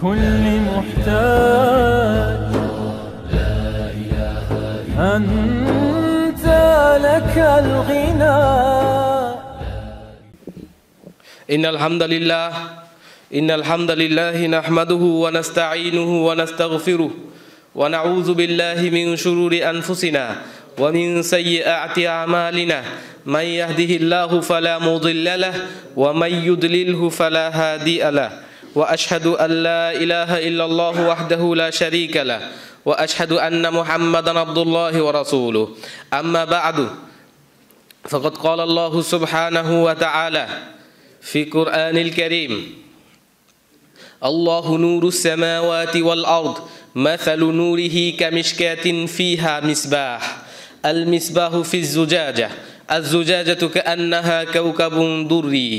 لكل محتاج أنت لك الغنى. إن الحمد لله نحمده ونستعينه ونستغفره ونعوذ بالله من شرور أنفسنا ومن سيئات أعمالنا من يهده الله فلا مضل له ومن يضلله فلا هادي له وأشهد أن لا إله إلا الله وحده لا شريك له وأشهد أن محمدا عبد الله ورسوله. أما بعد فقد قال الله سبحانه وتعالى في القرآن الكريم: الله نور السماوات والأرض مثل نوره كمشكاة فيها مصباح المصباح في الزجاجة كأنها كوكب دري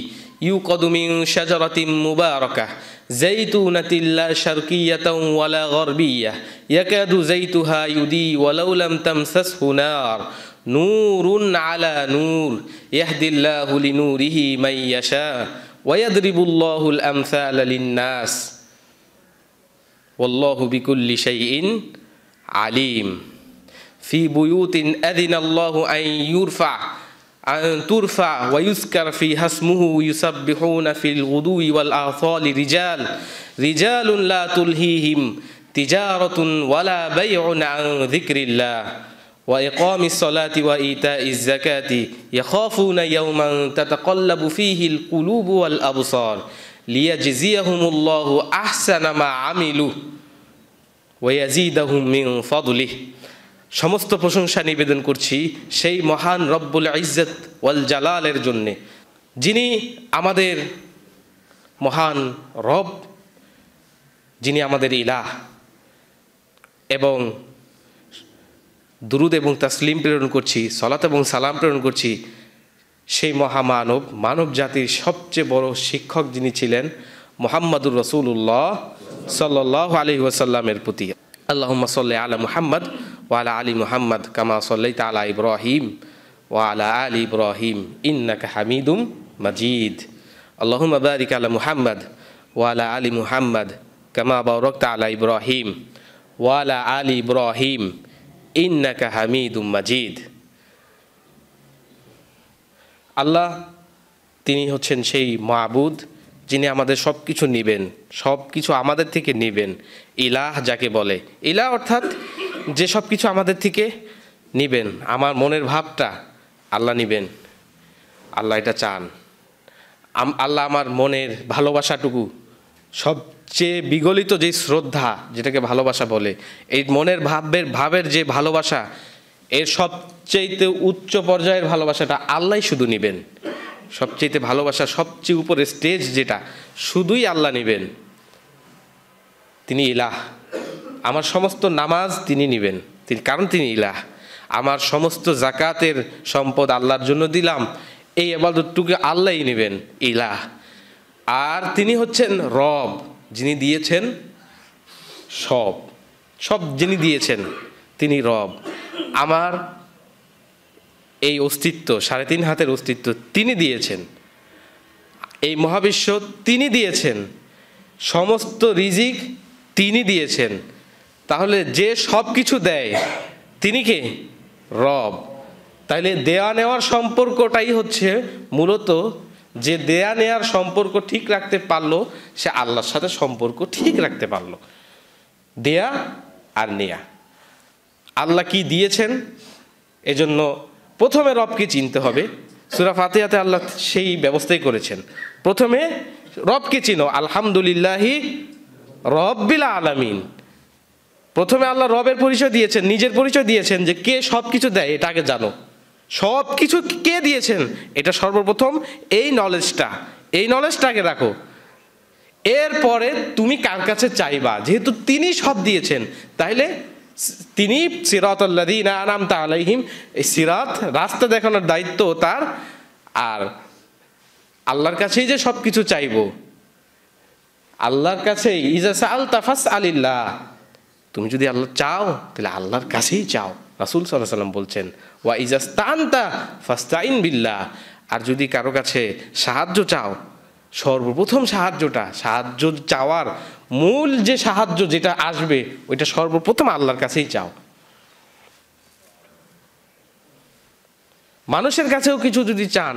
يوقد من شجرة مباركة زيتونة لا شرقية ولا غربية يكاد زيتها يضيء ولو لم تمسسه نار نور على نور يهدي الله لنوره من يشاء ويضرب الله الأمثال للناس والله بكل شيء عليم. في بيوت أذن الله أن ترفع ويذكر فيها اسمه يسبحون في الغدو والآصال رجال لا تلهيهم تجارة ولا بيع عن ذكر الله وإقام الصلاة وإيتاء الزكاة يخافون يوما تتقلب فيه القلوب والأبصار ليجزيهم الله أحسن ما عملوا ويزيدهم من فضله. সমস্ত প্রশংসা নিবেদন করছি সেই মহান রব্বুল ইজ্জত ওয়াল জালালের জন্যে, যিনি আমাদের মহান রব, যিনি আমাদের ইলাহ, এবং দুরুদ এবং তাসলিম প্রেরণ করছি, সালাত এবং সালাম প্রেরণ করছি সেই মানব জাতির সবচেয়ে বড় শিক্ষক যিনি ছিলেন মুহাম্মাদুর রাসূলুল্লাহ সাল্লাল্লাহু আলাইহি ওয়াসাল্লামের প্রতি। আল্লাহুম্মা সাল্লি আলা মুহাম্মদ ওয়া আলা আলি মুহাম্মদ কামা সাল্লাইতা আলা ইব্রাহিম ওয়া আলা আলি ইব্রাহিম ইন্নাকা হামিদুম মাজিদ। আল্লাহুম্মা বারিক আলা মুহাম্মদ ওয়া আলা আলি মুহাম্মদ কামা বারাকতা আলা ইব্রাহিম ওয়া আলা আলি ইব্রাহিম ইন্নাকা হামিদুম মাজিদ। আল্লাহ তিনি হচ্ছেন সেই মাবুদ যিনি আমাদের সব কিছু নিবেন, সব কিছু আমাদের থেকে নিবেন। ইলাহ যাকে বলে, ইলাহ অর্থাৎ যে সব কিছু আমাদের থেকে নিবেন, আমার মনের ভাবটা আল্লাহ নিবেন, আল্লাহ এটা চান। আল্লাহ আমার মনের ভালোবাসাটুকু, সবচেয়ে বিগলিত যে শ্রদ্ধা যেটাকে ভালোবাসা বলে, এই মনের ভাবের যে ভালোবাসা, এর সবচেয়ে উচ্চ পর্যায়ের ভালোবাসাটা আল্লাহই শুধু নিবেন। সবচেয়ে ভালোবাসা সবচেয়ে উপরে স্টেজ যেটা, শুধুই আল্লাহ নিবেন। তিনি ইলাহ। আমার সমস্ত নামাজ তিনি নিবেন, কারণ তিনি ইলাহ। আমার সমস্ত জাকাতের সম্পদ আল্লাহর জন্য দিলাম, এই ইবাদতটুকু আল্লাহই নেবেন, ইলাহ। আর তিনি হচ্ছেন রব, যিনি দিয়েছেন সব যিনি দিয়েছেন তিনি রব। আমার এই অস্তিত্ব, 3.5 হাতের অস্তিত্ব তিনি দিয়েছেন, এই মহাবিশ্ব তিনি দিয়েছেন, সমস্ত রিজিক তিনি দিয়েছেন। তাহলে যে সব কিছু দেয় তিনি কে? রব। তাইলে দেয়া নেওয়ার সম্পর্কটাই হচ্ছে মূলত, যে দেয়া নেয়ার সম্পর্ক ঠিক রাখতে পারলো সে আল্লাহর সাথে সম্পর্ক ঠিক রাখতে পারলো। দেয়া আর নেয়া, আল্লাহ কি দিয়েছেন, এজন্য প্রথমে রবকে চিনতে হবে। সূরা ফাতিহাতে আল্লাহ সেই ব্যবস্থাই করেছেন। প্রথমে রবকে চিনো, আলহামদুলিল্লাহি রব্বিল আলামিন। প্রথমে আল্লাহ রবের পরিচয় দিয়েছেন, নিজের পরিচয় দিয়েছেন যে কে সব কিছু দেয় এটা আগে জানো। সব কিছু কে দিয়েছেন এটা সর্বপ্রথম, এই নলেজটা আগে রাখো। এরপরে তুমি কার কাছে চাইবা, যেহেতু তিনি সব দিয়েছেন, তাইলে তিনি সিরাতাল্লাযীনা আনআমতা আলাইহিম, এই সিরাত রাস্তা দেখানোর দায়িত্ব তার। আর আল্লাহর কাছেই যে সব কিছু চাইবো, আল্লাহর কাছে ইজা সাআলতা ফাসআলিল্লাহ, তুমি যদি আল্লাহ চাও তাহলে আল্লাহর কাছেই চাও। রাসূল সাল্লাল্লাহু আলাইহি ওয়াসাল্লাম বলছেন ওয়া ইজাস্তানতা ফাস্তাইন বিল্লাহ, আর যদি কারো কাছে সাহায্য চাও, সর্বপ্রথম সাহায্য চাওয়ার মূল যে সাহায্য যেটা আসবে ওইটা সর্বপ্রথম আল্লাহর কাছেই চাও। মানুষের কাছেও কিছু যদি চান,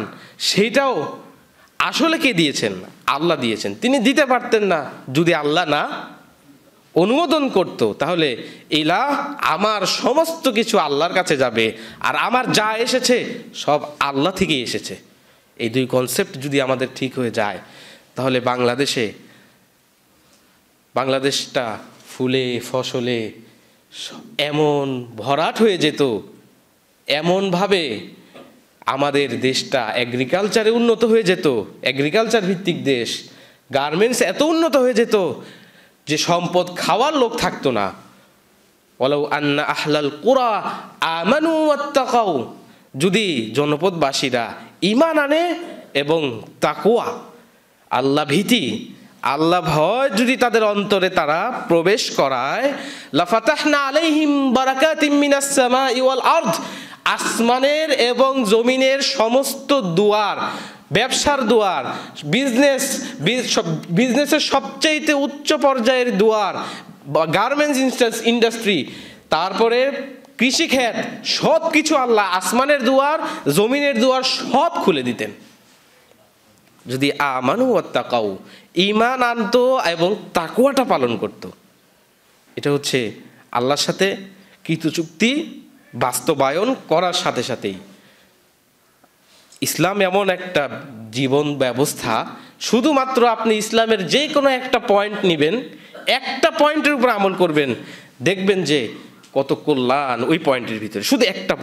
সেইটাও আসলে কে দিয়েছেন? আল্লাহ দিয়েছেন। তিনি দিতে পারতেন না যদি আল্লাহ না অনুমোদন করত। তাহলে ইলাহ, আমার সমস্ত কিছু আল্লাহর কাছে যাবে, আর আমার যা এসেছে সব আল্লাহ থেকেই এসেছে। এই দুই কনসেপ্ট যদি আমাদের ঠিক হয়ে যায়, তাহলে বাংলাদেশটা ফুলে ফসলে এমন ভরাট হয়ে যেত, এমনভাবে আমাদের দেশটা এগ্রিকালচারে উন্নত হয়ে যেত, এগ্রিকালচার ভিত্তিক দেশ, গার্মেন্টস এত উন্নত হয়ে যেত যে সম্পদ খাওয়ার লোক থাকতো না। ওয়ালাউ আন্না আহলাল কুরা আমানু ওয়াত্তাকাউ, যদি জনপদবাসীরা ঈমান আনে এবং তাকওয়া, আল্লাহ ভীতি, আল্লাহ ভয় যদি তাদের অন্তরে তারা প্রবেশ করায়, লাফাতাহনা আলাইহিম বারাকাতিম মিনাস সামাই ওয়াল আরদ, আসমানের এবং জমিনের সমস্ত দুয়ার, ব্যবসার দুয়ার, বিজনেসের সবচেয়ে উচ্চ পর্যায়ের দুয়ার, গার্মেন্টস ইন্ডাস্ট্রি, তারপরে কৃষিক্ষেত, সব কিছু আল্লাহ আসমানের দুয়ার জমিনের দুয়ার সব খুলে দিতেন যদি আমানু ওয়াত্তাকাউ, ঈমান আনতো এবং তাকওয়াটা পালন করত। এটা হচ্ছে আল্লাহর সাথে কৃত চুক্তি বাস্তবায়ন করার সাথে সাথেই ইসলাম এমন একটা জীবন ব্যবস্থা, শুধুমাত্র আপনি ইসলামের যে কোনো একটা পয়েন্ট নেবেন, একটা পয়েন্টের উপর আমল করবেন, দেখবেন যে কত কল্যাণ ওই পয়েন্টের ভিতরে। শুধু একটা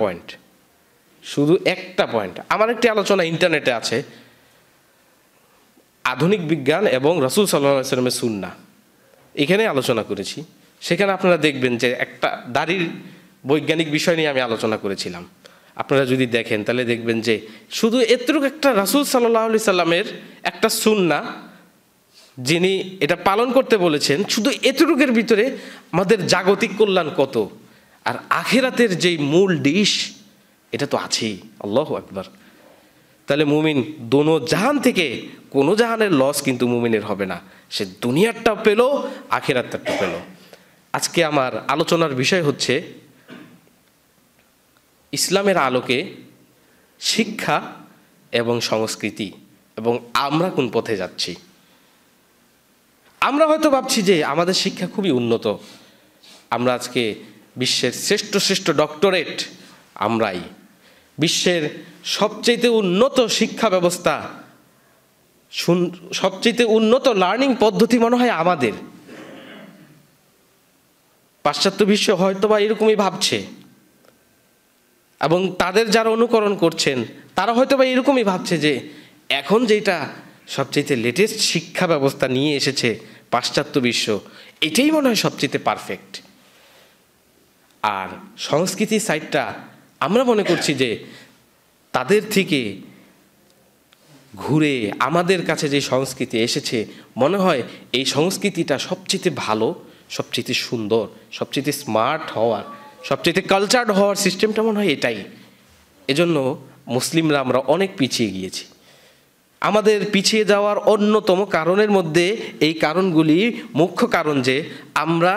পয়েন্ট। আমার একটি আলোচনা ইন্টারনেটে আছে, আধুনিক বিজ্ঞান এবং রাসূল সাল্লাল্লাহু আলাইহি ওয়াসাল্লামের সুন্নাহ, এখানে আলোচনা করেছি। সেখানে আপনারা দেখবেন যে একটা দাড়ির বৈজ্ঞানিক বিষয় নিয়ে আমি আলোচনা করেছিলাম। আপনারা যদি দেখেন তাহলে দেখবেন যে শুধু এতটুকু একটা রাসূল সাল্লাল্লাহু আলাইহি সাল্লামের একটা সুন্নাহ, যিনি এটা পালন করতে বলেছেন, শুধু এতটুকুর ভিতরে আমাদের জাগতিক কল্যাণ কত, আর আখিরাতের যেই মূল ডিশ এটা তো আছেই। আল্লাহু আকবার। তাহলে মুমিন দোনো জাহান থেকে কোনো জাহানের লস কিন্তু মুমিনের হবে না, সে দুনিয়ারটাও পেল, আখিরাতটাও পেল। আজকে আমার আলোচনার বিষয় হচ্ছে ইসলামের আলোকে শিক্ষা এবং সংস্কৃতি, এবং আমরা কোন পথে যাচ্ছি। আমরা হয়তো ভাবছি যে আমাদের শিক্ষা খুবই উন্নত, আমরা আজকে বিশ্বের শ্রেষ্ঠ ডক্টরেট আমরাই, বিশ্বের সবচেয়ে উন্নত শিক্ষা ব্যবস্থা, সবচেয়ে উন্নত লার্নিং পদ্ধতি মনে হয় আমাদের। পাশ্চাত্য বিশ্ব হয়তো বা এরকমই ভাবছে, এবং তাদের যারা অনুকরণ করছেন তারা হয়তো বা এরকমই ভাবছে যে এখন যেটা সবচেয়ে লেটেস্ট শিক্ষা ব্যবস্থা নিয়ে এসেছে পাশ্চাত্য বিশ্ব, এটাই মনে হয় সবচেয়ে পারফেক্ট। আর সংস্কৃতি সাইডটা আমরা মনে করছি যে তাদের থেকে ঘুরে আমাদের কাছে যে সংস্কৃতি এসেছে, মনে হয় এই সংস্কৃতিটা সবচেয়ে ভালো, সবচেয়ে সুন্দর, সবচেয়ে স্মার্ট হওয়ার, সবচেয়ে কালচার্ড হওয়ার সিস্টেমটা মনে হয় এটাই। এজন্য মুসলিমরা আমরা অনেক পিছিয়ে গিয়েছি। আমাদের পিছিয়ে যাওয়ার অন্যতম কারণের মধ্যে এই কারণগুলি মুখ্য কারণ যে আমরা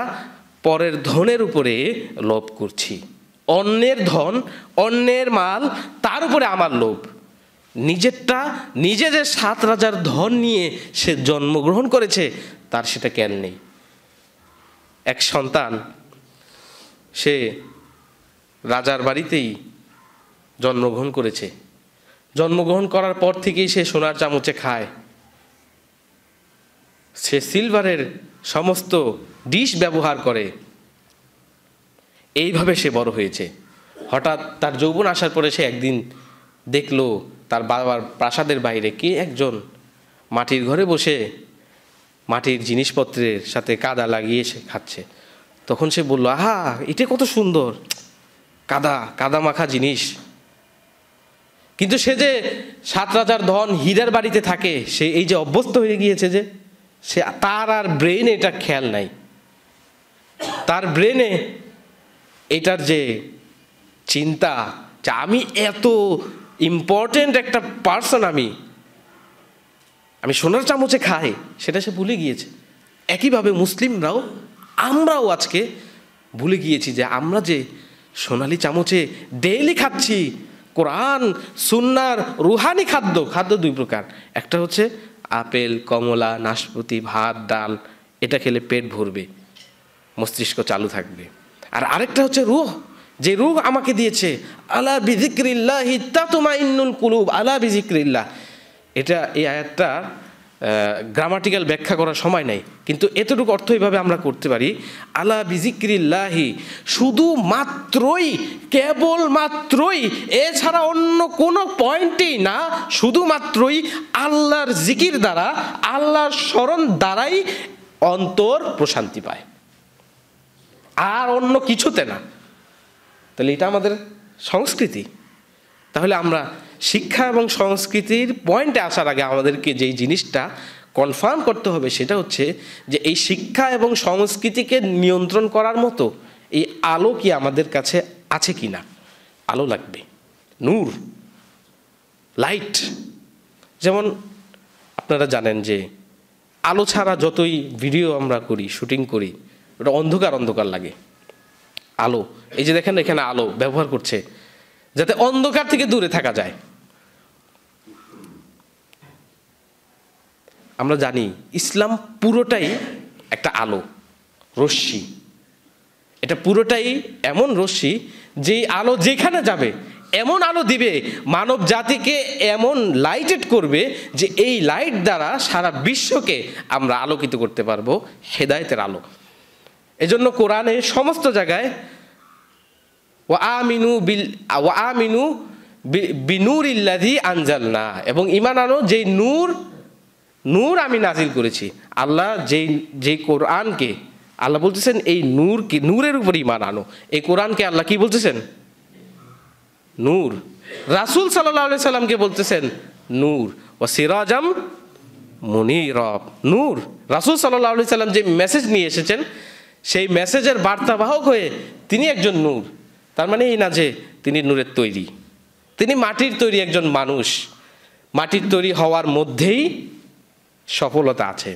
পরের ধনের উপরে লোভ করছি। অন্যের ধন, অন্যের মাল, তার উপরে আমার লোভ। নিজেরটা, নিজে যে 7 রাজার ধন নিয়ে সে জন্মগ্রহণ করেছে তার সেটা জ্ঞান নেই। এক সন্তান, সে রাজার বাড়িতেই জন্মগ্রহণ করেছে, জন্মগ্রহণ করার পর থেকেই সে সোনার চামচে খায়, সে সিলভারের সমস্ত ডিশ ব্যবহার করে, এইভাবে সে বড় হয়েছে। হঠাৎ তার যৌবন আসার পরে সে একদিন দেখলো তার বাবার প্রাসাদের বাইরে কে একজন মাটির ঘরে বসে মাটির জিনিসপত্রের সাথে কাদা লাগিয়ে সে খাচ্ছে। তখন সে বলল, আহা, এটা কত সুন্দর, কাদা মাখা জিনিস। কিন্তু সে যে 7 রাজার ধন হীরার বাড়িতে থাকে, সে এই যে অভ্যস্ত হয়ে গিয়েছে যে সে, তার আর ব্রেনে এটা খেয়াল নাই, তার ব্রেনে এটার যে চিন্তা যে আমি এত ইম্পর্টেন্ট একটা পার্সন, আমি আমি সোনার চামচে খাই, সেটা সে ভুলে গিয়েছে। একইভাবে মুসলিমরাও, আমরাও আজকে ভুলে গিয়েছি যে আমরা যে সোনালি চামচে ডেইলি খাচ্ছি কোরআন সুন্নার রুহানি খাদ্য। খাদ্য দুই প্রকার, একটা হচ্ছে আপেল, কমলা, নাশপাতি, ভাত, ডাল, এটা খেলে পেট ভরবে, মস্তিষ্ক চালু থাকবে। আর আরেকটা হচ্ছে রূহ, যে রূহ আমাকে দিয়েছে, আলা বিযিক্রিল্লাহি তাতমাইন্নুল কুলুব, আলা বিযিক্রিল্লাহ। এটা এই আয়াতটা গ্রামাটিক্যাল ব্যাখ্যা করার সময় নাই, কিন্তু এতটুকু অর্থ এইভাবে আমরা করতে পারি, আলা বিযিক্রিল্লাহি, শুধুমাত্রই, কেবলমাত্রই, এছাড়া অন্য কোনো পয়েন্টই না, শুধুমাত্রই আল্লাহর জিকির দ্বারা, আল্লাহর স্মরণ দ্বারাই অন্তর প্রশান্তি পায়, আর অন্য কিছুতে না। তাহলে এটা আমাদের সংস্কৃতি। তাহলে আমরা শিক্ষা এবং সংস্কৃতির পয়েন্টে আসার আগে আমাদেরকে যেই জিনিসটা কনফার্ম করতে হবে সেটা হচ্ছে যে এই শিক্ষা এবং সংস্কৃতিকে নিয়ন্ত্রণ করার মতো এই আলো কি আমাদের কাছে আছে কি না। আলো লাগবে, নূর, লাইট। যেমন আপনারা জানেন যে আলো ছাড়া যতই ভিডিও আমরা করি, শুটিং করি, ওটা অন্ধকার অন্ধকার লাগে। আলো, এই যে দেখেন এখানে আলো ব্যবহার করছে যাতে অন্ধকার থেকে দূরে থাকা যায়। আমরা জানি ইসলাম পুরোটাই একটা আলো, রশ্মি। এটা পুরোটাই এমন রশ্মি যেই আলো যেখানে যাবে এমন আলো দিবে, মানব জাতিকে এমন লাইটেড করবে যে এই লাইট দ্বারা সারা বিশ্বকে আমরা আলোকিত করতে পারবো, হেদায়েতের আলো। এজন্য কোরআনে সমস্ত জায়গায় ওয়া আমিনু বিনুরিল্লাযী আনজালনা, এবং ঈমান আনো যেই নূর আমি নাজিল করেছি। আল্লাহ যেই কোরআনকে আল্লাহ বলতেছেন এই নূরকে, নূরের উপর ঈমান আনো। এই কোরআনকে আল্লাহ কি বলতেছেন? নূর। রাসূল সাল্লাল্লাহু আলাইহি সাল্লামকে বলতেছেন নূর, ওয়া সিরাজাম মুনীরা। নূর, রাসূল সাল্লাল্লাহু আলাইহি সাল্লাম যে মেসেজ নিয়ে এসেছেন সেই মেসেজের বার্তাবাহক হয়ে তিনি একজন নূর। তার মানে এই না যে তিনি নূরের তৈরি, তিনি মাটির তৈরি একজন মানুষ। মাটির তৈরি হওয়ার মধ্যেই সফলতা আছে।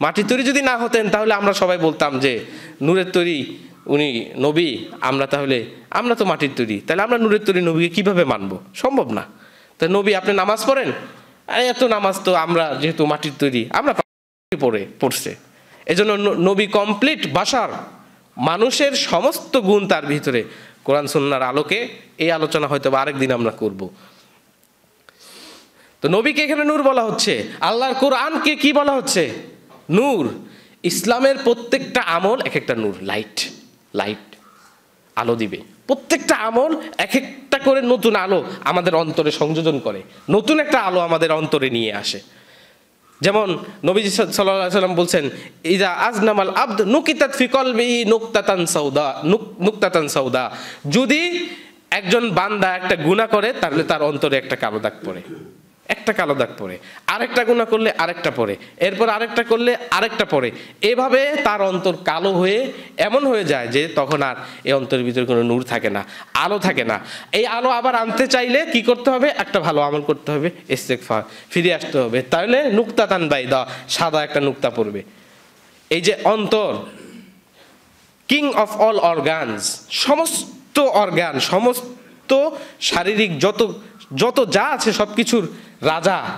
মাটির তৈরি যদি না হতেন তাহলে আমরা সবাই বলতাম যে নূরের তৈরি উনি নবী, আমরা তো মাটির তৈরি, তাহলে আমরা নূরের তৈরি নবীকে কিভাবে মানব? সম্ভব না। তাই নবী আপনি নামাজ পড়েন, এত নামাজ তো আমরা যেহেতু মাটির তৈরি আমরা পড়ছে। এজন্য নবী কমপ্লিট বাশার, মানুষের সমস্ত গুণ তার ভিতরে। কোরআন সুন্নাহর আলোকে এই আলোচনা হয়তো আরেকদিন আমরা করব। তো নবীকে এখানে নূর বলা হচ্ছে, আল্লাহর কোরআনকে কি বলা হচ্ছে? নূর। ইসলামের প্রত্যেকটা আমল এক একটা নূর, লাইট আলো দিবে। প্রত্যেকটা আমল এক একটা করে নতুন আলো আমাদের অন্তরে সংযোজন করে, নতুন একটা আলো আমাদের অন্তরে নিয়ে আসে। যেমন নবীজি সাল্লাল্লাহু আলাইহি ওয়াসাল্লাম বলছেন, ইযা আযনামাল আবদ নুকিতাত ফি কলবিহি নুকতাতান সাউদা। যদি একজন বান্দা একটা গুনাহ করে তাহলে তার অন্তরে একটা কালো দাগ পড়ে, আরেকটা গুনাহ করলে আরেকটা পড়ে, এরপর আরেকটা করলে আরেকটা পড়ে। এভাবে তার অন্তর কালো হয়ে এমন হয়ে যায় যে তখন আর এই অন্তরের ভিতরে কোনো নূর থাকে না, আলো থাকে না। এই আলো আবার আনতে চাইলে কি করতে হবে? একটা ভালো আমল করতে হবে, ইস্তেগফার, ফিরে আসতে হবে, তাহলে নুকতাতান বাইদা, সাদা একটা নুকতা পড়বে। এই যে অন্তর, কিং অফ অল অর্গানস, সমস্ত অর্গান, সমস্ত শারীরিক যত যা আছে সব কিছুর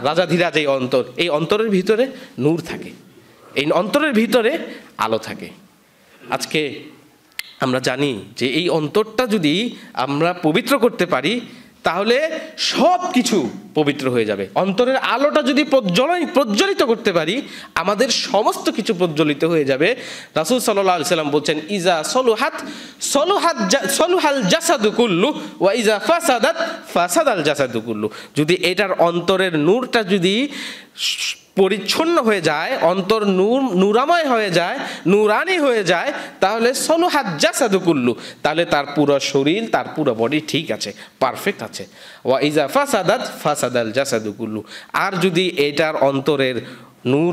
রাজাধীরাজ এই অন্তর। এই অন্তরের ভিতরে নূর থাকে, এই অন্তরের ভিতরে আলো থাকে। আজকে আমরা জানি যে এই অন্তরটা যদি আমরা পবিত্র করতে পারি তাহলে সব কিছু পবিত্র হয়ে যাবে। অন্তরের আলোটা যদি প্রজ্বলিত করতে পারি আমাদের সমস্ত কিছু প্রজ্বলিত হয়ে যাবে। রাসূল সাল্লাল্লাহু আলাইহি সাল্লাম বলছেন, ইজা সলুহাল জাসাদু কুল্লু ওয়া ইজা ফাসাদাল জাসাদু কুল্লু। যদি এটার অন্তরের নূরটা যদি পরিচ্ছন্ন হয়ে যায়, অন্তর নূরাময় হয়ে যায়, নূরানি হয়ে যায়, তাহলে সলুহাত জাসাদু কুল্লু, তাহলে তার পুরো শরীর, তার পুরো বডি ঠিক আছে, পারফেক্ট আছে। ওয়া ইজা ফাসাদাল জাসাদু কুল্লু। আর যদি এটার অন্তরের নূর,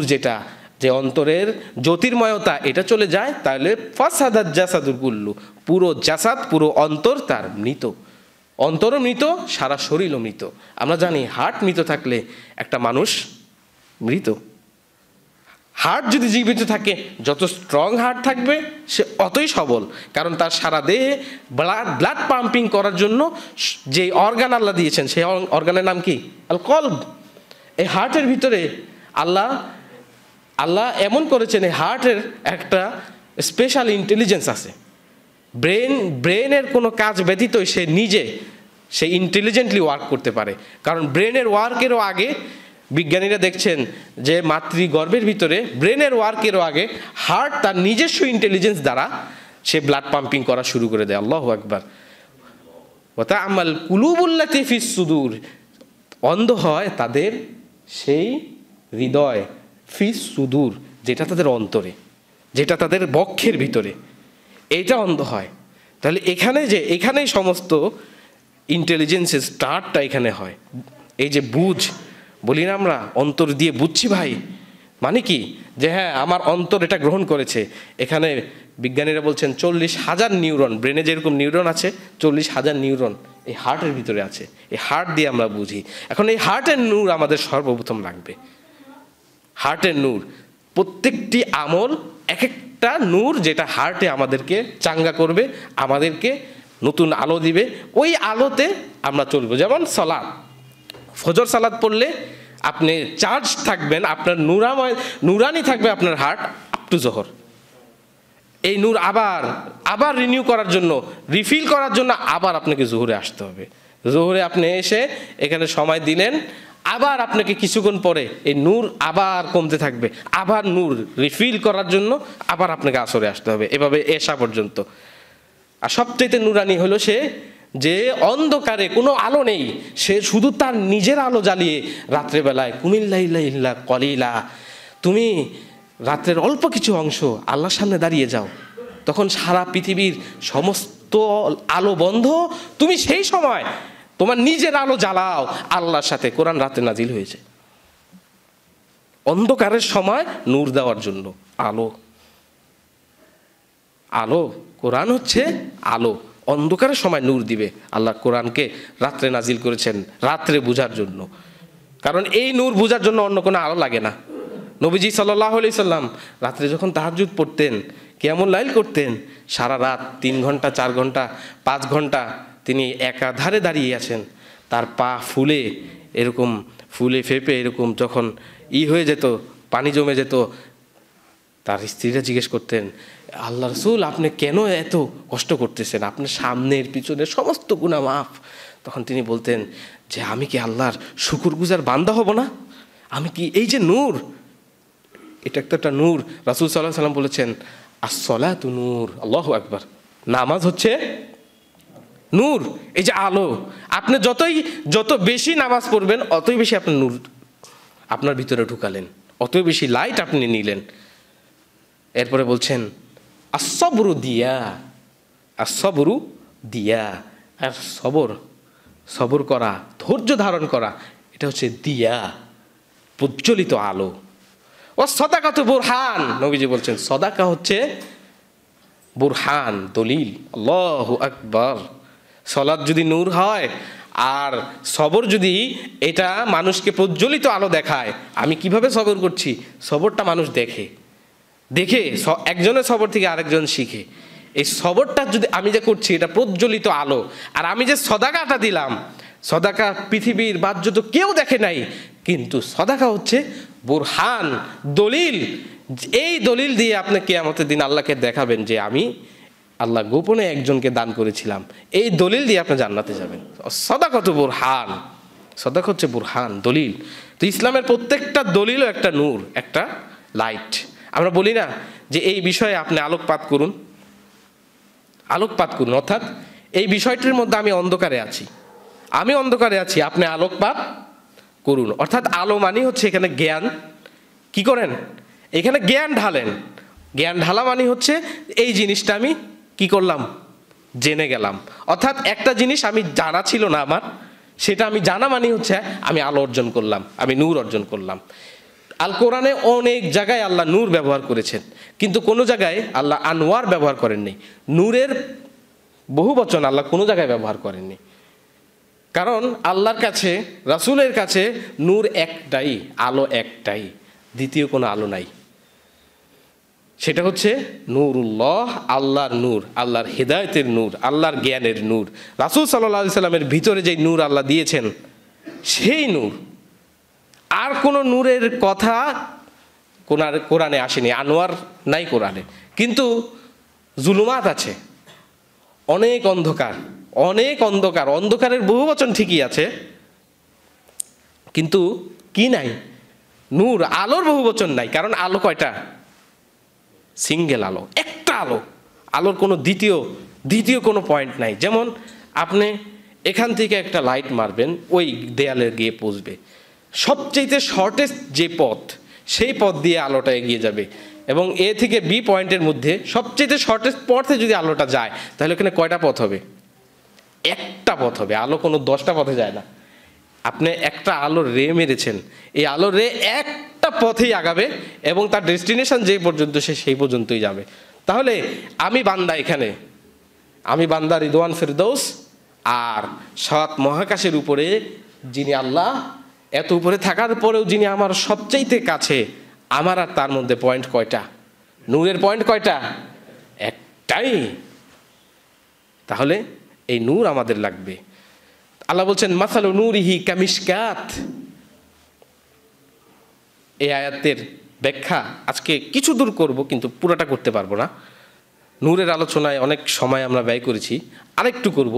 যে অন্তরের জ্যোতির্ময়তা এটা চলে যায়, তাহলে ফাসাদাত জাসাদু কুল্লু, পুরো জাসাদ, পুরো অন্তর তার মৃত। অন্তরও মৃত, সারা শরীরও মৃত। আমরা জানি হার্ট মৃত থাকলে একটা মানুষ মৃত। হার্ট যদি জীবিত থাকে, যত স্ট্রং হার্ট থাকবে সে অতই সবল, কারণ তার সারা দেহে ব্লাড পাম্পিং করার জন্য যে অর্গান আল্লাহ দিয়েছেন সেই অর্গানের নাম কি? আল কলব। এই হার্টের ভিতরে আল্লাহ এমন করেছেন, এই হার্টের একটা স্পেশাল ইন্টেলিজেন্স আছে। ব্রেনের কোনো কাজ ব্যতীতই সে ইন্টেলিজেন্টলি ওয়ার্ক করতে পারে। কারণ ব্রেনের ওয়ার্কেরও আগে বিজ্ঞানীরা দেখছেন যে মাতৃগর্ভের ভিতরে ব্রেনের ওয়ার্কেরও আগে হার্ট তার নিজস্ব ইন্টেলিজেন্স দ্বারা সে ব্লাড পাম্পিং করা শুরু করে দেয়। আল্লাহু আকবার। ওয়া আমাল কুলুবুল্লাতি ফিস সুদূর, অন্ধ হয় তাদের সেই হৃদয়, ফিস সুদূর, যেটা তাদের অন্তরে, যেটা তাদের বক্ষের ভিতরে, এইটা অন্ধ হয়। তাহলে এখানেই সমস্ত ইন্টেলিজেন্সের স্টার্টটা এখানে হয়। এই যে বলি না আমরা অন্তর দিয়ে বুঝছি ভাই, মানে কি? যে হ্যাঁ আমার অন্তর এটা গ্রহণ করেছে। এখানে বিজ্ঞানীরা বলছেন 40,000 নিউরন, ব্রেনে যেরকম নিউরন আছে 40,000 নিউরন এই হার্টের ভিতরে আছে। এই হার্ট দিয়ে আমরা বুঝি। এখন এই হার্টের নূর আমাদের সর্বপ্রথম লাগবে। হার্টের নূর, প্রত্যেকটি আমল এক একটা নূর, যেটা হার্টে আমাদেরকে চাঙ্গা করবে, আমাদেরকে নতুন আলো দিবে। ওই আলোতে আমরা চলবো। যেমন সালাত, ফজর সালাত পড়লে আপনি চার্জ থাকবেন, আপনার নুরানি থাকবে আপনার হার্ট আপ টু জোহর। এই নূর আবার রিনিউ করার জন্য, রিফিল করার জন্য আবার আপনাকে জোহরে আসতে হবে। জোহরে আপনি এসে এখানে সময় দিলেন, আবার আপনাকে কিছুক্ষণ পরে এই নূর আবার কমতে থাকবে, আবার নূর রিফিল করার জন্য আবার আপনাকে আসরে আসতে হবে, এভাবে এশা পর্যন্ত। আর সবচেয়ে নুরানি হলো সে যে অন্ধকারে কোনো আলো নেই, সে শুধু তার নিজের আলো জ্বালিয়ে রাত্রেবেলায় কুমিল্লাইল্লা ইল্লা কলিলা, তুমি রাত্রের অল্প কিছু অংশ আল্লাহর সামনে দাঁড়িয়ে যাও, তখন সারা পৃথিবীর সমস্ত আলো বন্ধ, তুমি সেই সময় তোমার নিজের আলো জ্বালাও আল্লাহর সাথে। কোরআন রাতে নাজিল হয়েছে অন্ধকারের সময় নূর দেওয়ার জন্য। আলো কোরআন হচ্ছে আলো, অন্ধকারের সময় নূর দিবে। আল্লাহ কোরআনকে রাত্রে নাজিল করেছেন রাত্রে বুঝার জন্য, কারণ এই নূর বুঝার জন্য অন্য কোনো আলো লাগে না। নবীজি সাল্লাল্লাহু আলাইহি সাল্লাম রাত্রে যখন তাহাজ্জুদ পড়তেন, কিয়ামুল লাইল করতেন, সারা রাত 3 ঘন্টা 4 ঘন্টা 5 ঘন্টা তিনি একাধারে দাঁড়িয়ে আছেন। তার পা ফুলে ফেপে এরকম যখন হয়ে যেত, পানি জমে যেত, তার স্ত্রীরা জিজ্ঞেস করতেন, আল্লাহ রাসূল আপনি কেন এত কষ্ট করতেছেন? আপনার সামনের পিছনের সমস্ত গুনাহ মাফ। তখন তিনি বলতেন যে আমি কি আল্লাহর শুকরগুজার বান্দা হব না? আমি কি এই যে নূর, এটা একটা নূর। রাসূল সাল্লাল্লাহু আলাইহি সাল্লাম বলেছেন আস-সালাতু নূর। আল্লাহু আকবার। নামাজ হচ্ছে নূর, এই যে আলো। আপনি যত বেশি নামাজ পড়বেন অতই বেশি আপনি নূর আপনার ভিতরে ঢুকালেন, অতই বেশি লাইট আপনি নিলেন। এরপরে বলছেন আসবরু দিয়া, আর সবর করা, ধৈর্য ধারণ করা, এটা হচ্ছে দিয়া, প্রজ্বলিত আলো। ও সদাকাতু বুরহান, নবীজি বলছেন সদাকা হচ্ছে বুরহান, দলিল। আল্লাহু আকবার। সালাত যদি নূর হয় আর সবর যদি এটা মানুষকে প্রজ্বলিত আলো দেখায়, আমি কিভাবে সবর করছি, সবরটা মানুষ দেখে একজনের সবর থেকে আরেকজন শিখে। এই সবরটা যদি আমি যে করছি এটা প্রজ্বলিত আলো, আর আমি যে সদাকাটা দিলাম, সদাকা পৃথিবীর বাহ্য কেউ দেখে নাই, কিন্তু সদাকা হচ্ছে বুরহান, দলিল। এই দলিল দিয়ে আপনি কিয়ামতের দিন আল্লাহকে দেখাবেন যে আমি আল্লাহ গোপনে একজনকে দান করেছিলাম। এই দলিল দিয়ে আপনি জান্নাতে যাবেন। সদাকা তো বুরহান, সদাকা হচ্ছে বুরহান, দলিল। তো ইসলামের প্রত্যেকটা দলিলও একটা নূর, একটা লাইট। আমরা বলি না যে এই বিষয়ে আপনি আলোকপাত করুন, অর্থাৎ এই বিষয়টির মধ্যে আমি অন্ধকারে আছি, আপনি আলোকপাত করুন। অর্থাৎ আলো মানে হচ্ছে এখানে জ্ঞান। কি করেন? এখানে জ্ঞান ঢালেন। জ্ঞান ঢালা মানে হচ্ছে এই জিনিসটা আমি কি করলাম, জেনে গেলাম। অর্থাৎ একটা জিনিস আমি জানা ছিল না আমার, সেটা আমি জানা মানে হচ্ছে আমি আলো অর্জন করলাম, আমি নূর অর্জন করলাম। আল কোরআনে অনেক জায়গায় আল্লাহ নূর ব্যবহার করেছেন, কিন্তু কোনো জায়গায় আল্লাহ আনোয়ার ব্যবহার করেননি। নূরের বহু বচন আল্লাহ কোনো জায়গায় ব্যবহার করেননি। কারণ আল্লাহর কাছে, রাসূলের কাছে নূর একটাই, আলো একটাই, দ্বিতীয় কোনো আলো নাই। সেটা হচ্ছে নূরুল্লাহ, আল্লাহর নূর, আল্লাহর হেদায়েতের নূর, আল্লাহর জ্ঞানের নূর। রাসূল সাল্লাল্লাহু আলাইহি সাল্লামের ভিতরে যে নূর আল্লাহ দিয়েছেন সেই নূর। আর কোনো নূরের কথা কোরআনে আসেনি, আনোয়ার নাই কোরআনে। কিন্তু জুলুমাত আছে, অনেক অন্ধকার, অনেক অন্ধকার। অন্ধকারের বহুবচন ঠিকই আছে, কিন্তু কি নাই? নূর, আলোর বহুবচন নাই। কারণ আলো কয়টা? সিঙ্গেল আলো, একটা আলো। আলোর কোনো দ্বিতীয় কোনো পয়েন্ট নাই। যেমন আপনি এখান থেকে একটা লাইট মারবেন, ওই দেয়ালে গিয়ে পৌঁছবে। সবচেয়ে শর্টেস্ট যে পথ, সেই পথ দিয়ে আলোটা এগিয়ে যাবে। এবং এ থেকে বি পয়েন্টের মধ্যে সবচেয়ে শর্টেস্ট পথে যদি আলোটা যায়, তাহলে ওখানে কয়টা পথ হবে? একটা পথ হবে। আলো কোনো 10টা পথে যায় না। আপনি একটা আলোর রে মেরেছেন, এই আলোর রে একটা পথেই আগাবে এবং তার ডেস্টিনেশন যে পর্যন্ত সেই পর্যন্তই যাবে। তাহলে আমি বান্দা, এখানে আমি বান্দা রিদওয়ান ফেরদৌস, আর 7 মহাকাশের উপরে যিনি আল্লাহ, এত উপরে থাকার পরেও যিনি আমার সবচাইতে কাছে, আমার আর তার মধ্যে পয়েন্ট কয়টা? নূরের পয়েন্ট কয়টা? একটাই। তাহলে এই নূর আমাদের লাগবে। আল্লাহ বলছেন মাসালু নূরিহি কামিশকাত। এই আয়াতের ব্যাখ্যা আজকে কিছু দূর করব, কিন্তু পুরোটা করতে পারবো না। নূরের আলোচনায় অনেক সময় আমরা ব্যয় করেছি, আরেকটু করব।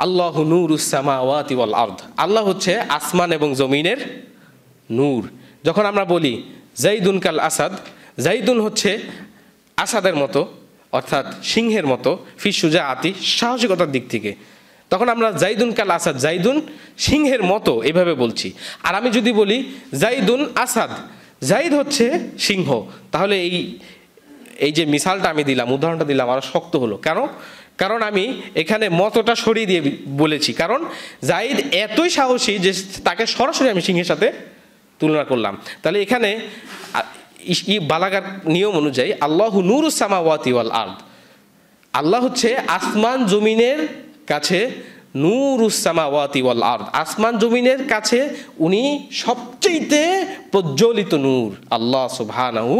আল্লাহু নূরুস সামাওয়াতি ওয়াল আরদ। আল্লাহ হচ্ছে আসমান এবং জমিনের নূর। যখন আমরা বলি জাইদুন কাল আসাদ, জাইদুন হচ্ছে আসাদের মতো, অর্থাৎ সিংহের মতো, ফি শুজাআতি, সাহসিকতার দিক থেকে, তখন আমরা জাইদুন কাল আসাদ, জাইদুন সিংহের মতো এভাবে বলছি। আর আমি যদি বলি জাইদুন আসাদ, জাইদ হচ্ছে সিংহ, তাহলে এই যে মিসালটা আমি দিলাম, উদাহরণটা দিলাম, আরো শক্ত হলো। কারণ আমি এখানে মতটা সরিয়ে দিয়ে বলেছি। কারণ জাইদ এতই সাহসী যে তাকে সরাসরি আমি সিংহের সাথে তুলনা করলাম। তাহলে এখানে বালাগার নিয়ম অনুযায়ী আল্লাহু নূরুস সামাওয়াতি ওয়াল আরদ, আল্লাহ হচ্ছে আসমান জমিনের কাছে, নূরুস সামাওয়াতি ওয়াল আরদ, আসমান জমিনের কাছে উনি সবচেয়ে প্রজ্বলিত নূর, আল্লাহ সুবহানাহু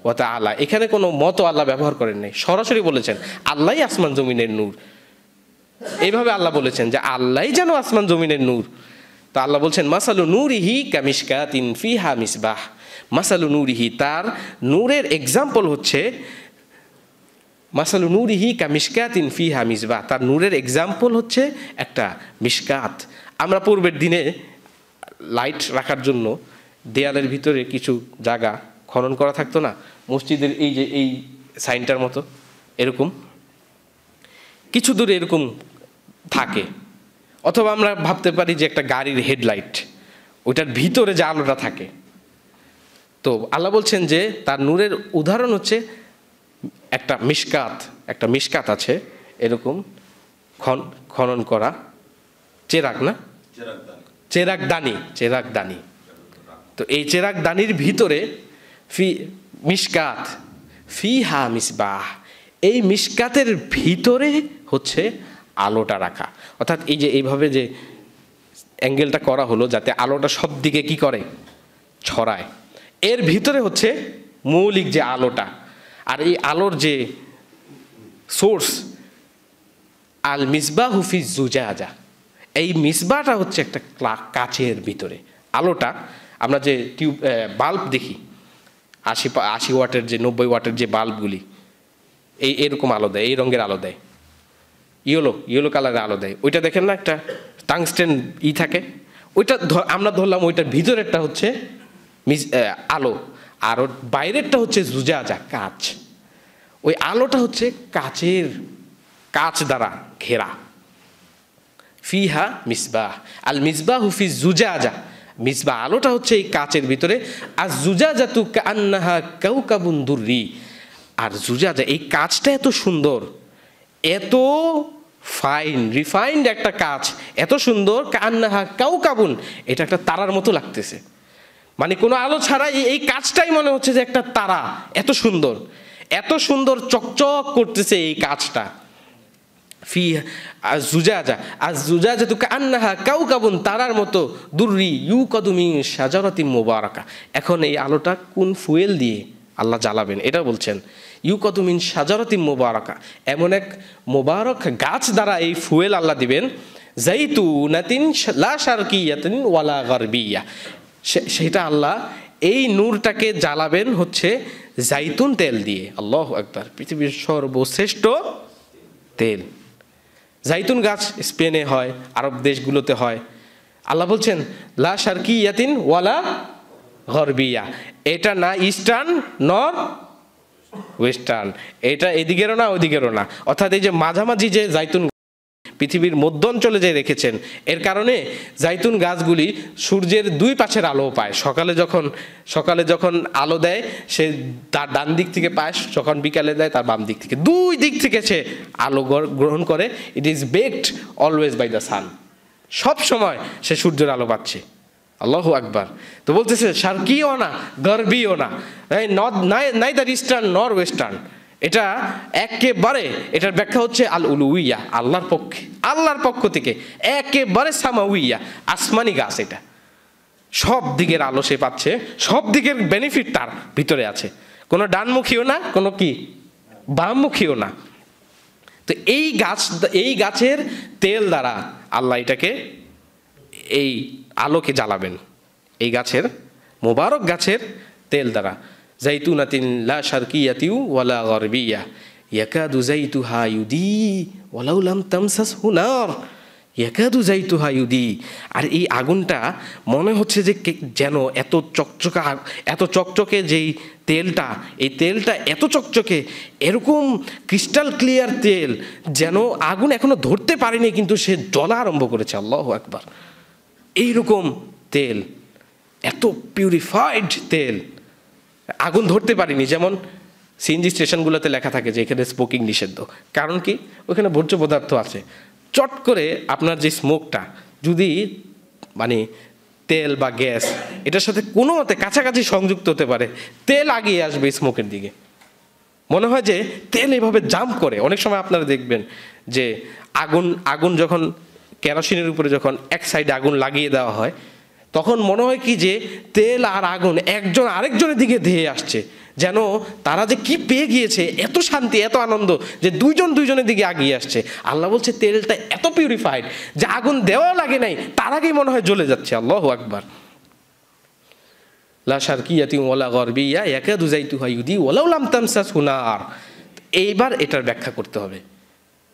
ওয়া তাআলা। এখানে কোনো মত আল্লাহ ব্যবহার করেন নাই, সরাসরি বলেছেন আল্লাহই আসমান জমিনের নূর। এইভাবে আল্লাহ বলেছেন যে আল্লাহই যেন আসমান জমিনের নূর। তো আল্লাহ বলছেন মাসালু নূরিহি কামিশকাতিন ফিহা মিসবাহ। মাসালু নূরিহি, তার নূরের এক্সাম্পল হচ্ছে মাসালু নূরিহি কামিশকাতিন ফিহা মিসবাহ, তার নূরের এক্সাম্পল হচ্ছে একটা মিশকাত। আমরা পূর্বের দিনে লাইট রাখার জন্য দেয়ালের ভিতরে কিছু জায়গা খনন করা থাকতো না, মসজিদের এই যে এই সাইনটার মতো, এরকম কিছু দূরে এরকম থাকে। অথবা আমরা ভাবতে পারি যে একটা গাড়ির হেডলাইট, ওইটার ভিতরে যে আলোটা থাকে। তো আল্লাহ বলছেন যে তার নূরের উদাহরণ হচ্ছে একটা মিশকাত আছে এরকম খনন করা, চেরাগদানি। তো এই চেরাগদানির ভিতরে মিশকাত ফিহা মিসবাহ, এই মিশকাতের ভিতরে হচ্ছে আলোটা রাখা। অর্থাৎ এই যে এইভাবে যে অ্যাঙ্গেলটা করা হলো যাতে আলোটা সব দিকে কি করে, ছড়ায়। এর ভিতরে হচ্ছে মৌলিক যে আলোটা, আর এই আলোর যে সোর্স আল মিসবাহু ফি জুজাজা, এই মিসবাহটা হচ্ছে একটা কাচের ভিতরে। আলোটা আমরা যে বাল্ব দেখি 80 ওয়াটের যে 90 ওয়াটের যে বাল্বগুলি, এরকম আলো দেয়, এই রঙের আলো দেয়, ইয়েলো কালারের আলো দেয়। ওইটা দেখেন না, একটা টাংস্টেন থাকে, ওইটা আমরা ধরলাম ওইটার ভিতরেরটা হচ্ছে আলো, আর ওর বাইরেরটা হচ্ছে জুজাজা, কাচ। ওই আলোটা হচ্ছে কাচ দ্বারা ঘেরা। ফিহা মিসবাহ, আল মিসবাহু ফি জুজাজা, মিসবাহ আলোটা হচ্ছে এই কাচের ভিতরে। আর জুজাজাতু কান্নাহা কাউকাবুন দুররি, আর জুজাজা এই কাচটা এত সুন্দর, এত রিফাইন্ড একটা কাচ, এত সুন্দর, কান্নাহা কাউকাবুন, এটা একটা তারার মতো লাগতেছে। মানে কোনো আলো ছাড়াই এই কাচটাই মনে হচ্ছে যে একটা তারা, এত সুন্দর চকচক করতেছে এই কাচটা। ফি জুজাজা আজ জুজাজা তু কান্নাহা কাউকাবুন, তারার মতো দুররি ইউকাদু মিন শাজারাতিন মুবারাকা। এখন এই আলোটা কোন ফুয়েল দিয়ে আল্লাহ জ্বালাবেন এটা বলছেন। ইউকাদু মিন শাজারাতিন মুবারাকা, এমন এক মোবারক গাছ দ্বারা এই ফুয়েল আল্লাহ দিবেন। জাইতুনাতিন লা শারকিয়াতিন ওয়ালা গারবিয়া, সেটা আল্লাহ এই নূরটাকে জ্বালাবেন হচ্ছে জাইতুন তেল দিয়ে। আল্লাহু আকবার, পৃথিবীর সর্বশ্রেষ্ঠ তেল। জাইতুন গাছ স্পেনে হয়, আরব দেশগুলোতে হয়। আল্লাহ বলছেন লা শারকিয়াতিন ওয়ালা গরবিয়া, এটা না ইস্টার্ন নর ওয়েস্টার্ন, এটা এদিকেরও না ওদিকেরও না, অর্থাৎ এই যে মাঝামাঝি যে জাইতুন পৃথিবীর মধ্য অঞ্চলে যে রেখেছেন, এর কারণে জাইতুন গাছগুলি সূর্যের দুই পাশের আলো পায়। সকালে যখন আলো দেয় সে তার ডান দিক থেকে পায়, যখন বিকালে দেয় তার বাম দিক থেকে, দুই দিক থেকে সে আলো গ্রহণ করে। It is baked always by the sun, সব সময় সে সূর্যের আলো পাচ্ছে। আল্লাহু আকবার। তো বলতেছে শারকিও না গরবিও না, নাইদার ইস্টার্ন নর ওয়েস্টার্ন, এটা একেবারে, এটার ব্যাখ্যা হচ্ছে আল উলুইয়া, আল্লাহর পক্ষ থেকে একেবারে সামাউইয়া, আসমানি গাছ। এটা সব দিকের আলো সে পাচ্ছে, সব দিকের বেনিফিট তার ভিতরে আছে, কোনো ডানমুখীও না, কোনো কি বামমুখীও না। তো এই গাছের তেল দ্বারা আল্লাহ এটাকে, এই আলোকে জ্বালাবেন, এই গাছের মোবারক গাছের তেল দ্বারা। জাইতুনাতিন লা শারকিয়াতিউ ওয়ালা গরবিয়া ইয়াকাদু জাইতুহা ইউদি ওয়ালাউ লাম তামসাসহু নার ইয়াকাদু জাইতুহা ইউদি। আর এই আগুনটা মনে হচ্ছে যে যেন এত চকচকে যেই তেলটা, এই তেলটা এত চকচকে, এরকম ক্রিস্টাল ক্লিয়ার তেল যেন আগুন এখনো ধরতে পারেনি কিন্তু সে জ্বলা আরম্ভ করেছে। আল্লাহু আকবার। এইরকম তেল, এত পিউরিফাইড তেল, আগুন ধরতে পারিনি। যেমন সিএনজি স্টেশনগুলোতে লেখা থাকে যে এখানে স্মোকিং নিষিদ্ধ, কারণ কি ওখানে ভোজ্য পদার্থ আছে। চট করে আপনার যে স্মোকটা যদি মানে তেল বা গ্যাস এটার সাথে কোনো মতে কাছাকাছি সংযুক্ত হতে পারে, তেল আগিয়ে আসবে স্মোকের দিকে। মনে হয় যে তেল এভাবে জাম্প করে। অনেক সময় আপনারা দেখবেন যে আগুন যখন কেরোসিনের উপরে যখন এক সাইডে আগুন লাগিয়ে দেওয়া হয়, তখন মনে হয় কি যে তেল আর আগুন একজন আরেকজনের দিকে ধেয়ে আসছে, যেন তারা যে কি পেয়ে গিয়েছে, এত শান্তি এত আনন্দ যে দুইজনের দিকে আগিয়ে আসছে। আল্লাহ বলছে তেলটা এত পিউরিফাইড যে আগুন দেওয়াও লাগে নাই, তার আগেই মনে হয় জ্বলে যাচ্ছে। আল্লাহু আকবার। লা শারকিয়াতিন ওয়ালা গরবিয়া ইয়াকাদু জাইতুহা ইউদি ওয়ালাউ লাম তামসাসহু নার। এইবার এটার ব্যাখ্যা করতে হবে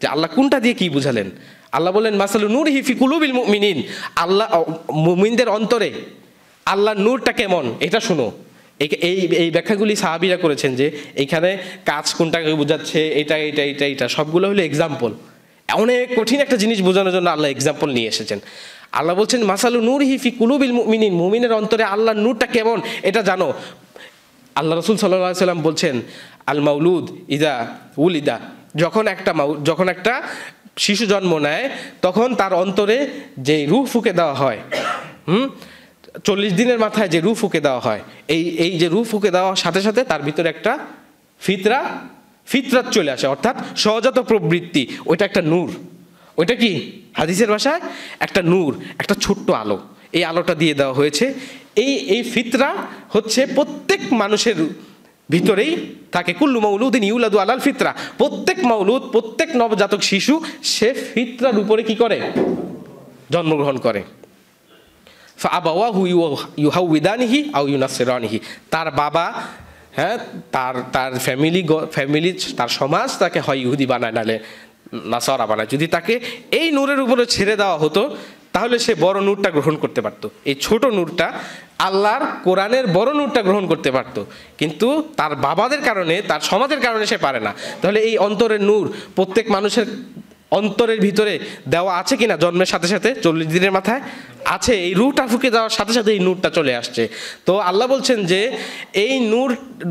যে আল্লাহ কোনটা দিয়ে কি বুঝালেন। আল্লাহ বলেন মাসালু নূরিহি ফি কুলুবিল মুমিনিন, আল্লাহ মুমিনদের অন্তরে আল্লাহর নূরটা কেমন এটা শুনো। এই ব্যাখ্যাগুলি সাহাবীরা করেছেন যে এইখানে কাজ কোনটাকে বোঝাচ্ছে, এটা সবগুলো হলো এক্সাম্পল। অনেক কঠিন একটা জিনিস বোঝানোর জন্য আল্লাহ এক্সাম্পল নিয়ে এসেছেন। আল্লাহ বলছেন মাসালু নূরিহি ফি কুলুবিল মুমিনিন, মুমিনের অন্তরে আল্লাহর নূরটা কেমন এটা জানো। আল্লাহ রাসূল সাল্লাল্লাহু আলাইহি সাল্লাম বলছেন আল মাউলুদ ইদা উলিদা, যখন একটা শিশু জন্ম নেয় তখন তার অন্তরে যে রূহ ফুঁকে দেওয়া হয়, 40 দিনের মাথায় যে রূহ ফুঁকে দেওয়া হয়, এই যে রূহ ফুঁকে দেওয়ার সাথে সাথে তার ভিতরে একটা ফিতরাত চলে আসে, অর্থাৎ সহজাত প্রবৃত্তি। ওইটা একটা নূর। ওইটা কি হাদিসের ভাষায় একটা নূর, একটা ছোট্ট আলো। এই আলোটা দিয়ে দেওয়া হয়েছে। এই ফিতরা হচ্ছে প্রত্যেক মানুষের ভিতরেই থাকে। কুল্লু মাউলুদিন ইউলাদু আলাল ফিতরা, প্রত্যেক মাউলুদ, প্রত্যেক নবজাতক শিশু সে ফিতরার উপরে কি করে, জন্মগ্রহণ করে। ফাআবাওয়াহু ইউহাউইদানিহি আও ইউনাসসিরানিহি, তার বাবা, হ্যাঁ, তার ফ্যামিলি তার সমাজ তাকে হয় ইহুদি বানায়, নালে নাসারা বানায়। যদি তাকে এই নূরের উপরে ছেড়ে দেওয়া হতো তাহলে সে বড় নূরটা গ্রহণ করতে পারত। এই ছোট নূরটা, আল্লাহর কোরআনের বড় নূরটা গ্রহণ করতে পারত, কিন্তু তার বাবাদের কারণে, তার সমাজের কারণে সে পারে না। তাহলে এই অন্তরের নূর প্রত্যেক মানুষের অন্তরের ভিতরে দেওয়া আছে কিনা জন্মের সাথে সাথে, 40 দিনের মাথায় আছে। এই রূহটা ফুঁকে দেওয়ার সাথে সাথে এই নূরটা চলে আসছে। তো আল্লাহ বলছেন যে এই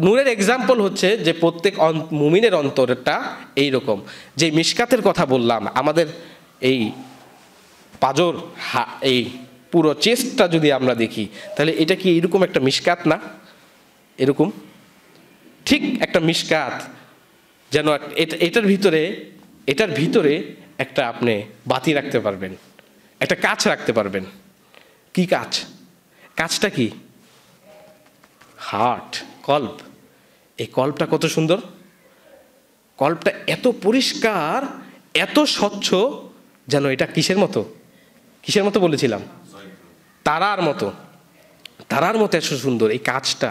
নূরের এক্সাম্পল হচ্ছে যে প্রত্যেক মুমিনের অন্তরটা এইরকম। যে মিশকাতের কথা বললাম, আমাদের এই পাজর, এই পুরো চেস্টটা যদি আমরা দেখি তাহলে এটা কি এরকম একটা মিশকাত না? এরকম ঠিক একটা মিশকাত, যেন এটার ভিতরে একটা আপনি বাতি রাখতে পারবেন, একটা কাঁচ রাখতে পারবেন। কি কাঁচ? কাঁচটা কি? হার্ট, কল্ব। এই কল্বটা কত সুন্দর! কল্বটা এত পরিষ্কার, এত স্বচ্ছ, যেন এটা কিসের মতো? কিসের মতো বলেছিলাম? তারার মতো। তারার মতো এত সুন্দর এই কাঁচটা।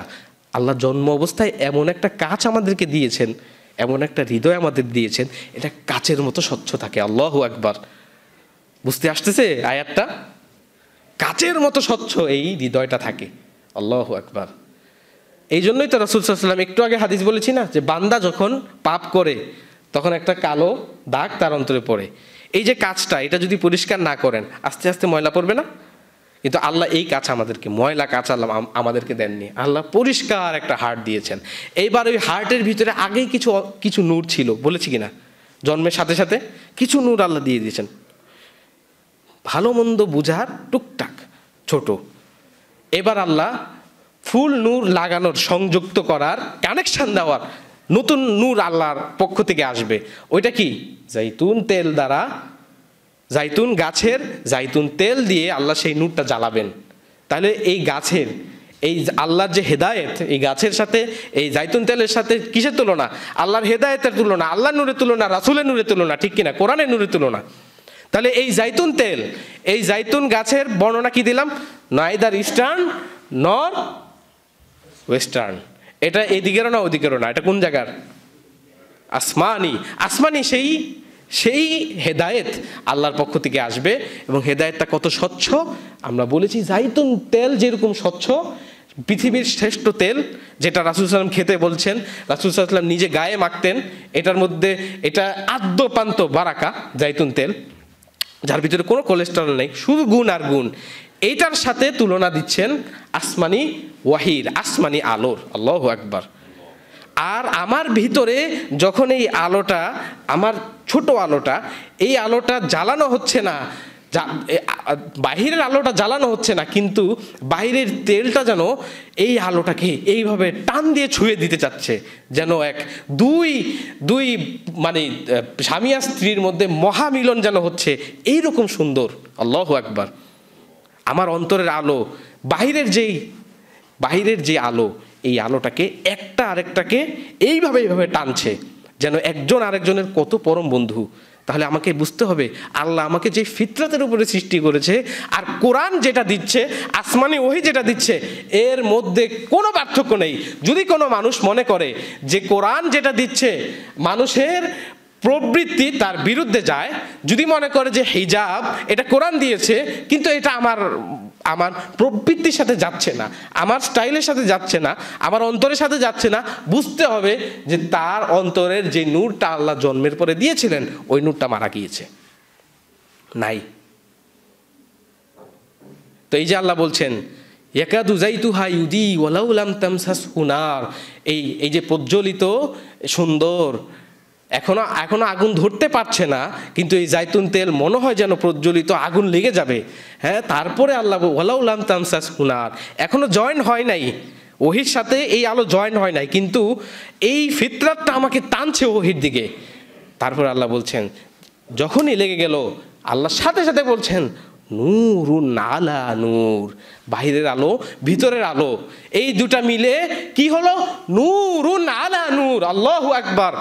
আল্লাহ জন্ম অবস্থায় এমন একটা কাঁচ আমাদেরকে দিয়েছেন, এমন একটা হৃদয় আমাদের দিয়েছেন, এটা কাঁচের মতো স্বচ্ছ থাকে। আল্লাহু আকবার। বুঝতে আসতেছে আয়াতটা? কাঁচের মতো স্বচ্ছ এই হৃদয়টা থাকে। আল্লাহু আকবার। এই জন্যই তো রাসূল সাল্লাল্লাহু আলাইহি ওয়াসাল্লাম একটু আগে হাদিস বলেছি না, যে বান্দা যখন পাপ করে তখন একটা কালো দাগ তার অন্তরে পড়ে। এই যে কাঁচটা, এটা যদি পরিষ্কার না করেন আস্তে আস্তে ময়লা পড়বে না? কিন্তু আল্লাহ এই কাঁচ আমাদেরকে, ময়লা কাঁচ আল্লাহ আমাদেরকে দেননি। আল্লাহ পরিষ্কার একটা হার্ট দিয়েছেন। এইবার ওই হার্টের ভিতরে আগেই কিছু নূর ছিল, বলেছি কিনা? জন্মের সাথে সাথে কিছু নূর আল্লাহ দিয়ে দিয়েছেন, ভালো মন্দ বুঝার টুকটাক ছোট। এবার আল্লাহ ফুল নূর লাগানোর, সংযুক্ত করার, কানেকশন দেওয়ার নতুন নূর আল্লাহর পক্ষ থেকে আসবে। ওইটা কি? জাইতুন তেল দ্বারা, জাইতুন গাছের জাইতুন তেল দিয়ে আল্লাহ সেই নূরটা জ্বালাবেন। তাহলে এই গাছের, এই আল্লাহর যে হেদায়েত, এই গাছের সাথে এই জাইতুন তেলের সাথে কিসের তুলনা? আল্লাহর হেদায়েতের তুলনা, আল্লাহর নূরের তুলনা, রাসূলের নূরের তুলনা, ঠিক কিনা? কোরআনের নূরের তুলনা। তাহলে এই জাইতুন তেল, এই জাইতুন গাছের বর্ণনা কি দিলাম? নাইদার ইস্টার্ন নর ওয়েস্টার্ন। এটা এদিকেরও না ওদিকেরও না, এটা কোন জায়গার? আসমানি। আসমানি সেই হেদায়েত আল্লাহর পক্ষ থেকে আসবে। এবং হেদায়েতটা কত স্বচ্ছ! আমরা বলেছি জাইতুন তেল যেরকম স্বচ্ছ, পৃথিবীর শ্রেষ্ঠ তেল, যেটা রাসূল সাল্লাল্লাহু আলাইহি ওয়াসাল্লাম খেতে বলছেন, রাসূল সাল্লাল্লাহু আলাইহি ওয়াসাল্লাম নিজে গায়ে মাখতেন। এটার মধ্যে এটা আদ্যপান্ত বারাকা জাইতুন তেল, যার ভিতরে কোনো কোলেস্টেরল নেই, শুধু গুণ আর গুণ। এইটার সাথে তুলনা দিচ্ছেন আসমানি ওয়াহির, আসমানি আলোর। আল্লাহু আকবার। আর আমার ভিতরে যখন এই আলোটা, আমার ছোট আলোটা, এই আলোটা জ্বালানো হচ্ছে না, বাহিরের আলোটা জ্বালানো হচ্ছে না, কিন্তু বাহিরের তেলটা যেন এই আলোটাকে এইভাবে টান দিয়ে ছুঁয়ে দিতে চাচ্ছে, যেন দুই মানে স্বামী আর স্ত্রীর মধ্যে মহামিলন যেন হচ্ছে, এইরকম সুন্দর। আল্লাহু আকবার। আমার অন্তরের আলো, বাহিরের যে আলো, এই আলোটাকে একটা আরেকটাকে এইভাবে টানছে, যেন একজন আরেকজনের কত পরম বন্ধু। তাহলে আমাকে বুঝতে হবে আল্লাহ আমাকে যে ফিতরাতের উপরে সৃষ্টি করেছে, আর কোরআন যেটা দিচ্ছে, আসমানি ওহী যেটা দিচ্ছে, এর মধ্যে কোনো পার্থক্য নেই। যদি কোনো মানুষ মনে করে যে কোরআন যেটা দিচ্ছে মানুষের প্রবৃত্তি তার বিরুদ্ধে যায়, যদি মনে করে যে হিজাব এটা কোরআন দিয়েছে কিন্তু এটা আমার প্রবৃত্তির সাথে যাচ্ছে না, আমার স্টাইলের সাথে যাচ্ছে না, আমার অন্তরের সাথে যাচ্ছে না, বুঝতে হবে যে তার অন্তরের যে নূরটা আল্লাহ জন্মের পরে দিয়েছিলেন, ওই নূরটা মারা গিয়েছে, নাই। তো এই যে আল্লাহ বলছেন ইয়াকাদু যাইতুহা ইউদি ওয়ালাউ লাম তামসাসহু নার, এই যে প্রজ্বলিত সুন্দর, এখনো আগুন ধরতে পারছে না, কিন্তু এই জাইতুন তেল মনে হয় যেন প্রজ্বলিত আগুন লেগে যাবে। হ্যাঁ, তারপরে আল্লাহ ওয়ালাউ লাম তামসাসহু নার, এখনো জয়েন হয় নাই, ওহির সাথে এই আলো জয়েন হয় নাই, কিন্তু এই ফিতরাতটা আমাকে টানছে ওহির দিকে। তারপর আল্লাহ বলছেন যখনই লেগে গেল, আল্লাহ সাথে সাথে বলছেন নূরুন আলা নূর, বাহিরের আলো ভিতরের আলো, এই দুটা মিলে কি হলো? নূরুন আলা নূর। আল্লাহু আকবার।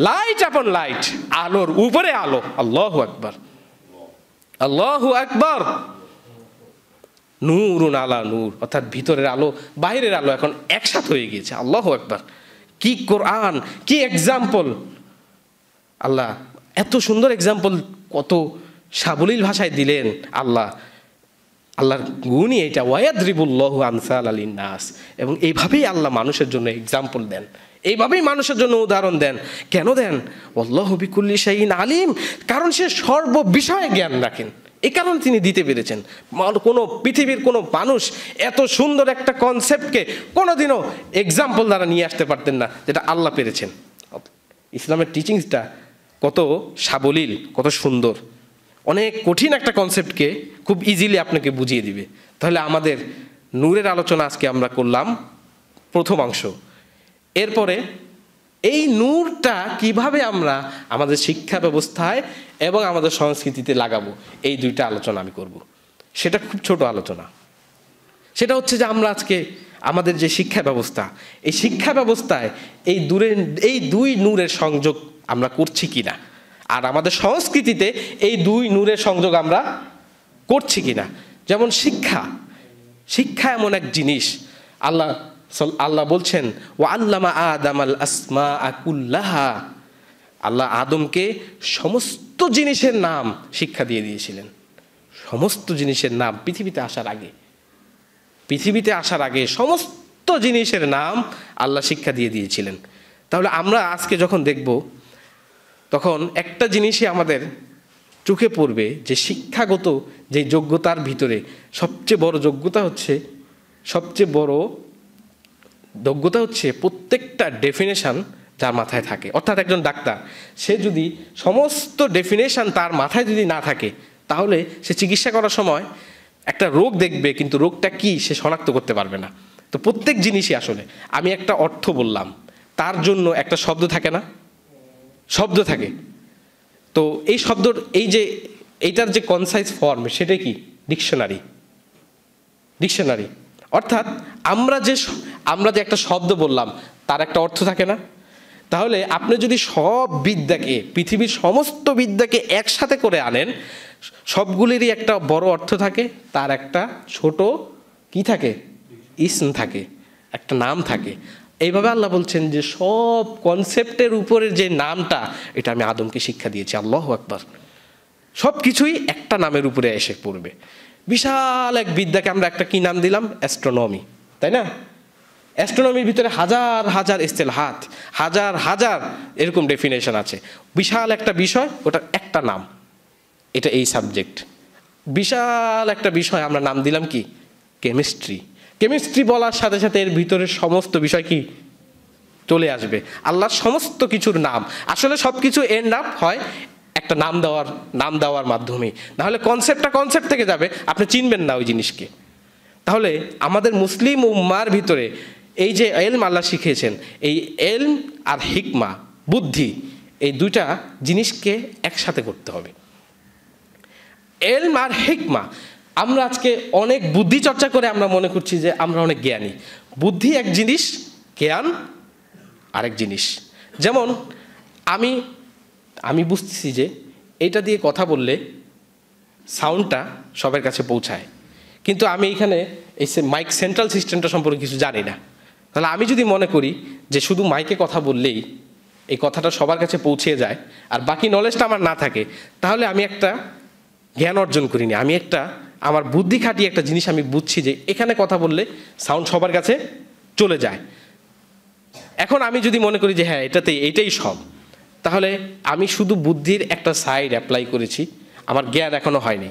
লাইট আপন লাইট, আলোর উপরে আলো। আল্লাহু আকবার, আল্লাহু আকবার। নূরুন আলা নূর, অর্থাৎ ভিতরের আলো বাহিরের আলো এখন একসাথে হয়ে গিয়েছে। আল্লাহু আকবার। কি কোরআন, কি এক্সাম্পল! আল্লাহ এত সুন্দর এক্সাম্পল, কত সাবলীল ভাষায় দিলেন আল্লাহর গুণই এটা, ওয়ায়াদরিবুল্লাহু আমসালাল লিন্নাস। এবং এইভাবেই আল্লাহ মানুষের জন্য এক্সাম্পল দেন, এইভাবেই মানুষের জন্য উদাহরণ দেন। কেন দেন? আল্লাহু বিকুল্লি শাইইন আলিম, কারণ সে সর্ববিষয়ে জ্ঞান রাখেন, এই কারণে তিনি দিতে পেরেছেন। কোনো পৃথিবীর কোনো মানুষ এত সুন্দর একটা কনসেপ্টকে কোনোদিনও এক্সাম্পল দ্বারা নিয়ে আসতে পারতেন না, যেটা আল্লাহ পেরেছেন। ইসলামের টিচিংসটা কত সাবলীল, কত সুন্দর, অনেক কঠিন একটা কনসেপ্টকে খুব ইজিলি আপনাকে বুঝিয়ে দিবে। তাহলে আমাদের নূরের আলোচনা আজকে আমরা করলাম প্রথম অংশ। এরপরে এই নূরটা কিভাবে আমরা আমাদের শিক্ষা ব্যবস্থায় এবং আমাদের সংস্কৃতিতে লাগাবো, এই দুইটা আলোচনা আমি করব। সেটা খুব ছোট আলোচনা। সেটা হচ্ছে যে আমরা আজকে আমাদের যে শিক্ষা ব্যবস্থা, এই শিক্ষা ব্যবস্থায় এই দুই নূরের সংযোগ আমরা করছি কিনা, আর আমাদের সংস্কৃতিতে এই দুই নূরের সংযোগ আমরা করছি কিনা। যেমন শিক্ষা এমন এক জিনিস, আল্লাহ বলছেন ওয়া আল্লামা আদামাল আসমাআ কুল্লাহা, আল্লাহ আদমকে সমস্ত জিনিসের নাম শিক্ষা দিয়ে দিয়েছিলেন। সমস্ত জিনিসের নাম পৃথিবীতে আসার আগে সমস্ত জিনিসের নাম আল্লাহ শিক্ষা দিয়ে দিয়েছিলেন। তাহলে আমরা আজকে যখন দেখব, তখন একটা জিনিসই আমাদের চোখে পড়বে, যে শিক্ষাগত যে যোগ্যতার ভিতরে সবচেয়ে বড় যোগ্যতা হচ্ছে প্রত্যেকটা ডেফিনেশন যার মাথায় থাকে। অর্থাৎ একজন ডাক্তার, সে যদি সমস্ত ডেফিনেশন তার মাথায় যদি না থাকে, তাহলে সে চিকিৎসা করার সময় একটা রোগ দেখবে, কিন্তু রোগটা কি সে শনাক্ত করতে পারবে না। তো প্রত্যেক জিনিসই আসলে, আমি একটা অর্থ বললাম, তার জন্য একটা শব্দ থাকে না, শব্দ থাকে। তো এই শব্দর এইটার যে কনসাইজ ফর্ম, সেটাই কি ডিকশনারি। অর্থাৎ আমরা যে একটা শব্দ বললাম, তার একটা অর্থ থাকে না। তাহলে আপনি যদি সব বিদ্যাকে, পৃথিবীর সমস্ত বিদ্যাকে একসাথে করে আনেন, সবগুলিরই একটা বড় অর্থ থাকে, তার একটা ছোট কি থাকে, ইসম থাকে, একটা নাম থাকে। এইভাবে আল্লাহ বলছেন যে সব কনসেপ্টের উপরের যে নামটা, এটা আমি আদমকে শিক্ষা দিয়েছি। আল্লাহু আকবার। সব কিছুই একটা নামের উপরে এসে পড়বে। বিশাল এক বিদ্যাকে আমরা একটা কি নাম দিলাম, অ্যাস্ট্রোনমি, তাই না? অ্যাস্ট্রোনমির ভিতরে হাজার হাজার ইস্তেলাহাত, হাজার হাজার এরকম ডেফিনেশন আছে। বিশাল একটা বিষয়, ওটার একটা নাম, এটা এই সাবজেক্ট। বিশাল একটা বিষয় আমরা নাম দিলাম কি, কেমিস্ট্রি বলার সাথে সাথে এর ভিতরে সমস্ত বিষয় কি চলে আসবে। আল্লাহর সমস্ত কিছুর নাম, আসলে সব কিছু এন্ড আপ হয় একটা নাম দেওয়ার মাধ্যমে। নাহলে কনসেপ্ট থেকে যাবে, আপনি চিনবেন না ওই জিনিসকে। তাহলে আমাদের মুসলিম উম্মার ভিতরে এই যে এলম আল্লাহ শিখিয়েছেন, এই এলম আর হিকমা, বুদ্ধি, এই দুইটা জিনিসকে একসাথে করতে হবে। এলম আর হিকমা, আমরা আজকে অনেক বুদ্ধি চর্চা করে আমরা মনে করছি যে আমরা অনেক জ্ঞানী। বুদ্ধি এক জিনিস, জ্ঞান আরেক জিনিস। যেমন আমি বুঝতেছি যে এইটা দিয়ে কথা বললে সাউন্ডটা সবার কাছে পৌঁছায়, কিন্তু আমি এখানে এই মাইক সেন্ট্রাল সিস্টেমটা সম্পর্কে কিছু জানি না। তাহলে আমি যদি মনে করি যে শুধু মাইকে কথা বললেই এই কথাটা সবার কাছে পৌঁছে যায়, আর বাকি নলেজটা আমার না থাকে, তাহলে আমি একটা জ্ঞান অর্জন করিনি। আমার বুদ্ধি খাটিয়ে একটা জিনিস আমি বুঝছি যে এখানে কথা বললে সাউন্ড সবার কাছে চলে যায়। এখন আমি যদি মনে করি যে হ্যাঁ এইটাই সব, তাহলে আমি শুধু বুদ্ধির একটা সাইড অ্যাপ্লাই করেছি, আমার জ্ঞান এখনো হয়নি।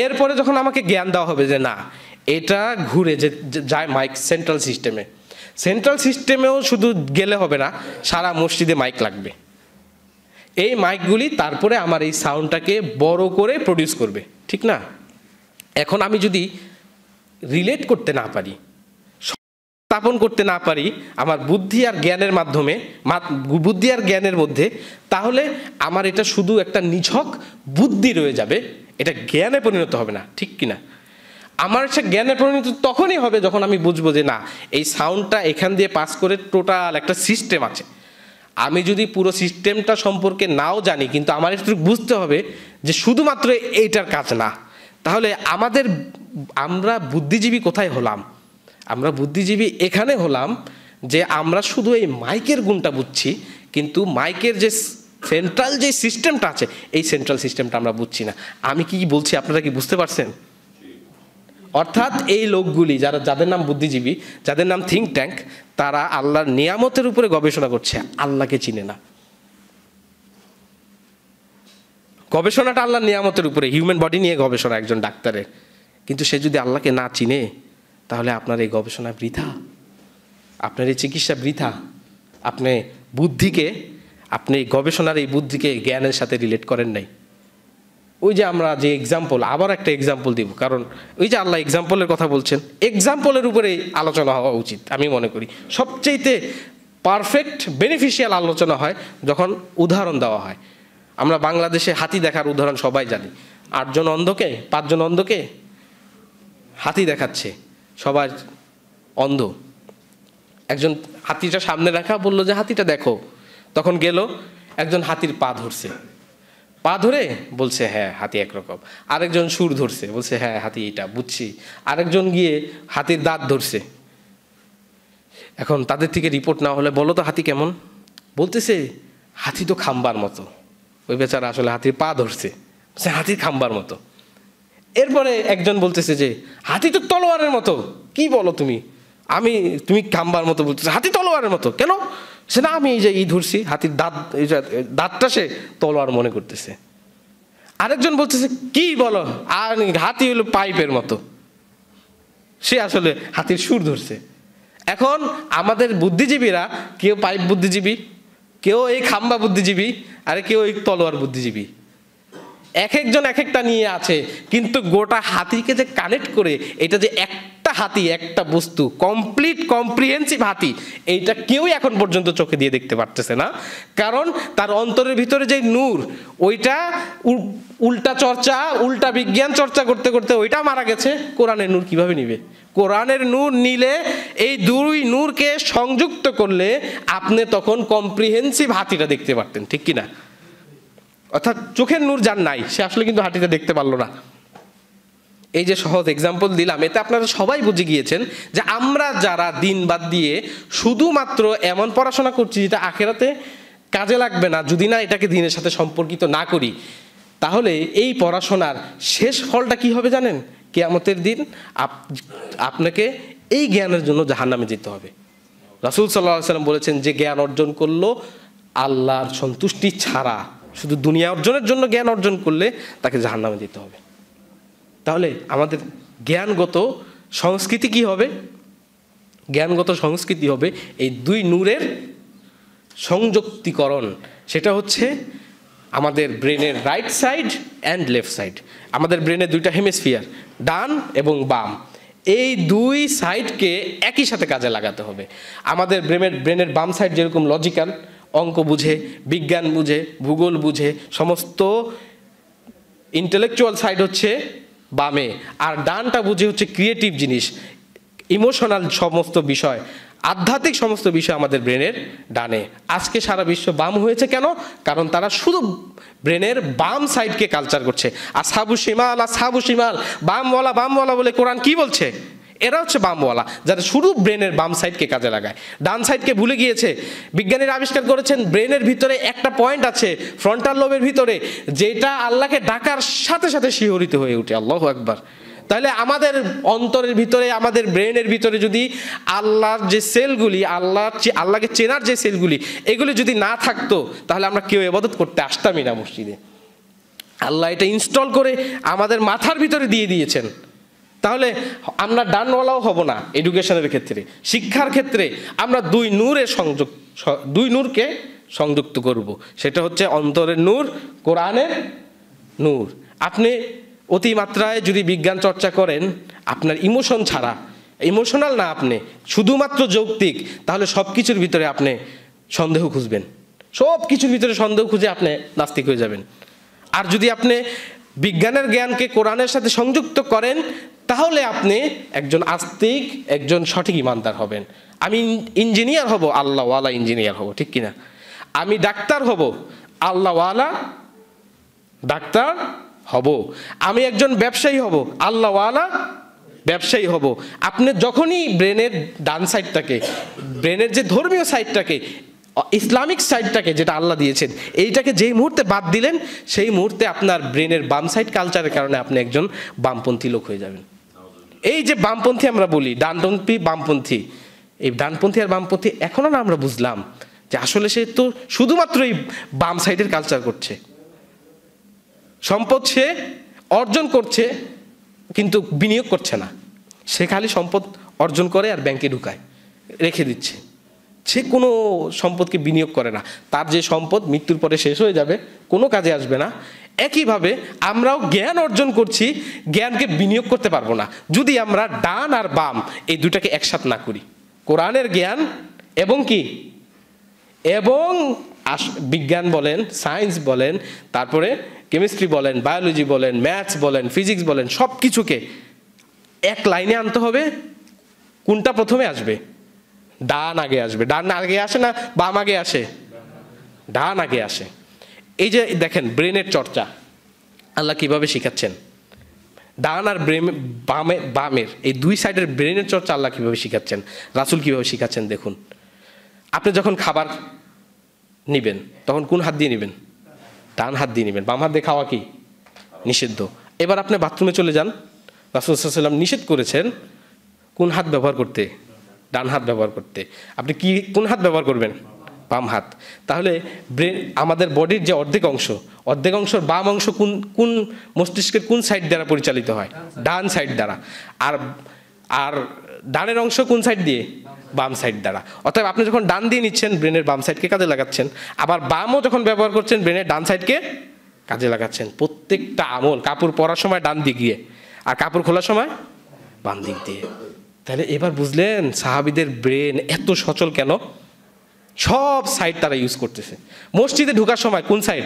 এরপরে যখন আমাকে জ্ঞান দেওয়া হবে যে না, এটা ঘুরে যে যায় মাইক সেন্ট্রাল সিস্টেমেও শুধু গেলে হবে না, সারা মসজিদে মাইক লাগবে। এই মাইকগুলি তারপরে আমার এই সাউন্ডটাকে বড় করে প্রডিউস করবে, ঠিক না? এখন আমি যদি রিলেট করতে না পারি, স্থাপন করতে না পারি আমার বুদ্ধি আর জ্ঞানের মধ্যে, তাহলে আমার এটা শুধু একটা নিছক বুদ্ধি রয়ে যাবে, এটা জ্ঞানে পরিণত হবে না, ঠিক কিনা? আমার সে জ্ঞানে পরিণত তখনই হবে যখন আমি বুঝবো যে না, এই সাউন্ডটা এখান দিয়ে পাস করে টোটাল একটা সিস্টেম আছে। আমি যদি পুরো সিস্টেমটা সম্পর্কে নাও জানি, কিন্তু আমার একটু বুঝতে হবে যে শুধুমাত্র এইটার কাজ না। তাহলে আমরা বুদ্ধিজীবী কোথায় হলাম? আমরা বুদ্ধিজীবী এখানে হলাম যে আমরা শুধু এই মাইকের গুণটা বুঝছি, কিন্তু মাইকের যে সেন্ট্রাল যে সিস্টেমটা আছে, এই সেন্ট্রাল সিস্টেমটা আমরা বুঝছি না। আমি কি বলছি আপনারা কি বুঝতে পারছেন? অর্থাৎ এই লোকগুলি যাদের নাম বুদ্ধিজীবী, যাদের নাম থিঙ্ক ট্যাঙ্ক, তারা আল্লাহর নিয়ামতের উপরে গবেষণা করছে, আল্লাহকে চিনে না। গবেষণাটা আল্লাহর নিয়ামতের উপরে, হিউম্যান বডি নিয়ে গবেষণা একজন ডাক্তারের, কিন্তু সে যদি আল্লাহকে না চিনে, তাহলে আপনার এই গবেষণা বৃথা, আপনার এই চিকিৎসা বৃথা। আপনি গবেষণার এই বুদ্ধিকে জ্ঞানের সাথে রিলেট করেন নাই। ওই যে আমরা যে আবার একটা এক্সাম্পল দিব, কারণ ওই যে আল্লাহ এক্সাম্পলের কথা বলছেন, এক্সাম্পলের উপরে আলোচনা হওয়া উচিত আমি মনে করি। সবচেয়েতে পারফেক্ট বেনিফিশিয়াল আলোচনা হয় যখন উদাহরণ দেওয়া হয়। আমরা বাংলাদেশে হাতি দেখার উদাহরণ সবাই জানি। 8 জন অন্ধকে, 5 জন অন্ধকে হাতি দেখাচ্ছে, সবাই অন্ধ। একজন হাতিটা সামনে রাখা, বললো যে হাতিটা দেখো। তখন গেল, একজন হাতির পা ধরছে, পা ধরে বলছে হ্যাঁ হাতি একরকম। আরেকজন সুর ধরছে, বলছে হ্যাঁ হাতি এটা বুঝছি। আরেকজন গিয়ে হাতির দাঁত ধরছে। এখন তাদের থেকে রিপোর্ট না হলে বলো তো হাতি কেমন? বলতেছে হাতি তো খাম্বার মতো। ওই বেচারা আসলে হাতির পা ধরছে, হাতির খাম্বার মতো। এরপরে একজন বলতেছে যে হাতি তো তলোয়ারের মতো। কি বলো তুমি? তুমি খাম্বার মতো বলতেছে, হাতি তলোয়ারের মতো কেন? সে না, আমি এই যে ধরছি হাতির দাঁত, দাঁতটা সে তলোয়ার মনে করতেছে। আরেকজন বলতেছে কি বলো, আর হাতি হলো পাইপের মতো। সে আসলে হাতির সুর ধরছে। এখন আমাদের বুদ্ধিজীবীরা, কেউ পাইপ বুদ্ধিজীবী, কেউ এই খাম্বা বুদ্ধিজীবী, আর কেউ এই তলোয়ার বুদ্ধিজীবী। এক একজন এক একটা নিয়ে আছে, কিন্তু গোটা হাতিকে যে কানেক্ট করে, এটা যে একটা হাতি, একটা বস্তু, কমপ্লিট কম্প্রিহেন্সিভ হাতি, এইটা কেউই এখন পর্যন্ত চোখে দিয়ে দেখতে পারতেছে না। কারণ তার অন্তরের ভিতরে যে নূর, ওইটা উল্টা চর্চা, উল্টা বিজ্ঞান চর্চা করতে করতে ওইটা মারা গেছে। কোরআনের নূর কিভাবে নিবে? কোরআনের নূর নিলে, এই দুই নূরকে সংযুক্ত করলে আপনি তখন কম্প্রিহেন্সিভ হাতিটা দেখতে পারতেন, ঠিক কিনা? অর্থাৎ চোখের নূর যার নাই, সে আসলে কিন্তু হাতিটা দেখতে পারলো না। এই যে সহজ এক্সাম্পল দিলাম, এতে আপনারা সবাই বুঝে গিয়েছেন যে আমরা যারা দিন বাদ দিয়ে শুধুমাত্র এমন পড়াশোনা করছি যেটা আখেরাতে কাজে লাগবে না, যদি না এটাকে দিনের সাথে সম্পর্কিত না করি, তাহলে এই পড়াশোনার শেষ ফলটা কি হবে জানেন? কিয়ামতের দিন আপনাকে এই জ্ঞানের জন্য জাহান্নামে যেতে হবে। রাসূল সাল্লাল্লাহু আলাইহি ওয়াসাল্লাম বলেছেন, যে জ্ঞান অর্জন করলো আল্লাহর সন্তুষ্টি ছাড়া শুধু দুনিয়া অর্জনের জন্য জ্ঞান অর্জন করলে তাকে জাহান্নামে যেতে হবে। তাহলে আমাদের জ্ঞানগত সংস্কৃতি কি হবে? জ্ঞানগত সংস্কৃতি হবে এই দুই নূরের সংযুক্তিকরণ। সেটা হচ্ছে আমাদের ব্রেনের right side and left side. আমাদের ব্রেনের দুইটা হেমিস্ফিয়ার, ডান এবং বাম, এই দুই সাইডকে একই সাথে কাজে লাগাতে হবে। আমাদের ব্রেনের বাম সাইড যেরকম লজিক্যাল, অঙ্ক বুঝে, বিজ্ঞান বুঝে, ভূগোল বুঝে, সমস্ত ইন্টেলেকচুয়াল সাইড হচ্ছে বামে, আর ডানটা বুঝে হচ্ছে ক্রিয়েটিভ জিনিস, ইমোশনাল সমস্ত বিষয়, আধ্যাত্মিক সমস্ত বিষয় আমাদের ব্রেনের ডানে। আজকে সারা বিশ্ব বাম হয়েছে কেন? কারণ তারা শুধু ব্রেনের বাম সাইডকে কালচার করছে। আসহাবু শিমাল, বামওয়ালা বলে কোরআন কি বলছে? এরা হচ্ছে বামওয়ালা, যারা শুধু ব্রেনের বাম সাইডকে কাজে লাগায়, ডান সাইডকে ভুলে গিয়েছে। বিজ্ঞানীরা আবিষ্কার করেছেন ব্রেনের ভিতরে একটা পয়েন্ট আছে, ফ্রন্টাল লোবের ভিতরে, যেটা আল্লাহকে ডাকার সাথে সাথে শিহরিত হয়ে ওঠে। আল্লাহু আকবার। তাহলে আমাদের অন্তরের ভিতরে, আমাদের ব্রেনের ভিতরে যদি আল্লাহর যে সেলগুলি, আল্লাহকে চেনার যে সেলগুলি, এগুলি যদি না থাকতো, তাহলে আমরা কেউ ইবাদত করতে আসতামই না মসজিদে। আল্লাহ এটা ইনস্টল করে আমাদের মাথার ভিতরে দিয়ে দিয়েছেন। তাহলে আমরা ডানওয়ালাও হব না। এডুকেশনের ক্ষেত্রে, শিক্ষার ক্ষেত্রে আমরা দুই নূরকে সংযুক্ত করব। সেটা হচ্ছে অন্তরের নূর, কোরআনের নূর। আপনি অতিমাত্রায় যদি বিজ্ঞান চর্চা করেন, আপনার ইমোশন ছাড়া, ইমোশনাল না, আপনি শুধুমাত্র যৌক্তিক, তাহলে সব কিছুর ভিতরে আপনি সন্দেহ খুঁজবেন, সব কিছুর ভিতরে সন্দেহ খুঁজে আপনি নাস্তিক হয়ে যাবেন। আর যদি আপনি বিজ্ঞানের জ্ঞানকে কোরআনের সাথে সংযুক্ত করেন, তাহলে আপনি একজন আস্তিক, একজন সঠিক ইমানদার হবেন। আমি ইঞ্জিনিয়ার হব, আল্লাহওয়ালা ইঞ্জিনিয়ার হব, ঠিক কিনা? আমি ডাক্তার হব, আল্লাহওয়ালা ডাক্তার হব। আমি একজন ব্যবসায়ী হব, আল্লাহওয়ালা ব্যবসায়ী হব। আপনি যখনই ব্রেনের ডান সাইডটাকে, ব্রেনের যে ধর্মীয় সাইডটাকে, ইসলামিক সাইডটাকে যেটা আল্লাহ দিয়েছেন, এইটাকে যেই মুহূর্তে বাদ দিলেন, সেই মুহূর্তে আপনার ব্রেনের বাম সাইড কালচারের কারণে আপনি একজন বামপন্থী লোক হয়ে যাবেন। এই যে বামপন্থী আমরা বলি, ডানপন্থী বামপন্থী, এই ডানপন্থী আর বামপন্থী এখনো না আমরা বুঝলাম যে আসলে সে তো শুধুমাত্র এই বাম সাইডের কালচার করছে। সম্পদ সে অর্জন করছে কিন্তু বিনিয়োগ করছে না। সে খালি সম্পদ অর্জন করে আর ব্যাংকে ঢুকায়, রেখে দিচ্ছে। সে কোনো সম্পদকে বিনিয়োগ করে না। তার যে সম্পদ মৃত্যুর পরে শেষ হয়ে যাবে, কোনো কাজে আসবে না। একইভাবে আমরাও জ্ঞান অর্জন করছি, জ্ঞানকে বিনিয়োগ করতে পারবো না যদি আমরা ডান আর বাম এই দুটাকে একসাথে না করি। কোরআনের জ্ঞান এবং কি এবং বিজ্ঞান বলেন, সায়েন্স বলেন, তারপরে কেমিস্ট্রি বলেন, বায়োলজি বলেন, ম্যাথস বলেন, ফিজিক্স বলেন, সব কিছুকে এক লাইনে আনতে হবে। কোনটা প্রথমে আসবে? ডান আগে আসবে। ডান আগে আসে না বাম আগে আসে? ডান আগে আসে। এই যে দেখেন ব্রেনের চর্চা আল্লাহ কিভাবে শিখাচ্ছেন, ডান আর বামের এই দুই সাইডের ব্রেনের চর্চা আল্লাহ কিভাবে শিখাচ্ছেন, রাসূল কিভাবে শিখাচ্ছেন দেখুন। আপনি যখন খাবার নিবেন তখন কোন হাত দিয়ে নেবেন? ডান হাত দিয়ে নেবেন। বাম হাত দিয়ে খাওয়া কি নিষিদ্ধ। এবার আপনি বাথরুমে চলে যান, রাসূল সাল্লাল্লাহু আলাইহি ওয়াসাল্লাম নিষেধ করেছেন কোন হাত ব্যবহার করতে? ডান হাত ব্যবহার করতে। আপনি কি কোন হাত ব্যবহার করবেন? বাম হাত। তাহলে ব্রেন আমাদের বডির যে অর্ধেক অংশের বাম অংশ কোন কোন মস্তিষ্কের কোন সাইড দ্বারা পরিচালিত হয়? ডান সাইড দ্বারা। আর আর ডানের অংশ কোন সাইড দিয়ে? বাম সাইড দ্বারা। অতএব আপনি যখন ডান দিয়ে নিচ্ছেন ব্রেনের বাম সাইডকে কাজে লাগাচ্ছেন, আবার বামও যখন ব্যবহার করছেন ব্রেনের ডান সাইডকে কাজে লাগাচ্ছেন। প্রত্যেকটা আমল, কাপড় পরার সময় ডান দিক দিয়ে আর কাপড় খোলার সময় বাম দিক দিয়ে। তাহলে এবার বুঝলেন সাহাবীদের ব্রেন এত সচল কেন? সব সাইড তারা ইউজ করতেছে। মসজিদে ঢোকার সময় কোন সাইড?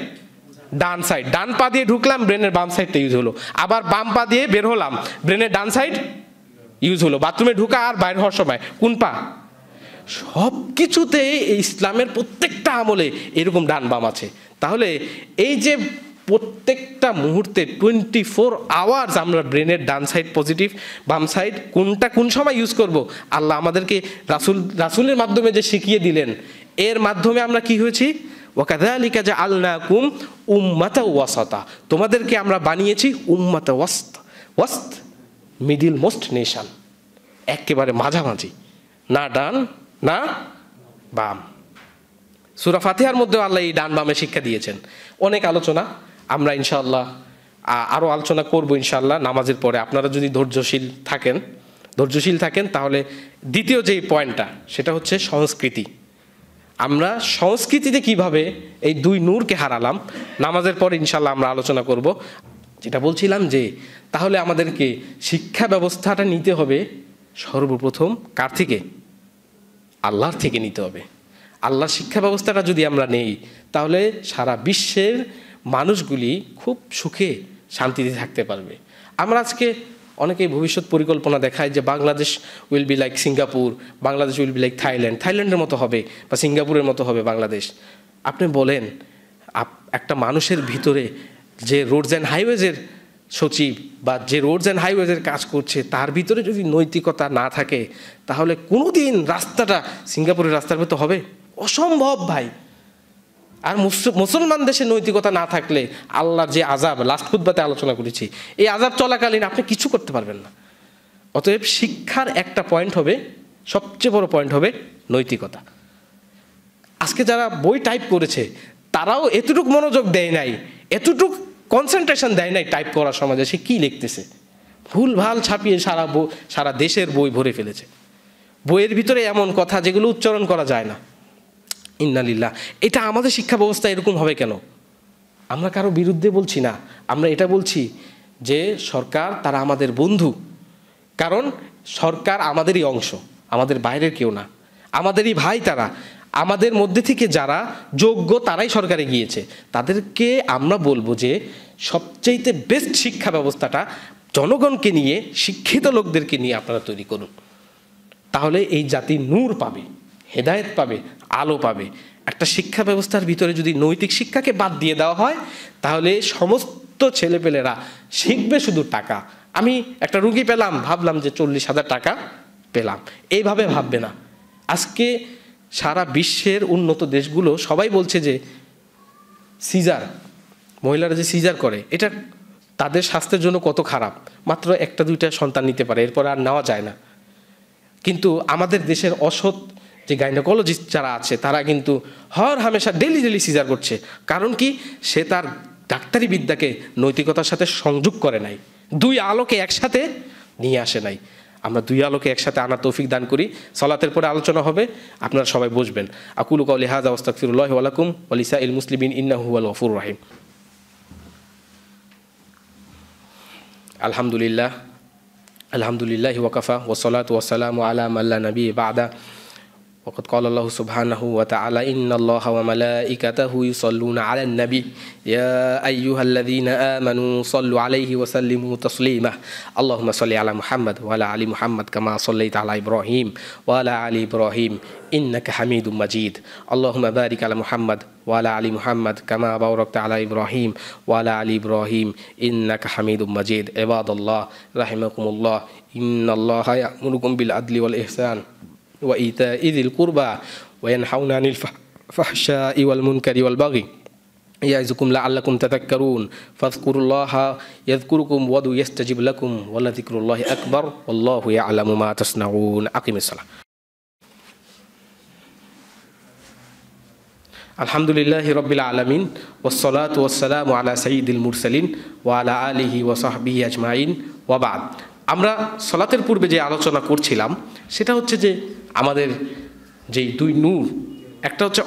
ডান সাইড। ডান পা দিয়ে ঢুকলাম, ব্রেনের বাম সাইডটা ইউজ হলো। আবার বাম পা দিয়ে বের হলাম, ব্রেনের ডান সাইড ইউজ হলো। বাথরুমে ঢুকা আর বাইর হওয়ার সময় কোন পা? সব কিছুতে এই ইসলামের প্রত্যেকটা আমলে এরকম ডান বাম আছে। তাহলে এই যে প্রত্যেকটা মুহূর্তে 24 আওয়ার্স আমরা ব্রেনের ডান সাইড পজিটিভ, বাম সাইড কোনটা কোন সময় ইউজ করব, আল্লাহ আমাদেরকে রাসূলের মাধ্যমে যে শিখিয়ে দিলেন, এর মাধ্যমে আমরা কি হয়েছি? ওয়াকাযালিকা জাআলনাকুম উম্মাতাও ওয়াসাতা, তোমাদেরকে আমরা বানিয়েছি উম্মাতা ওয়াসত, মিডিল মোস্ট নেশন, একেবারে মাঝামাঝি, না ডান না বাম। সূরা ফাতিহার মধ্যে আল্লাহ এই ডান বামে শিক্ষা দিয়েছেন। অনেক আলোচনা আমরা ইনশাআল্লাহ আরও আলোচনা করব ইনশাআল্লাহ নামাজের পরে। আপনারা যদি ধৈর্যশীল থাকেন তাহলে দ্বিতীয় যেই পয়েন্টটা সেটা হচ্ছে সংস্কৃতি। আমরা সংস্কৃতিতে কিভাবে এই দুই নূরকে হারালাম নামাজের পরে ইনশাআল্লাহ আমরা আলোচনা করব। যেটা বলছিলাম যে তাহলে আমাদেরকে শিক্ষা ব্যবস্থাটা নিতে হবে সর্বপ্রথম কার থেকে? আল্লাহর থেকে নিতে হবে। আল্লাহর শিক্ষা ব্যবস্থাটা যদি আমরা নেই তাহলে সারা বিশ্বের মানুষগুলি খুব সুখে শান্তিতে থাকতে পারবে। আমরা আজকে অনেকেই ভবিষ্যৎ পরিকল্পনা দেখায় যে Bangladesh will be like Singapore, Bangladesh will be like থাইল্যান্ডের মতো হবে বা সিঙ্গাপুরের মতো হবে বাংলাদেশ। আপনি বলেন একটা মানুষের ভিতরে যে রোডস অ্যান্ড হাইওয়েজের সচিব বা যে রোডস অ্যান্ড হাইওয়েজের কাজ করছে তার ভিতরে যদি নৈতিকতা না থাকে তাহলে কোনোদিন রাস্তাটা সিঙ্গাপুরের রাস্তার মতো হবে? অসম্ভব ভাই। আর মুসলমান দেশে নৈতিকতা না থাকলে আল্লাহর যে আযাব, লাস্ট খুতবাতে আলোচনা করেছি, এই আযাব চলাকালীন আপনি কিছু করতে পারবেন না। অতএব শিক্ষার একটা পয়েন্ট হবে, সবচেয়ে বড় পয়েন্ট হবে নৈতিকতা। আজকে যারা বই টাইপ করেছে তারাও এতটুকু মনোযোগ দেয় নাই, এতটুকু কনসেন্ট্রেশন দেয় নাই টাইপ করার সময় যে সে কী লিখতেছে। ভুলভাল ছাপিয়ে সারা দেশের বই ভরে ফেলেছে। বইয়ের ভিতরে এমন কথা যেগুলো উচ্চারণ করা যায় না। ইন্নালিল্লাহ। এটা আমাদের শিক্ষা ব্যবস্থা এরকম হবে কেন? আমরা কারো বিরুদ্ধে বলছি না, আমরা এটা বলছি যে সরকার তারা আমাদের বন্ধু। কারণ সরকার আমাদেরই অংশ, আমাদের বাইরের কেউ না, আমাদেরই ভাই তারা। আমাদের মধ্যে থেকে যারা যোগ্য তারাই সরকারে গিয়েছে, তাদেরকে আমরা বলবো যে সবচাইতে বেস্ট শিক্ষা ব্যবস্থাটা জনগণকে নিয়ে, শিক্ষিত লোকদেরকে নিয়ে আপনারা তৈরি করুন। তাহলে এই জাতি নূর পাবে, হেদায়েত পাবে, আলো পাবে। একটা শিক্ষা ব্যবস্থার ভিতরে যদি নৈতিক শিক্ষাকে বাদ দিয়ে দেওয়া হয় তাহলে সমস্ত ছেলেপেলেরা শিখবে শুধু টাকা। আমি একটা রুগী পেলাম, ভাবলাম যে 40,000 টাকা পেলাম, এইভাবে ভাববে না। আজকে সারা বিশ্বের উন্নত দেশগুলো সবাই বলছে যে সিজার, মহিলারা যে সিজার করে এটা তাদের স্বাস্থ্যের জন্য কত খারাপ। মাত্র 1-2টা সন্তান নিতে পারে, এরপর আর নেওয়া যায় না। কিন্তু আমাদের দেশের অসৎ যে গাইনোকোলজিস্ট যারা আছে তারা কিন্তু হর হামেশা ডেলি সিজার করছে। কারণ কি? সে তার ডাক্তারি বিদ্যাকে নৈতিকতার সাথে সংযোগ করে নাই, দুই আলোকে একসাথে নিয়ে আসে নাই। আমরা দুই আলোকে একসাথে আনার তৌফিক দান করি। সালাতের পরে আলোচনা হবে, আপনারা সবাই বসবেন। আকুলু কাউলি হাযা ওয়া আস্তাগফিরুল্লাহ ওয়া লাকুম ওয়া লিসাইল মুসলিমিন ইন্নাহু হুয়াল গফুরুর রহিম। আলহামদুলিল্লাহি ওয়া কাফা ওয়া সালাতু ওয়া সালামু আলা মান লা নাবিয়্যা বা'দা وقد قال الله سبحانه وتعالى إن الله وملائكته يصلون على النبي يا أيها الذين آمنوا صلوا عليه وسلموا تسليما اللهم صل على محمد وعلى آل محمد كما صليت على إبراهيم وعلى آل إبراهيم إنك حميد مجيد اللهم بارك على محمد وعلى آل محمد كما باركت على إبراهيم وعلى آل إبراهيم إنك حميد مجيد عباد الله رحمكم الله إن الله يأمركم بالعدل والإحسان وإيتاء ذي القربى وينهون عن الفحشاء والمنكر والبغي يعظكم لعلكم تذكرون فاذكروا الله يذكركم وادعوه يستجب لكم ولذكر الله أكبر والله يعلم ما تصنعون أقم الصلاة الحمد لله رب العالمين والصلاة والسلام على سيد المرسلين وعلى آله وصحبه أجمعين وبعد আমরা সালাতের পূর্বে যে আলোচনা করছিলাম সেটা হচ্ছে যে আমাদের যেই দুই নূর একটা হচ্ছে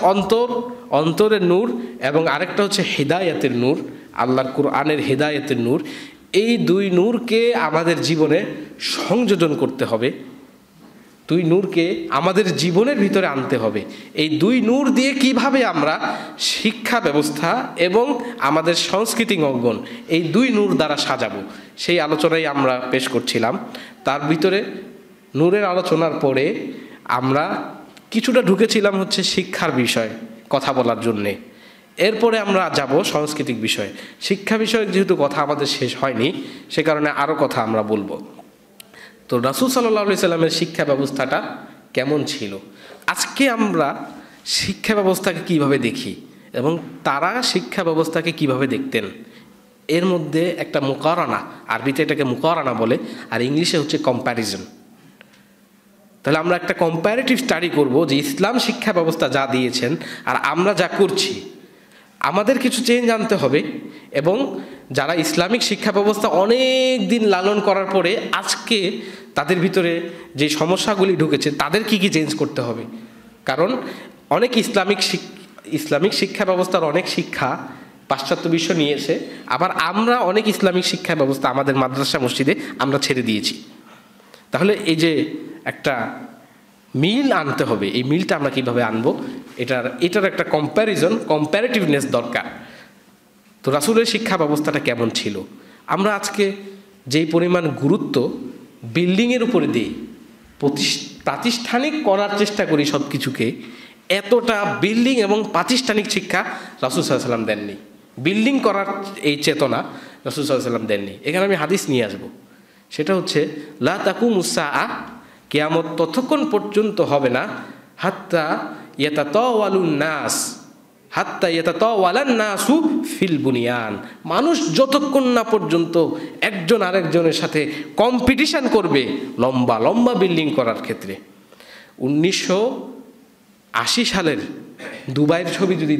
অন্তরের নূর এবং আরেকটা হচ্ছে হিদায়াতের নূর আল্লাহর কুরআনের হিদায়াতের নূর এই দুই নূরকে আমাদের জীবনে সংযোজন করতে হবে দুই নূরকে আমাদের জীবনের ভিতরে আনতে হবে এই দুই নূর দিয়ে কিভাবে আমরা শিক্ষা ব্যবস্থা এবং আমাদের সাংস্কৃতিক অঙ্গন এই দুই নূর দ্বারা সাজাবো সেই আলোচনাই আমরা পেশ করছিলাম তার ভিতরে নূরের আলোচনার পরে আমরা কিছুটা ঢুকেছিলাম হচ্ছে শিক্ষার বিষয় কথা বলার জন্যে এরপরে আমরা যাব সাংস্কৃতিক বিষয় শিক্ষা বিষয়ক যেহেতু কথা আমাদের শেষ হয়নি সে কারণে আরও কথা আমরা বলবো তো রাসূল সাল্লাল্লাহু আলাইহি সাল্লামের শিক্ষা ব্যবস্থাটা কেমন ছিল আজকে আমরা শিক্ষা ব্যবস্থাকে কিভাবে দেখি এবং তারা শিক্ষা ব্যবস্থাকে কিভাবে দেখতেন এর মধ্যে একটা মুকারানা আরবিতে এটাকে মুকারানা বলে আর ইংলিশে হচ্ছে কম্প্যারিজন তাহলে আমরা একটা কম্প্যারেটিভ স্টাডি করব যে ইসলাম শিক্ষা ব্যবস্থা যা দিয়েছেন আর আমরা যা করছি আমাদের কিছু চেঞ্জ আনতে হবে এবং যারা ইসলামিক শিক্ষা ব্যবস্থা অনেক দিন লালন করার পরে আজকে তাদের ভিতরে যে সমস্যাগুলি ঢুকেছে তাদের কি চেঞ্জ করতে হবে কারণ অনেক ইসলামিক শিক্ষা ব্যবস্থার অনেক শিক্ষা পাশ্চাত্য বিশ্ব নিয়েছে আবার আমরা অনেক ইসলামিক শিক্ষা ব্যবস্থা আমাদের মাদ্রাসা মসজিদে আমরা ছেড়ে দিয়েছি তাহলে এই যে একটা মিল আনতে হবে এই মিলটা আমরা কিভাবে আনবো এটার একটা কম্প্যারেটিভনেস দরকার তো রাসূলের শিক্ষা ব্যবস্থাটা কেমন ছিল আমরা আজকে যেই পরিমাণ গুরুত্ব বিল্ডিংয়ের উপরে দিই প্রাতিষ্ঠানিক করার চেষ্টা করি সব কিছুকে এতটা বিল্ডিং এবং প্রাতিষ্ঠানিক শিক্ষা রাসূল সাল্লাল্লাহু আলাইহি ওয়াসাল্লাম দেননি বিল্ডিং করার এই চেতনা রাসূল সাল্লাল্লাহু আলাইহি ওয়াসাল্লাম দেননি এখানে আমি হাদিস নিয়ে আসব সেটা হচ্ছে লা তাকুমুস সাআ কিয়ামত ততক্ষণ পর্যন্ত হবে না হাত্তা ইয়াতাতাওয়ালান নাসু ফিল বুনিয়ান মানুষ যতক্ষণ না পর্যন্ত একজন আরেকজনের সাথে কম্পিটিশন করবে লম্বা লম্বা বিল্ডিং করার ক্ষেত্রে 1980 সালের দুবাইয়ের ছবি যদি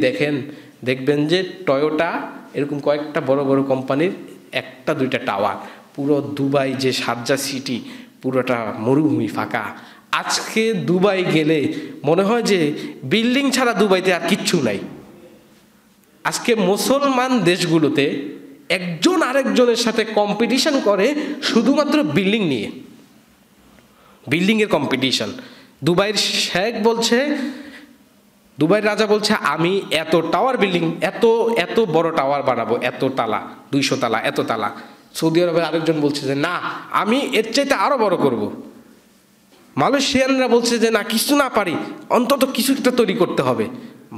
দেখবেন যে টয়োটা এরকম কয়েকটা বড় বড় কোম্পানির একটা দুইটা টাওয়ার পুরো দুবাই যে শারজা সিটি পুরোটা মরুভূমি ফাঁকা আজকে দুবাই গেলে মনে হয় যে বিল্ডিং ছাড়া দুবাইতে আর কিচ্ছু নাই আজকে মুসলমান দেশগুলোতে একজন আরেকজনের সাথে কম্পিটিশন করে শুধুমাত্র বিল্ডিং নিয়ে বিল্ডিংয়ের কম্পিটিশন দুবাইয়ের শেখ বলছে দুবাইয়ের রাজা বলছে আমি এত টাওয়ার বিল্ডিং এত বড় টাওয়ার বানাবো এত তালা 200 তালা এত তালা সৌদি আরবের আরেকজন বলছে যে না আমি এর চাইতে আরো বড় করব মালয়েশিয়ানরা বলছে যে না কিছু না পারি অন্তত কিছু একটা তৈরি করতে হবে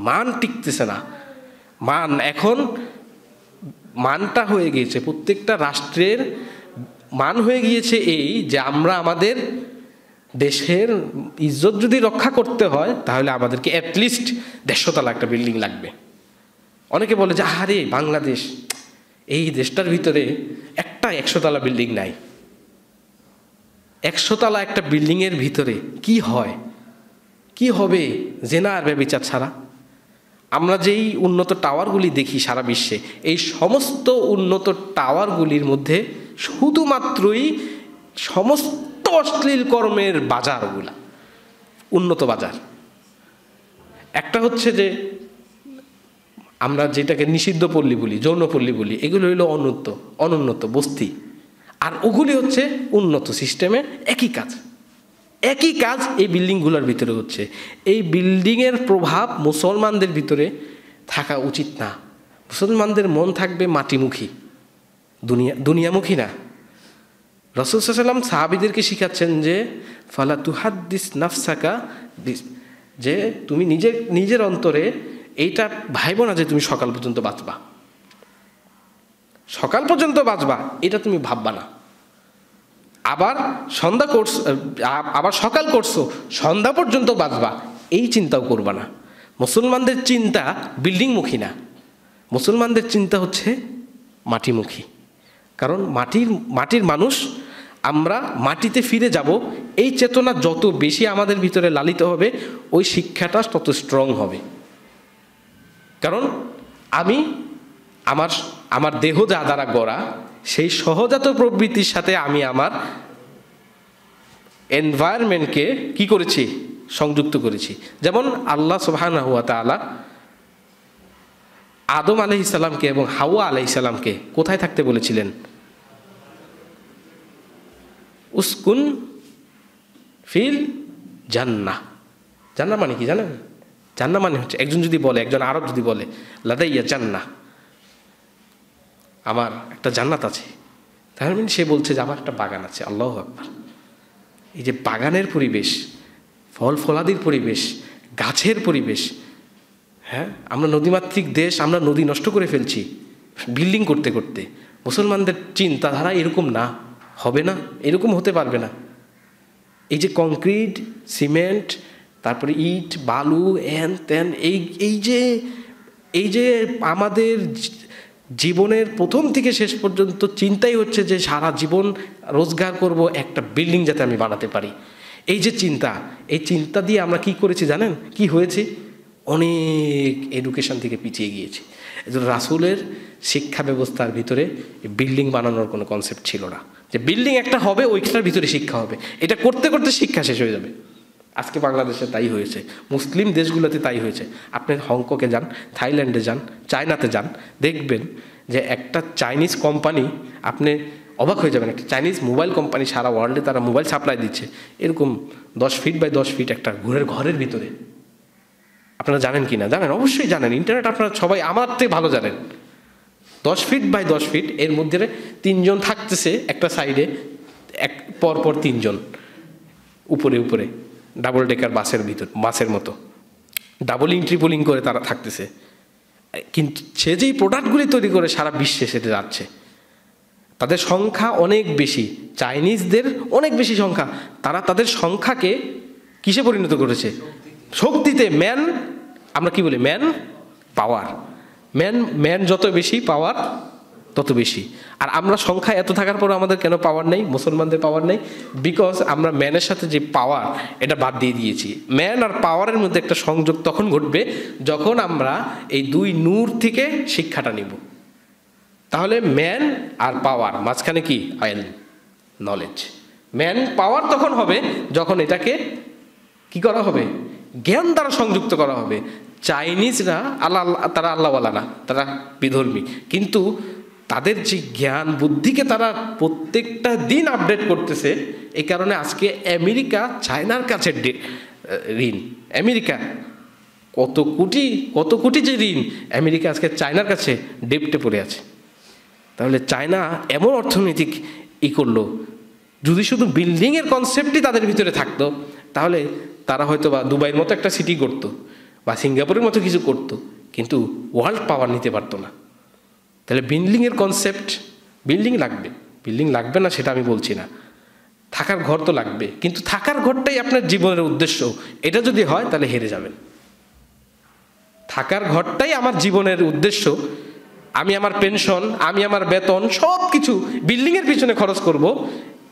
মান টিকতেছে না এখন মানটা হয়ে গিয়েছে প্রত্যেকটা রাষ্ট্রের মান হয়ে গিয়েছে এই যে আমরা আমাদের দেশের ইজ্জত যদি রক্ষা করতে হয় তাহলে আমাদেরকে অ্যাটলিস্ট 150 তলা একটা বিল্ডিং লাগবে অনেকে বলে যে আরে বাংলাদেশ এই দেশটার ভিতরে একটা 100 তলা বিল্ডিং নাই 100 তলা একটা বিল্ডিংয়ের ভিতরে কি হবে জেনা আর ব্যভিচার ছাড়া আমরা যেই উন্নত টাওয়ারগুলি দেখি সারা বিশ্বে এই সমস্ত উন্নত টাওয়ারগুলির মধ্যে শুধুমাত্রই সমস্ত অশ্লীল কর্মের বাজারগুলা উন্নত বাজার একটা হচ্ছে যে আমরা যেটাকে নিষিদ্ধ পল্লী বলি যৌনপল্লী বলি এগুলো হইল অনুন্নত বস্তি আর ওগুলি হচ্ছে উন্নত সিস্টেমে একই কাজ একই কাজ এই বিল্ডিংগুলোর ভিতরে হচ্ছে। এই বিল্ডিংয়ের প্রভাব মুসলমানদের ভিতরে থাকা উচিত না। মুসলমানদের মন থাকবে মাটিমুখী, দুনিয়ামুখী না। রাসূল সাল্লাল্লাহু আলাইহি ওয়াসাল্লাম সাহাবীদেরকে শিখাচ্ছেন যে ফালা তুহাদ্দিস নাফসাকা, যে তুমি নিজের অন্তরে এইটা ভাইবো না যে তুমি সকাল পর্যন্ত বাঁচবা, সকাল পর্যন্ত বাঁচবা এটা তুমি ভাববা না। আবার সকাল করছো, সন্ধ্যা পর্যন্ত বাঁচবা এই চিন্তাও করবা না। মুসলমানদের চিন্তা বিল্ডিংমুখী না, মুসলমানদের চিন্তা হচ্ছে মাটিমুখী। কারণ মাটির মানুষ, আমরা মাটিতে ফিরে যাব, এই চেতনা যত বেশি আমাদের ভিতরে লালিত হবে ওই শিক্ষাটা তত স্ট্রং হবে। কারণ আমার দেহ যা দ্বারা গড়া, সেই সহজাত প্রবৃত্তির সাথে আমি আমার এনভায়রনমেন্টকে কি করেছি, সংযুক্ত করেছি। যেমন আল্লাহ সুবহানাহু ওয়া তাআলা আদম আলাইহিস সালামকে এবং হাওয়া আলাইহিস সালামকে কোথায় থাকতে বলেছিলেন? উসকুন ফিল জান্নাহ। জান্নাহ মানে কি জানেন? জান্নাহ মানে হচ্ছে, একজন আরব যদি বলে লাদাইয়া জান্নাহ, আমার একটা জান্নাত আছে, তার মানে সে বলছে যে আমার একটা বাগান আছে। আল্লাহু আকবার। এই যে বাগানের পরিবেশ, ফল ফলাদির পরিবেশ, গাছের পরিবেশ, হ্যাঁ, আমরা নদীমাতৃক দেশ, আমরা নদী নষ্ট করে ফেলছি বিল্ডিং করতে করতে। মুসলমানদের চিন্তাধারা এরকম না, হবে না, এরকম হতে পারবে না। এই যে কংক্রিট, সিমেন্ট, তারপরে ইট, বালু, এন তেন, এই যে আমাদের জীবনের প্রথম থেকে শেষ পর্যন্ত চিন্তাই হচ্ছে যে সারা জীবন রোজগার করব, একটা বিল্ডিং যাতে আমি বানাতে পারি। এই যে এই চিন্তা দিয়ে আমরা কি করেছি জানেন? কি হয়েছে? অনেক এডুকেশন থেকে পিছিয়ে গিয়েছি। রাসূলের শিক্ষা ব্যবস্থার ভিতরে বিল্ডিং বানানোর কোনো কনসেপ্ট ছিল না, যে বিল্ডিং একটা হবে ওইটার ভিতরে শিক্ষা হবে, এটা করতে করতে শিক্ষা শেষ হয়ে যাবে। আজকে বাংলাদেশে তাই হয়েছে, মুসলিম দেশগুলোতে তাই হয়েছে। আপনি হংকংয়ে যান, থাইল্যান্ডে যান, চায়নাতে যান, দেখবেন যে একটা চাইনিজ কোম্পানি, আপনি অবাক হয়ে যাবেন, একটা চাইনিজ মোবাইল কোম্পানি সারা ওয়ার্ল্ডে তারা মোবাইল সাপ্লাই দিচ্ছে, এরকম 10 ফিট বাই 10 ফিট একটা ঘরের ভিতরে। আপনারা জানেন কি না? জানেন, অবশ্যই জানেন, ইন্টারনেট আপনারা সবাই আমার থেকে ভালো জানেন। 10 ফিট বাই 10 ফিট, এর মধ্যে 3 জন থাকতেছে একটা সাইডে, পরপর 3 জন উপরে ডাবল ডেকার বাসের মতো ডাবলিং ট্রিপলিং করে তারা থাকতেছে। কিন্তু সে যেই প্রোডাক্টগুলি তৈরি করে সারা বিশ্বে সেটা যাচ্ছে, তাদের সংখ্যা অনেক বেশি, চাইনিজদের অনেক বেশি সংখ্যা। তারা তাদের সংখ্যাকে কিসে পরিণত করেছে? শক্তিতে। আমরা কি বলি? Man power. ম্যান যত বেশি, পাওয়ার তত বেশি। আর আমরা সংখ্যা এত থাকার পর আমাদের কেন পাওয়ার নেই? মুসলমানদের পাওয়ার নেই বিকজ আমরা ম্যানের সাথে যে পাওয়ার, এটা বাদ দিয়ে দিয়েছি। ম্যান আর পাওয়ারের মধ্যে একটা সংযোগ তখন ঘটবে যখন আমরা এই 2 নূর থেকে শিক্ষাটা নিব। তাহলে ম্যান আর পাওয়ার মাঝখানে কি? নলেজ। ম্যান পাওয়ার তখন হবে যখন এটাকে কি করা হবে? জ্ঞান দ্বারা সংযুক্ত করা হবে। চাইনিজরা তারা আল্লাহওয়ালা না, তারা বিধর্মী, কিন্তু তাদের যে জ্ঞান বুদ্ধিকে তারা প্রত্যেকটা দিন আপডেট করতেছে। এই কারণে আজকে আমেরিকা চায়নার কাছে ঋণ, আমেরিকা কত কোটি যে ঋণ, আমেরিকা আজকে চায়নার কাছে ডেপ্টে পড়ে আছে। তাহলে চায়না এমন অর্থনৈতিক করলো, যদি শুধু বিল্ডিংয়ের কনসেপ্টই তাদের ভিতরে থাকতো তাহলে তারা হয়তো বা দুবাইয়ের মতো একটা সিটি করতো বা সিঙ্গাপুরের মতো কিছু করতো, কিন্তু ওয়ার্ল্ড পাওয়ার নিতে পারতো না। তাহলে বিল্ডিংয়ের কনসেপ্ট, বিল্ডিং লাগবে না সেটা আমি বলছি না, থাকার ঘর তো লাগবে, কিন্তু থাকার ঘরটাই আপনার জীবনের উদ্দেশ্য, এটা যদি হয় তাহলে হেরে যাবেন। থাকার ঘরটাই আমার জীবনের উদ্দেশ্য, আমি আমার পেনশন, আমি আমার বেতন সব কিছু বিল্ডিংয়ের পিছনে খরচ করব,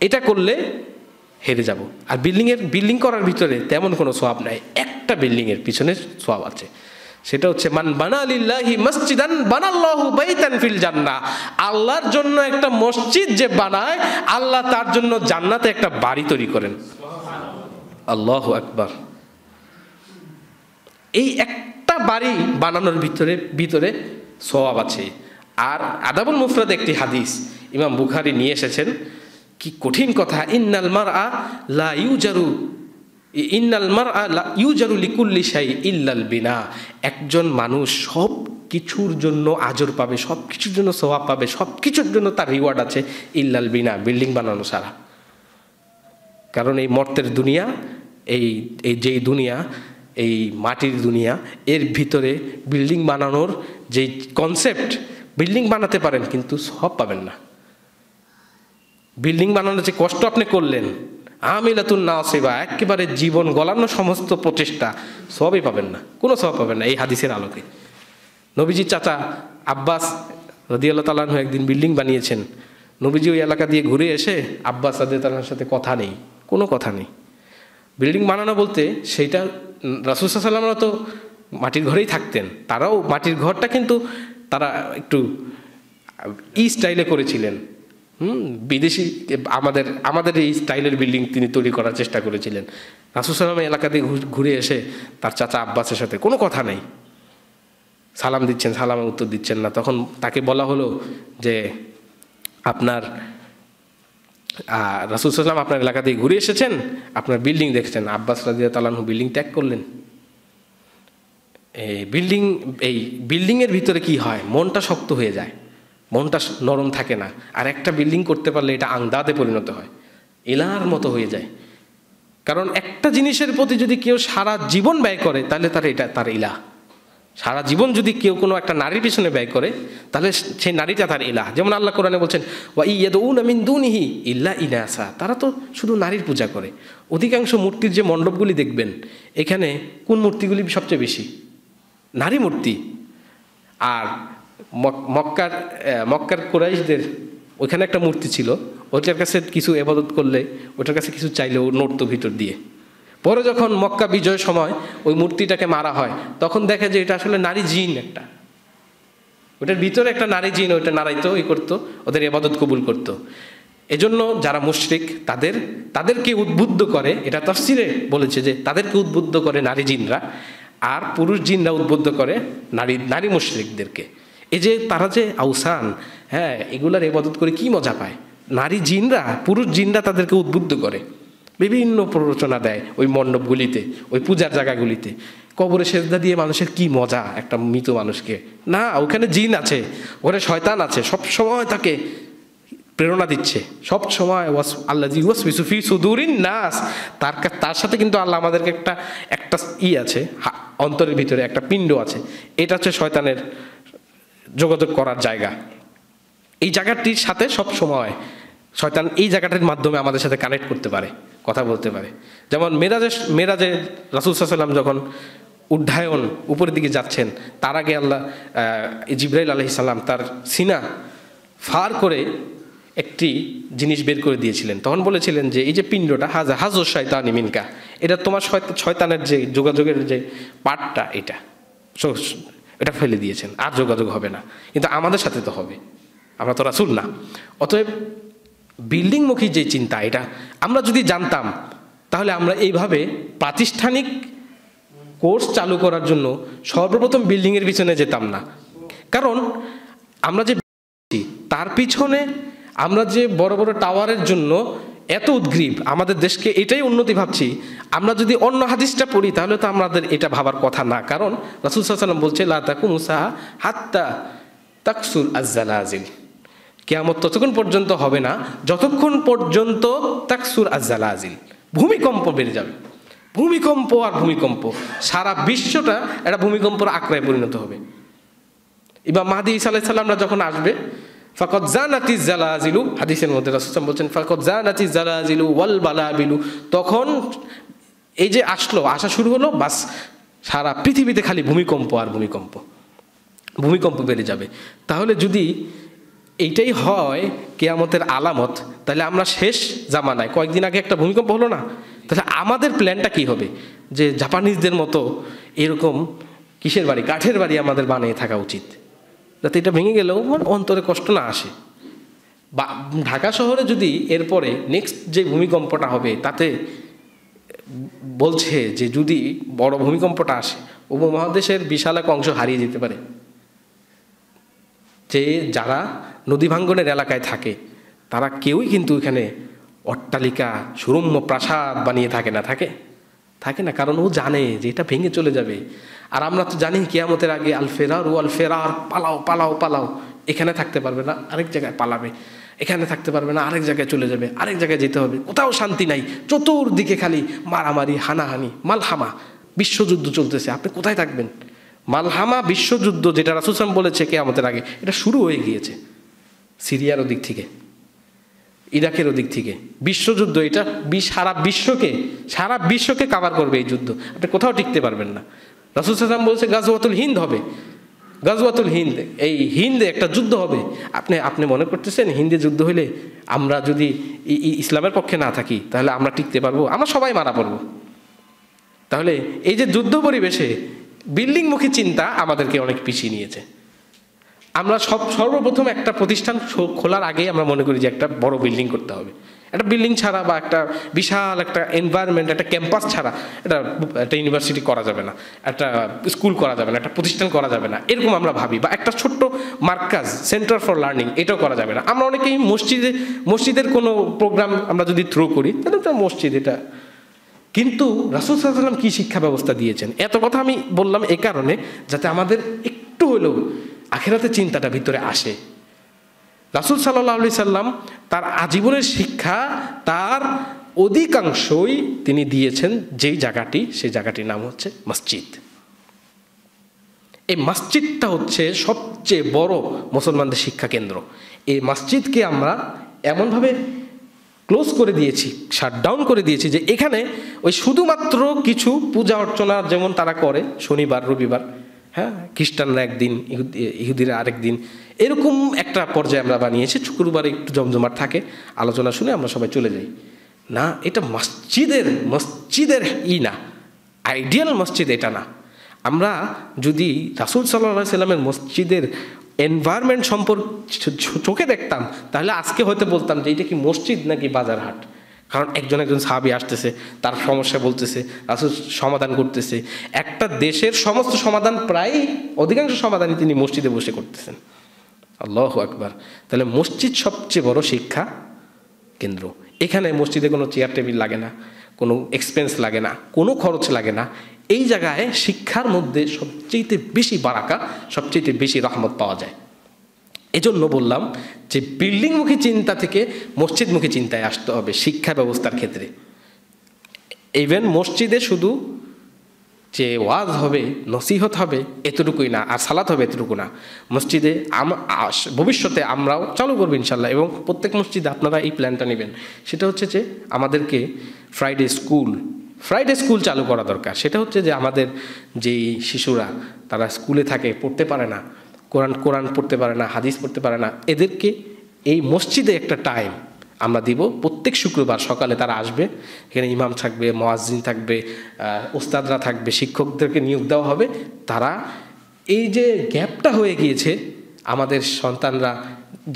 এটা করলে হেরে যাব। আর বিল্ডিং করার ভিতরে তেমন কোনো সওয়াব নাই। একটা বিল্ডিংয়ের পিছনে সওয়াব আছে, সেটা হচ্ছে মান বানা লিল্লাহি মসজিদান বানাল্লাহু বাইতান ফিল জান্নাহ। আল্লাহর জন্য একটা মসজিদ যে বানায়, আল্লাহ তার জন্য জান্নাতে একটা বাড়ি তৈরি করেন। আল্লাহু আকবার। এই একটা বাড়ি বানানোর ভিতরে সওয়াব আছে। আর আদাবুল মুফরাদে একটি হাদিস ইমাম বুখারী নিয়ে এসেছেন, কি কঠিন কথা, ইন্নাল মারআ লা ইউজারু ইন্নাল মারআ লা ইউজারু লিকুল্লি শাই ইল্লাল বিনা, একজন মানুষ সব কিছুর জন্য আজর পাবে, সব কিছুর জন্য সওয়াব পাবে, সব কিছুর জন্য তার রিওয়ার্ড আছে, ইল্লাল বিনা, বিল্ডিং বানানো ছাড়া। কারণ এই মর্তের দুনিয়া, এই যেই দুনিয়া, এই মাটির দুনিয়া, এর ভিতরে বিল্ডিং বানানোর যে কনসেপ্ট, বিল্ডিং বানাতে পারেন কিন্তু সব পাবেন না। বিল্ডিং বানানোর যে কষ্ট আপনি করলেন, আমিলাতুন নাসিবা, একেবারে জীবন গলানো সমস্ত প্রচেষ্টা, সবই পাবেন না, কোনো সব পাবেন না। এই হাদিসের আলোকে নবীজির চাচা আব্বাস রাদিয়াল্লাহু তাআলা আনহু একদিন বিল্ডিং বানিয়েছেন। নবীজি ওই এলাকা দিয়ে ঘুরে এসে আব্বাস রাদিয়াল্লাহু তাআলার সাথে কথা নেই, কোনো কথা নেই। বিল্ডিং বানানো বলতে সেইটা রাসূল সাল্লাল্লাহু আলাইহি ওয়াসাল্লামরা তো মাটির ঘরেই থাকতেন, তারাও মাটির ঘরটা কিন্তু তারা একটু স্টাইলে করেছিলেন। বিদেশি আমাদের এই স্টাইলের বিল্ডিং তিনি তৈরি করার চেষ্টা করেছিলেন। রাসূল সাল্লাল্লাহু আলাইহি ওয়াসাল্লাম এলাকা দিয়ে ঘুরে এসে তার চাচা আব্বাসের সাথে কোনো কথা নেই, সালাম দিচ্ছেন, সালামের উত্তর দিচ্ছেন না। তখন তাকে বলা হলো যে আপনার রাসূল সাল্লাল্লাহু আলাইহি ওয়াসাল্লাম আপনার এলাকা দিয়ে ঘুরে এসেছেন, আপনার বিল্ডিং দেখছেন। আব্বাস রাদিয়াল্লাহু তাআলা আনহু বিল্ডিং ত্যাগ করলেন। এই বিল্ডিংয়ের ভিতরে কি হয়, মনটা শক্ত হয়ে যায়, মনটা নরম থাকে না। আর একটা বিল্ডিং করতে পারলে এটা আংদাদে পরিণত হয়, এলার মতো হয়ে যায়। কারণ একটা জিনিসের প্রতি যদি কেউ সারা জীবন ব্যয় করে তাহলে তার ইলাহ। সারা জীবন যদি কেউ কোনো একটা নারীর পিছনে ব্যয় করে তাহলে সেই নারীটা তার ইলাহ। যেমন আল্লাহ কোরআনে বলছেন ওয়া ইয়াদউনা মিন দুনিহি ইল্লা ইনাসা, তারা তো শুধু নারীর পূজা করে। অধিকাংশ মূর্তির যে মণ্ডপগুলি দেখবেন, এখানে কোন মূর্তিগুলি সবচেয়ে বেশি? নারী মূর্তি। আর মক্কার কুরাইশদের ওইখানে একটা মূর্তি ছিল, ওইটার কাছে কিছু ইবাদত করলে, ওইটার কাছে কিছু চাইলে ও নড়তো ভিতর দিয়ে। পরে যখন মক্কা বিজয়ের সময় ওই মূর্তিটাকে মারা হয়, তখন দেখে যে এটা আসলে নারী জিন একটা, ওটার ভিতরে একটা নারী জিন ওইটা নাড়াইতো, করতো, ওদের ইবাদত কবুল করতো। এজন্য যারা মুশরিক তাদেরকে উদ্বুদ্ধ করে, এটা তাফসীরে বলেছে যে তাদেরকে উদ্বুদ্ধ করে নারী জিনরা, আর পুরুষ জিনরা উদ্বুদ্ধ করে নারী মুশরিকদেরকে। এই যে তারা যে আউসান, হ্যাঁ, এগুলার ইবাদত করে কি মজা পায়, নারী জিনরা, পুরুষ জিনরা তাদেরকে উদ্বুদ্ধ করে, বিভিন্ন প্ররোচনা দেয় ওই মণ্ডপগুলিতে, ওই পূজার জায়গাগুলিতে। কবরে সেজদা দিয়ে মানুষের কি মজা, একটা মৃত মানুষকে, না, ওখানে জিন আছে, ওখানে শয়তান আছে, সব সময় তাকে প্রেরণা দিচ্ছে, সব সময় আল্লাযী ইউওয়াসওয়িসু ফী সুদুরিন নাস, তার সাথে কিন্তু আল্লাহ আমাদেরকে একটা আছে, অন্তরের ভিতরে একটা পিণ্ড আছে, এটা হচ্ছে শয়তানের যোগাযোগ করার জায়গা। এই জায়গাটির সাথে সব সময় শয়তান এই জায়গাটার মাধ্যমে আমাদের সাথে কানেক্ট করতে পারে, কথা বলতে পারে। যেমন মেরাজে রাসূল সাল্লাল্লাহু আলাইহি ওয়াসাল্লাম যখন উড্ডয়ন উপরের দিকে যাচ্ছেন, তার আগে জিবরাইল আলাইহিস সালাম তার সিনা ফার করে একটি জিনিস বের করে দিয়েছিলেন। তখন বলেছিলেন যে এই যে পিণ্ডটা হাজু শয়তানি মিনকা, এটা তোমার শয়তানের যে যোগাযোগের যে পার্টটা, এটা ফেলে দিয়েছেন, আর যোগাযোগ হবে না। কিন্তু আমাদের সাথে তো হবে, আমরা তো রাসূল না। অতএব বিল্ডিংমুখী যে চিন্তা, এটা আমরা যদি জানতাম তাহলে আমরা এইভাবে প্রাতিষ্ঠানিক কোর্স চালু করার জন্য সর্বপ্রথম বিল্ডিংয়ের পিছনে যেতাম না। কারণ আমরা যে তার পিছনে আমরা যে বড় বড় টাওয়ারের জন্য এত উদ্গ্রীব, আমাদের দেশকে এটাই উন্নতি ভাবছি, আমরা যদি অন্য হাদিসটা পড়ি তাহলে তো আমাদের এটা ভাবার কথা না। কারণ রাসূল সাল্লাল্লাহু আলাইহি ওয়াসাল্লাম বলছে লা তাকুমু সাআ হাত্তা তাকসুর আয-যালাজিল, কিয়ামত ততক্ষণ পর্যন্ত হবে না যতক্ষণ পর্যন্ত তাকসুর আয-যালাজিল, ভূমিকম্প বেড়ে যাবে। ভূমিকম্প আর ভূমিকম্প, সারা বিশ্বটা একটা ভূমিকম্পের আঁকড়ায় পরিণত হবে। ইমাম মাহদী ঈসা আলাইহিস সালামরা যখন আসবে, ফাকাদ জানাতিজ জালাজিলু, হাদিসের মধ্যে রাসূল সাল্লাল্লাহু আলাইহি ওয়াসাল্লাম বলছেন ফাকাদ জানাতিজ জালাজিলু ওয়াল বালাবিলু, তখন এই যে আসা শুরু হলো, বাস সারা পৃথিবীতে খালি ভূমিকম্প আর ভূমিকম্প বেড়ে যাবে। তাহলে যদি এইটাই হয় কিয়ামতের আলামত, তাহলে আমরা শেষ জামানায়, কয়েকদিন আগে একটা ভূমিকম্প হলো না, তাহলে আমাদের প্ল্যানটা কি হবে? যে জাপানিজদের মতো এরকম কিসের বাড়ি, কাঠের বাড়ি আমাদের বানিয়ে থাকা উচিত, যাতে এটা ভেঙে গেলেও অন্তরে কষ্ট না আসে। বা ঢাকা শহরে যদি এরপরে নেক্সট যে ভূমিকম্পটা হবে, তাতে বলছে যে যদি বড় ভূমিকম্পটা আসে, উপমহাদেশের বিশাল এক অংশ হারিয়ে যেতে পারে। যে যারা নদী ভাঙ্গনের এলাকায় থাকে তারা কেউই কিন্তু এখানে অট্টালিকা, সুরম্য প্রাসাদ বানিয়ে থাকে। থাকে না, কারণ ও জানে যে এটা ভেঙে চলে যাবে। আর আমরা তো জানি কিয়ামতের আগে আল ফেরার ও আল ফেরার, পালাও পালাও পালাও, এখানে থাকতে পারবে না আরেক জায়গায় পালাবে, এখানে থাকতে পারবে না আরেক জায়গায় চলে যাবে, আরেক জায়গায় যেতে হবে, কোথাও শান্তি নাই, চতুর্দিকে খালি মারামারি হানাহানি মালহামা, বিশ্বযুদ্ধ চলতেছে, আপনি কোথায় থাকবেন? মালহামা বিশ্বযুদ্ধ যেটা রাসূল সাল্লাল্লাহু আলাইহি ওয়াসাল্লাম বলেছে কিয়ামতের আগে, এটা শুরু হয়ে গিয়েছে সিরিয়ার ওদিক থেকে, ইরাকের ওদিক থেকে বিশ্বযুদ্ধ। এটা সারা বিশ্বকে কাভার করবে এই যুদ্ধ, আপনি কোথাও টিকতে পারবেন না। রাসূল সাল্লাল্লাহু আলাইহি ওয়াসাল্লাম বলেছে গাজওয়াতুল হিন্দ হবে, গাজওয়াতুল হিন্দ, এই হিন্দে একটা যুদ্ধ হবে। আপনি মনে করতেছেন হিন্দে যুদ্ধ হইলে আমরা যদি ইসলামের পক্ষে না থাকি তাহলে আমরা টিকতে পারবো? আমরা সবাই মারা পড়বো। তাহলে এই যে যুদ্ধ পরিবেশে বিল্ডিংমুখী চিন্তা আমাদেরকে অনেক পিছিয়ে নিয়েছে। আমরা সর্বপ্রথম একটা প্রতিষ্ঠান খোলার আগেই আমরা মনে করি যে একটা বড় বিল্ডিং করতে হবে। একটা বিল্ডিং ছাড়া বা একটা বিশাল একটা এনভায়রনমেন্ট, একটা ক্যাম্পাস ছাড়া একটা ইউনিভার্সিটি করা যাবে না, একটা স্কুল করা যাবে না, একটা প্রতিষ্ঠান করা যাবে না, এরকম আমরা ভাবি। বা একটা ছোট্ট মার্কাজ, সেন্টার ফর লার্নিং, এটাও করা যাবে না। আমরা অনেকেই মসজিদের কোনো প্রোগ্রাম আমরা যদি থ্রো করি তাহলে তো মসজিদ এটা। কিন্তু রাসূল সাল্লাল্লাহু আলাইহি ওয়াসাল্লাম কি শিক্ষা ব্যবস্থা দিয়েছেন, এত কথা আমি বললাম এ কারণে যাতে আমাদের একটু হলেও আখিরাতের চিন্তাটা ভিতরে আসে। রাসূল সাল্লাল্লাহু আলাইহি সাল্লাম তার আজীবনের শিক্ষা তার অধিকাংশই তিনি দিয়েছেন যেই জায়গাটি, সেই জায়গাটির নাম হচ্ছে মসজিদ। এই মসজিদটা হচ্ছে সবচেয়ে বড় মুসলমানদের শিক্ষা কেন্দ্র। এই মসজিদকে আমরা এমনভাবে ক্লোজ করে দিয়েছি, শাটডাউন করে দিয়েছি যে এখানে ওই শুধুমাত্র কিছু পূজা অর্চনা যেমন তারা করে শনিবার রবিবার, হ্যাঁ, খ্রিস্টানরা একদিন, ইহুদিরা আরেক দিন, এরকম একটা পর্যায়ে আমরা বানিয়েছি। শুক্রবারে একটু জমজমাট থাকে, আলোচনা শুনে আমরা সবাই চলে যাই। না, এটা মসজিদের না, আইডিয়াল মসজিদ এটা না। আমরা যদি রাসূল সাল্লাল্লাহু আলাইহি সাল্লামের মসজিদের এনভায়রনমেন্ট সম্পর্কে চোখে দেখতাম তাহলে আজকে হয়তো বলতাম যে এটা কি মসজিদ নাকি বাজার হাট। কারণ একজন সাহাবী আসতেছে, তার সমস্যা বলতেছে, রাসূল সমাধান করতেছে। একটা দেশের সমস্ত সমাধান, প্রায় অধিকাংশ সমাধানই তিনি মসজিদে বসে করতেছেন। আল্লাহু আকবার। তাহলে মসজিদ সবচেয়ে বড় শিক্ষা কেন্দ্র। এখানে মসজিদে কোনো চেয়ার টেবিল লাগে না, কোনো এক্সপেন্স লাগে না, কোনো খরচ লাগে না। এই জায়গায় শিক্ষার মধ্যে সবচেয়ে বেশি বারাকা, সবচেয়ে বেশি রহমত পাওয়া যায়। এজন্য বললাম যে বিল্ডিংমুখী চিন্তা থেকে মসজিদমুখী চিন্তায় আসতে হবে শিক্ষা ব্যবস্থার ক্ষেত্রে। ইভেন মসজিদে শুধু যে ওয়াজ হবে, নসিহত হবে এতটুকুই না, আর সালাত হবে এতটুকু না। মসজিদে ভবিষ্যতে আমরাও চালু করবো ইনশাল্লাহ, এবং প্রত্যেক মসজিদে আপনারা এই প্ল্যানটা নেবেন। সেটা হচ্ছে যে আমাদেরকে ফ্রাইডে স্কুল চালু করা দরকার। সেটা হচ্ছে যে আমাদের যেই শিশুরা তারা স্কুলে থাকে, পড়তে পারে না, কোরআন পড়তে পারে না, হাদিস পড়তে পারে না, এদেরকে এই মসজিদে একটা টাইম আমরা দিব। প্রত্যেক শুক্রবার সকালে তারা আসবে, এখানে ইমাম থাকবে, মুয়াজ্জিন থাকবে, ওস্তাদরা থাকবে, শিক্ষকদেরকে নিয়োগ দেওয়া হবে। তারা এই যে গ্যাপটা হয়ে গিয়েছে, আমাদের সন্তানরা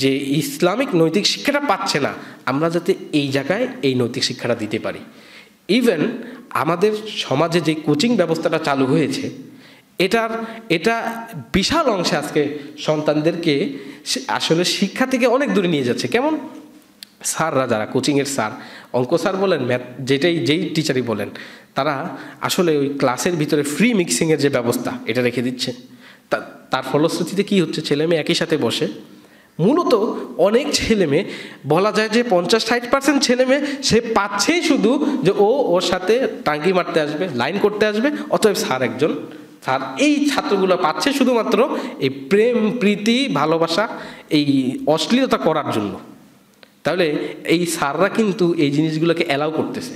যে ইসলামিক নৈতিক শিক্ষাটা পাচ্ছে না, আমরা যাতে এই জায়গায় এই নৈতিক শিক্ষাটা দিতে পারি। ইভেন আমাদের সমাজে যে কোচিং ব্যবস্থাটা চালু হয়েছে, এটা বিশাল অংশে আজকে সন্তানদেরকে আসলে শিক্ষা থেকে অনেক দূরে নিয়ে যাচ্ছে। কেমন? স্যাররা যারা কোচিংয়ের স্যার, অঙ্ক স্যার বলেন, ম্যাথ যেই টিচারই বলেন, তারা আসলে ওই ক্লাসের ভিতরে ফ্রি মিক্সিংয়ের যে ব্যবস্থা এটা রেখে দিচ্ছে। তার ফলশ্রুতিতে কি হচ্ছে, ছেলেমেয়ে একই সাথে বসে, মূলত অনেক ছেলেমেয়ে বলা যায় যে 50-60% ছেলেমেয়ে সে পাচ্ছেই শুধু যে ওর সাথে টাঙ্কি মারতে আসবে, লাইন করতে আসবে, অতএব স্যার এই ছাত্রগুলো পাচ্ছে শুধুমাত্র এই প্রেম প্রীতি ভালোবাসা, এই অশ্লীলতা করার জন্য। তাহলে এই স্যাররা কিন্তু এই জিনিসগুলোকে অ্যালাউ করতেছে।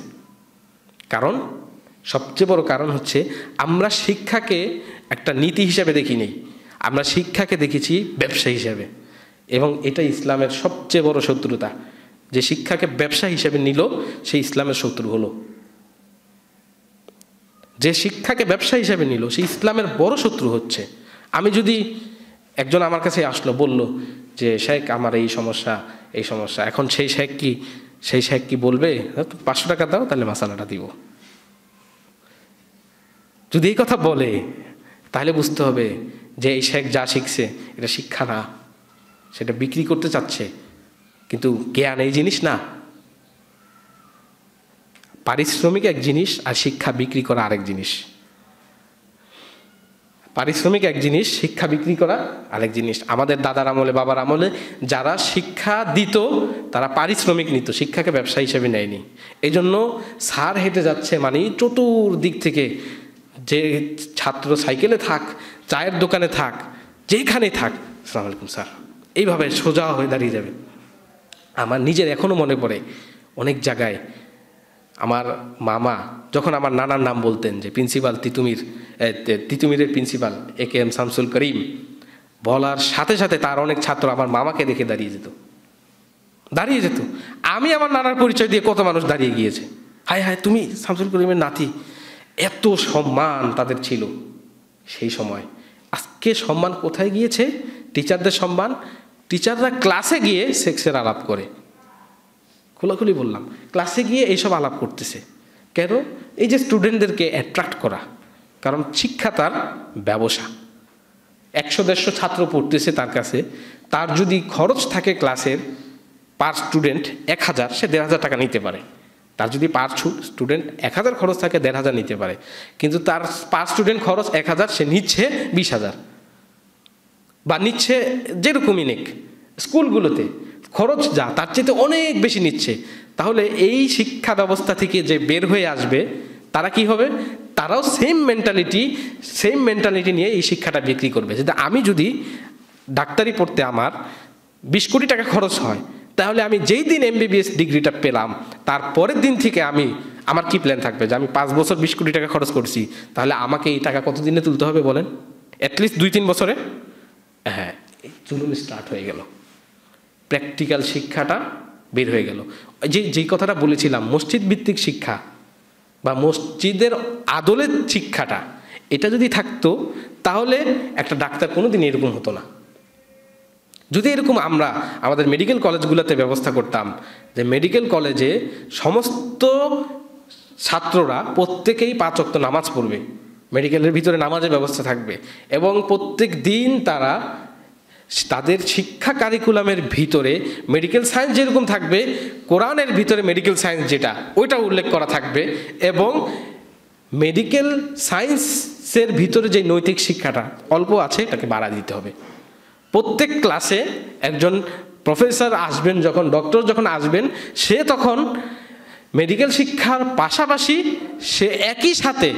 কারণ সবচেয়ে বড় কারণ হচ্ছে আমরা শিক্ষাকে একটা নীতি হিসাবে দেখি নেই, আমরা শিক্ষাকে দেখেছি ব্যবসা হিসাবে। এবং এটা ইসলামের সবচেয়ে বড় শত্রুতা, যে শিক্ষাকে ব্যবসা হিসাবে নিল সেই ইসলামের শত্রু হলো। যে শিক্ষাকে ব্যবসা হিসাবে নিল সে ইসলামের বড় শত্রু হচ্ছে। আমি যদি একজন আমার কাছে আসলো, বলল যে শেখ আমার এই সমস্যা, এখন সেই শেখ কি বলবে 500 টাকা দাও তাহলে মাসালাটা দিব? যদি এই কথা বলে তাহলে বুঝতে হবে যে এই শেখ যা শিখছে এটা শিক্ষা না, সেটা বিক্রি করতে চাচ্ছে। কিন্তু জ্ঞান এই জিনিস না। পারিশ্রমিক এক জিনিস আর শিক্ষা বিক্রি করা আরেক জিনিস। পারিশ্রমিক এক জিনিস, শিক্ষা বিক্রি করা আরেক জিনিস। আমাদের দাদার আমলে, বাবার আমলে যারা শিক্ষা দিত তারা পারিশ্রমিক নিত, শিক্ষাকে ব্যবসা হিসেবে নেয়নি। এই জন্য স্যার হেঁটে যাচ্ছে মানে চতুর্দিক থেকে যে ছাত্র সাইকেলে থাক, চায়ের দোকানে থাক, যেখানে থাক, আসসালামু আলাইকুম স্যার, এইভাবে সোজা হয়ে দাঁড়িয়ে যাবে। আমার নিজের এখনও মনে পড়ে অনেক জায়গায় আমার মামা যখন আমার নানার নাম বলতেন, যে প্রিন্সিপাল তিতুমিরের প্রিন্সিপাল AKM শামসুল করিম, বলার সাথে সাথে তার অনেক ছাত্র আমার মামাকে দেখে দাঁড়িয়ে যেত। আমি আমার নানার পরিচয় দিয়ে কত মানুষ দাঁড়িয়ে গিয়েছে, হায় হায় তুমি শামসুল করিমের নাতি। এত সম্মান তাদের ছিল সেই সময়। আজকে সম্মান কোথায় গিয়েছে? টিচারদের সম্মান, টিচাররা ক্লাসে গিয়ে সেক্সের আলাপ করে, খোলাখুলি বললাম, ক্লাসে গিয়ে এইসব আলাপ করতেছে কেন? এই যে স্টুডেন্টদেরকে অ্যাট্রাক্ট করা, কারণ শিক্ষা তার ব্যবসা। 100-150 ছাত্র পড়তেছে তার কাছে, তার যদি খরচ থাকে ক্লাসের পার স্টুডেন্ট 1000, সে 1500 টাকা নিতে পারে। তার যদি পার স্টুডেন্ট 1000 খরচ থাকে 1500 নিতে পারে, কিন্তু তার পার স্টুডেন্ট খরচ 1000, সে নিচ্ছে 20,000 বা নিচ্ছে যেরকমই নেক। স্কুলগুলোতে খরচ যা তার চেয়ে অনেক বেশি নিচ্ছে। তাহলে এই শিক্ষা ব্যবস্থা থেকে যে বের হয়ে আসবে তারা কি হবে? তারাও সেম মেন্টালিটি নিয়ে এই শিক্ষাটা বিক্রি করবে। আমি যদি ডাক্তারি পড়তে আমার 20 কোটি টাকা খরচ হয়, তাহলে আমি যেই দিন MBBS ডিগ্রিটা পেলাম তার পরের দিন থেকে আমার কি প্ল্যান থাকবে? যে আমি 5 বছর 20 কোটি টাকা খরচ করছি, তাহলে আমাকে এই টাকা কত দিনে তুলতে হবে বলেন? অ্যাটলিস্ট 2-3 বছরে। হ্যাঁ, জুলুম স্টার্ট হয়ে গেল, প্র্যাকটিক্যাল শিক্ষাটা বের হয়ে গেল। যেই কথাটা বলেছিলাম, মসজিদ ভিত্তিক শিক্ষা বা মসজিদের আদলের শিক্ষাটা, এটা যদি থাকতো তাহলে একটা ডাক্তার কোনোদিন এরকম হতো না। যদি এরকম আমরা আমাদের মেডিকেল কলেজগুলোতে ব্যবস্থা করতাম, যে মেডিকেল কলেজে সমস্ত ছাত্ররা প্রত্যেকেই 5 ওয়াক্ত নামাজ পড়বে, মেডিকেলের ভিতরে নামাজের ব্যবস্থা থাকবে, এবং প্রত্যেক দিন তারা তাদের শিক্ষা কারিকুলামের ভিতরে মেডিকেল সায়েন্স যেরকম থাকবে, কোরআনের ভিতরে মেডিকেল সায়েন্স যেটা ওইটা উল্লেখ করা থাকবে, এবং মেডিকেল সায়েন্সের ভিতরে যে নৈতিক শিক্ষাটা অল্প আছে এটাকে বাড়া দিতে হবে। প্রত্যেক ক্লাসে একজন প্রফেসর আসবেন, যখন ডক্টর যখন আসবেন, সে তখন মেডিকেল শিক্ষার পাশাপাশি সে একই সাথে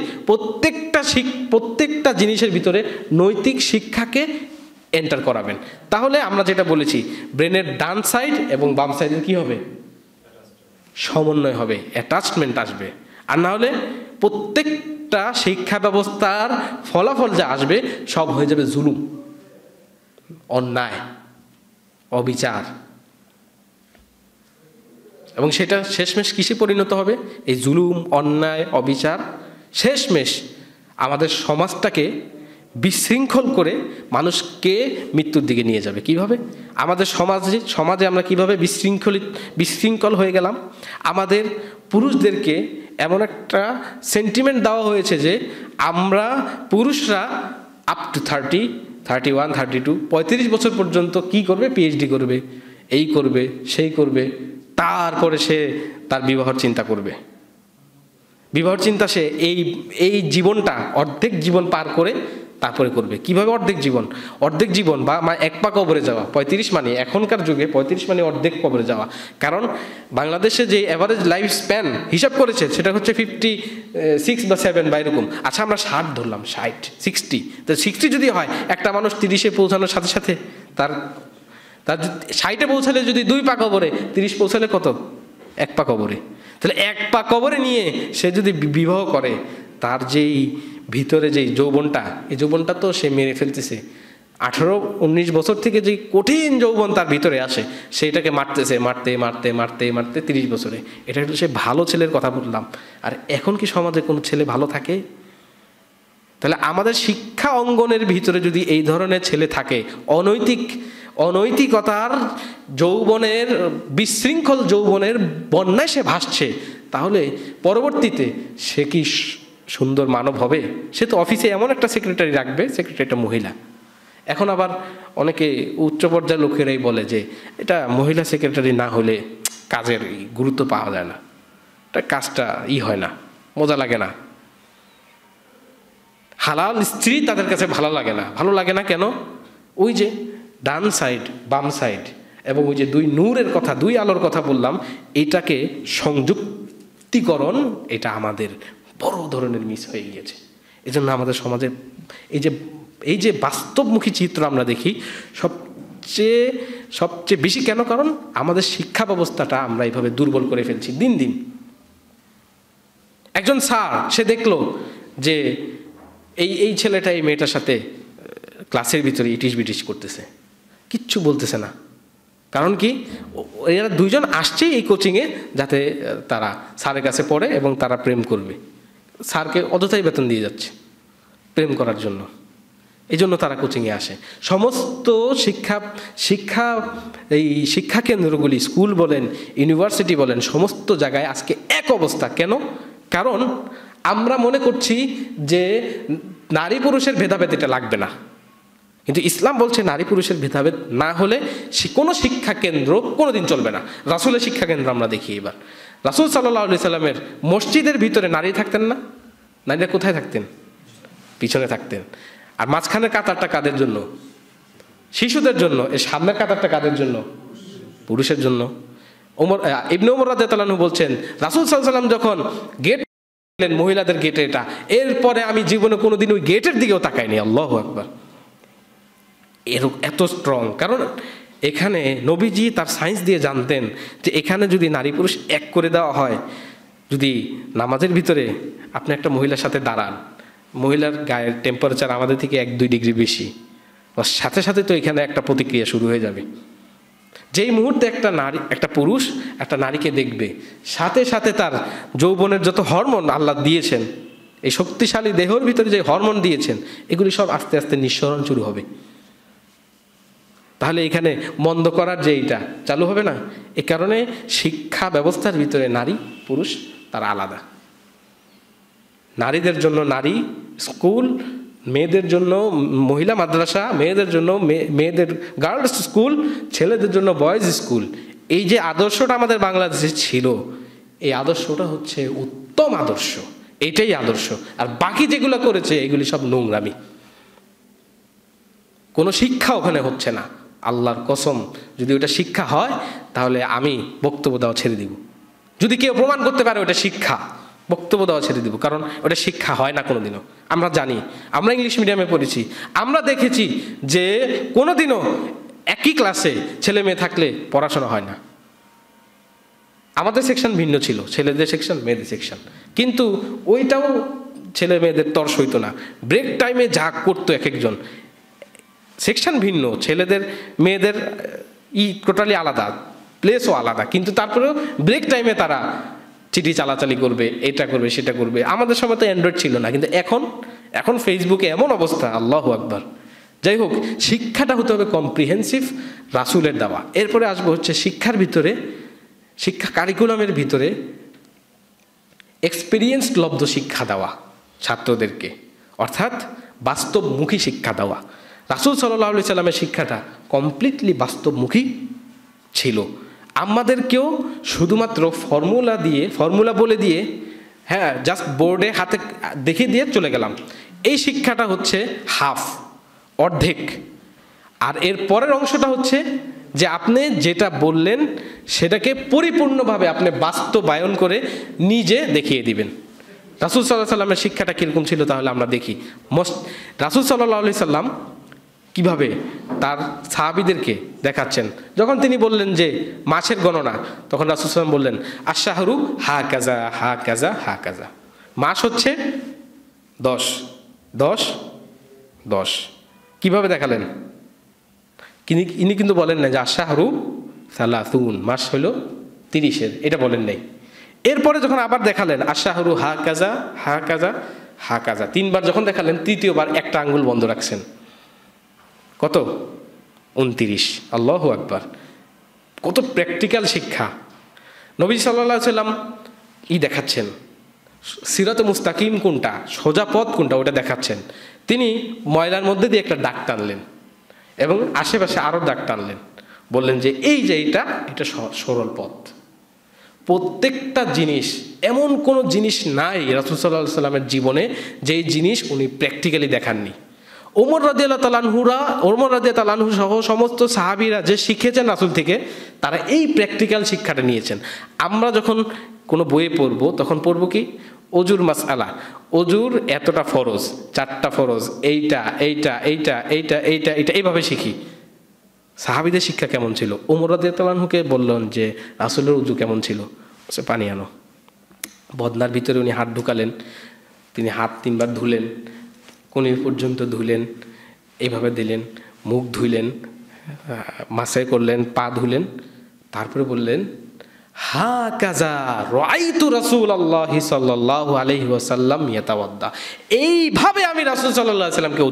প্রত্যেকটা জিনিসের ভিতরে নৈতিক শিক্ষাকে এন্টার করাবেন। তাহলে আমরা যেটা বলেছি, ব্রেনের ডান সাইড এবং বাম সাইডের কি হবে? সমন্বয় হবে, অ্যাটাচমেন্ট আসবে। আর না হলে প্রত্যেকটা শিক্ষা ব্যবস্থার ফলাফল যা আসবে সব হয়ে যাবে জুলুম, অন্যায়, অবিচার, এবং সেটা শেষমেশ কিসে পরিণত হবে? এই জুলুম, অন্যায়, অবিচার শেষমেশ আমাদের সমাজটাকে বিশৃঙ্খল করে মানুষকে মৃত্যুর দিকে নিয়ে যাবে। কিভাবে? আমাদের সমাজে আমরা কিভাবে বিশৃঙ্খল হয়ে গেলাম? আমাদের পুরুষদেরকে এমন একটা সেন্টিমেন্ট দেওয়া হয়েছে যে আমরা পুরুষরা আপ টু 30, 31, 32, 35 বছর পর্যন্ত কি করবে? PhD করবে, এই করবে, সেই করবে, তারপরে সে তার বিবাহর চিন্তা করবে। বিবাহর চিন্তা সে এই জীবনটা অর্ধেক জীবন পার করে তারপরে করবে। কিভাবে অর্ধেক জীবন বা 1 পা কবরে যাওয়া? 35 মানে এখনকার যুগে 35 মানে অর্ধেক কবরে যাওয়া। কারণ বাংলাদেশে যে এভারেজ লাইফ স্প্যান হিসাব করেছে সেটা হচ্ছে 56 বা 7 বা এরকম। আচ্ছা, আমরা 60 ধরলাম, 60 তো 60 যদি হয়, একটা মানুষ 30-এ পৌঁছানোর সাথে সাথে তার 60-এ পৌঁছালে যদি 2 পা কবরে, 30 পৌঁছালে কত? 1 পা কবরে। তাহলে 1 পা কবরে নিয়ে সে যদি বিবাহ করে, তার যেই ভিতরে যেই যৌবনটা, এই যৌবনটা তো সে মেরে ফেলতেছে। 18-19 বছর থেকে যে কঠিন যৌবন তার ভিতরে আসে, সেইটাকে মারতে 30 বছরে। এটা হলো সে ভালো ছেলের কথা বললাম। আর এখন কি সমাজে কোনো ছেলে ভালো থাকে? তাহলে আমাদের শিক্ষা অঙ্গনের ভিতরে যদি এই ধরনের ছেলে থাকে, অনৈতিকতার যৌবনের, বিশৃঙ্খল যৌবনের বন্যায় সে ভাসছে, তাহলে পরবর্তীতে সে কি সুন্দর মানব হবে? সে তো অফিসে এমন একটা সেক্রেটারি রাখবে, সেক্রেটারিটা মহিলা। এখন আবার অনেকে উচ্চ পর্যায়ের লোকেরাই বলে যে এটা মহিলা সেক্রেটারি না হলে কাজের গুরুত্ব পাওয়া যায় না। কাজটা হয় না, মজা লাগে না। হালাল স্ত্রী তাদের কাছে ভালো লাগে না। ভালো লাগে না কেন? ওই যে ডান সাইড বাম সাইড এবং ওই যে দুই নূরের কথা, দুই আলোর কথা বললাম, এটাকে সংযুক্তিকরণ, এটা আমাদের বড় ধরনের মিস হয়ে গিয়েছে। এই জন্য আমাদের সমাজে এই যে বাস্তবমুখী চিত্র আমরা দেখি সবচেয়ে বেশি কেন? কারণ আমাদের শিক্ষা ব্যবস্থাটা আমরা এইভাবে দুর্বল করে ফেলছি দিন দিন। একজন স্যার সে দেখলো যে এই ছেলেটা এই মেয়েটার সাথে ক্লাসের ভিতরে ইটিস বিটিস করতেছে, কিচ্ছু বলতেছে না। কারণ কি? এরা দুইজন আসছে এই কোচিংয়ে যাতে তারা স্যারের কাছে পড়ে এবং তারা প্রেম করবে। স্যারকে অযথাই বেতন দিয়ে যাচ্ছে প্রেম করার জন্য, এই জন্য তারা কোচিংয়ে আসে। সমস্ত শিক্ষা কেন্দ্রগুলি, স্কুল বলেন, ইউনিভার্সিটি বলেন, সমস্ত জায়গায় আজকে এক অবস্থা। কেন? কারণ আমরা মনে করছি যে নারী পুরুষের ভেদাভেদ এটা লাগবে না, কিন্তু ইসলাম বলছে নারী পুরুষের ভেদাভেদ না হলে কোনো শিক্ষা কেন্দ্র কোনোদিন চলবে না। রাসূলের শিক্ষা কেন্দ্র আমরা দেখি এবার, রাসূল সাল্লাল্লাহু আলাইহি সাল্লামের মসজিদের ভিতরে নারী থাকতেন না? নারীরা কোথায় থাকতেন? পিছনে থাকতেন। আর মাঝখানের কাতারটা কাদের জন্য? শিশুদের জন্য। এর সামনের কাতারটা কাদের জন্য? পুরুষের জন্য। ইবনে ওমর রাদিয়াল্লাহু আনহু বলছেন, রাসূল সাল্লাল্লাহু আলাইহি সাল্লাম যখন গেট মহিলাদের গেটে, এটা এরপরে আমি জীবনে কোনোদিন ওই গেটের দিকেও তাকাইনি। আল্লাহু আকবার। এত স্ট্রং, কারণ এখানে নবীজি তার সায়েন্স দিয়ে জানতেন যে এখানে যদি নারী পুরুষ এক করে দেওয়া হয়, যদি নামাজের ভিতরে আপনি একটা মহিলার সাথে দাঁড়ান, মহিলার গায়ের টেম্পারেচার আমাদের থেকে 1-2 ডিগ্রি বেশি, সাথে সাথে তো এখানে একটা প্রতিক্রিয়া শুরু হয়ে যাবে। যেই মুহূর্তে একটা পুরুষ একটা নারীকে দেখবে, সাথে সাথে তার যৌবনের যত হরমোন আল্লাহ দিয়েছেন, এই শক্তিশালী দেহের ভিতরে যে হরমোন দিয়েছেন, এগুলি সব আস্তে আস্তে নিঃসরণ শুরু হবে। তাহলে এখানে মন্দ করার যে এইটা চালু হবে না। এ কারণে শিক্ষা ব্যবস্থার ভিতরে নারী পুরুষ তারা আলাদা। নারীদের জন্য নারী স্কুল, মেয়েদের জন্য মহিলা মাদ্রাসা, মেয়েদের জন্য মেয়েদের গার্লস স্কুল, ছেলেদের জন্য বয়েজ স্কুল। এই যে আদর্শটা আমাদের বাংলাদেশে ছিল, এই আদর্শটা হচ্ছে উত্তম আদর্শ, এটাই আদর্শ। আর বাকি যেগুলো করেছে এগুলি সব নোংরামি, কোনো শিক্ষা ওখানে হচ্ছে না। আল্লাহর কসম, যদি ওটা শিক্ষা হয় তাহলে আমি বক্তব্য দেওয়া ছেড়ে দিব। যদি কেউ প্রমাণ করতে পারে ওটা শিক্ষা, বক্তব্য দেওয়া ছেড়ে দিব, কারণ ওটা শিক্ষা হয় না কোনোদিনও। আমরা জানি, আমরা ইংলিশ মিডিয়ামে পড়েছি, আমরা দেখেছি যে কোনোদিনও একই ক্লাসে ছেলে মেয়ে থাকলে পড়াশোনা হয় না। আমাদের সেকশন ভিন্ন ছিল, ছেলেদের সেকশন মেয়েদের সেকশন, কিন্তু ওইটাও ছেলে মেয়েদের তর্স হইতো না। ব্রেক টাইমে যা করতো এক একজন, সেকশন ভিন্ন, ছেলেদের মেয়েদের টোটালি আলাদা, প্লেসও আলাদা, কিন্তু তারপরেও ব্রেক টাইমে তারা চিঠি চালাচালি করবে, এটা করবে সেটা করবে। আমাদের সময় তো অ্যান্ড্রয়েড ছিল না, কিন্তু এখন ফেসবুকে এমন অবস্থা, আল্লাহু আকবার। যাই হোক, শিক্ষাটা হতে হবে কম্প্রিহেন্সিভ, রাসূলের দেওয়া। এরপরে আসবো হচ্ছে শিক্ষার ভিতরে, শিক্ষা কারিকুলামের ভিতরে এক্সপিরিয়েন্সড লব্ধ শিক্ষা দেওয়া ছাত্রদেরকে, অর্থাৎ বাস্তবমুখী শিক্ষা দেওয়া। রাসূল সাল্লাল্লাহু আলাইহি সাল্লামের শিক্ষাটা কমপ্লিটলি বাস্তবমুখী ছিল। আমাদেরকেও শুধুমাত্র ফর্মুলা বলে দিয়ে, হ্যাঁ, জাস্ট বোর্ডে হাতে দেখিয়ে দিয়ে চলে গেলাম, এই শিক্ষাটা হচ্ছে অর্ধেক। আর এর পরের অংশটা হচ্ছে যে আপনি যেটা বললেন সেটাকে পরিপূর্ণভাবে আপনি বাস্তবায়ন করে নিজে দেখিয়ে দিবেন। রাসূল সাল্লাল্লাহু আলাইহি সাল্লামের শিক্ষাটা কীরকম ছিল তাহলে আমরা দেখি। রাসূল সাল্লাল্লাহু আলাইহি সাল্লাম কিভাবে তার সাহাবীদেরকে দেখাচ্ছেন। যখন তিনি বললেন যে মাসের গণনা, তখন রাসূল সাল্লাল্লাহু আলাইহি সাল্লাম বললেন আশ-শাহরু হা কাজা হা কাজা হা কাজা, মাস হচ্ছে 10 10 10। কিভাবে দেখালেন? ইনি কিন্তু বলেন না যে আশ-শাহরু সালাসুন, মাস হইল 30-এর, এটা বলেন নাই। এরপরে যখন আবার দেখালেন আশ-শাহরু হা কাজা হা কাজা হা কাজা, 3বার যখন দেখালেন, তৃতীয়বার একটা আঙ্গুল বন্ধ রাখছেন। কত? 29। আল্লাহু আকবার। কত প্র্যাকটিক্যাল শিক্ষা! নবী সাল্লাল্লাহু আলাইহি সাল্লাম দেখাচ্ছেন সিরাতে মুস্তাকিম কোনটা, সোজা পথ কোনটা, ওটা দেখাচ্ছেন। তিনি ময়লার মধ্যে দিয়ে একটা দাগ টানলেন এবং আশেপাশে আরও দাগ টানলেন, বললেন যে এই যে এটা সরল পথ। প্রত্যেকটা জিনিস, এমন কোনো জিনিস নাই রাসূল সাল্লাল্লাহু আলাইহি সাল্লামের জীবনে যেই জিনিস উনি প্র্যাকটিক্যালি দেখাননি। ওমর রাদিয়াল্লাহু তাআলা আনহু সহ সমস্ত সাহাবীরা যে শিখেছেন রাসূল থেকে, তারা এই প্র্যাকটিক্যাল শিক্ষাটা নিয়েছেন। আমরা যখন কোনো বইয়ে পড়বো তখন পড়বো কি, অজুর মাসআলা, অজুর এতটা ফরজ, 4টা ফরজ, এইটা এইটা এইটা এইটা এইটা এইটা, এইভাবে শিখি। সাহাবীদের শিক্ষা কেমন ছিল? ওমর রাদিয়াল্লাহু আনহুকে বললেন যে রাসূলের উজু কেমন ছিল, সে পানি আনো। বদনার ভিতরে উনি হাত ঢুকালেন, তিনি হাত 3বার ধুলেন, কনুই পর্যন্ত ধুলেন, এইভাবে দিলেন, মুখ ধুইলেন, মাসাই করলেন, পা ধুলেন, তারপরে বললেন হাকাযা রাআইতু রাসূলুল্লাহি সাল্লাল্লাহু আলাইহি ওয়াসাল্লাম ইয়াতাওয়াদ্দা, এইভাবে আমি রাসূল সাল্লাল্লাহু আলাইহি ওয়াসাল্লামকে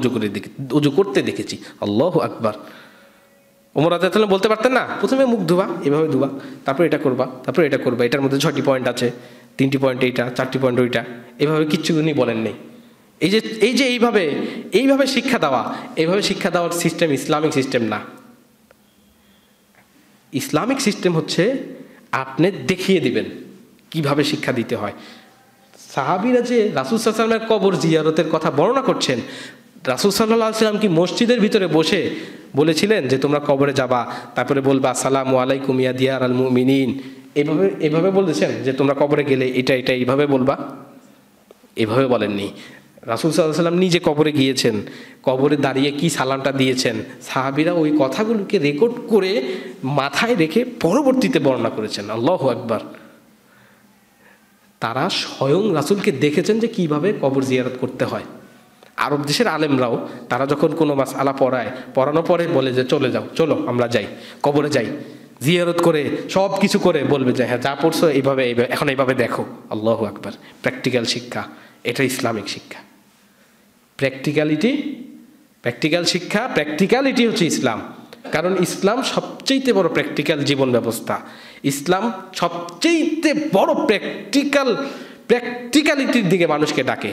উযু করতে দেখেছি। আল্লাহু আকবার। ওমর রাদিয়াল্লাহু আনহু বলতে পারতেন না, প্রথমে মুখ ধোবা, এভাবে ধোবা, তারপর এটা করবা, তারপর এটা করবা, এটার মধ্যে 6টি পয়েন্ট আছে, 3টি পয়েন্ট এইটা, 4টি পয়েন্ট ওইটা, এইভাবে কিচ্ছু উনি বলেন নেই। এই যে এইভাবে শিক্ষা দেওয়ার সিস্টেম ইসলামিক সিস্টেম না। ইসলামিক সিস্টেম হচ্ছে আপনি দেখিয়ে দিবেন কিভাবে শিক্ষা দিতে হয়। সাহাবীরা যে রাসূল সাল্লাল্লাহু আলাইহি ওয়াসাল্লামের কবর জিয়ারতের কথা বর্ণনা করছেন, রাসূল সাল্লাল্লাহু আলাইহি ওয়াসাল্লাম কি মসজিদের ভিতরে বসে বলেছিলেন যে তোমরা কবরে যাবা, তারপরে বলবা আসসালামু আলাইকুম ইয়া দিয়ারাল মুমিনিন, এইভাবে বলেছেন যে তোমরা কবরে গেলে এটা এইভাবে বলবা? এভাবে বলেননি। রাসূল সাল্লাল্লাহু আলাইহি ওয়াসাল্লাম নিজে কবরে গিয়েছেন, কবরে দাঁড়িয়ে কি সালামটা দিয়েছেন, সাহাবীরা ওই কথাগুলোকে রেকর্ড করে মাথায় রেখে পরবর্তীতে বর্ণনা করেছেন। আল্লাহু আকবার। তারা স্বয়ং রাসূলকে দেখেছেন যে কিভাবে কবর জিয়ারত করতে হয়। আরব দেশের আলেমরাও তারা যখন কোনো মাসআলা পড়ানোর পরে বলে যে চলো আমরা যাই, কবরে যাই, জিয়ারত করে সব কিছু করে বলবে যে হ্যাঁ যা পড়ছো এইভাবে এখন এইভাবে দেখো। আল্লাহু আকবার। প্র্যাকটিক্যাল শিক্ষা, এটা ইসলামিক শিক্ষা। প্র্যাকটিক্যালিটি হচ্ছে ইসলাম। কারণ ইসলাম সবচেয়ে বড় প্র্যাকটিক্যাল জীবন ব্যবস্থা। ইসলাম সবচেয়ে বড় প্র্যাকটিক্যালিটির দিকে মানুষকে ডাকে।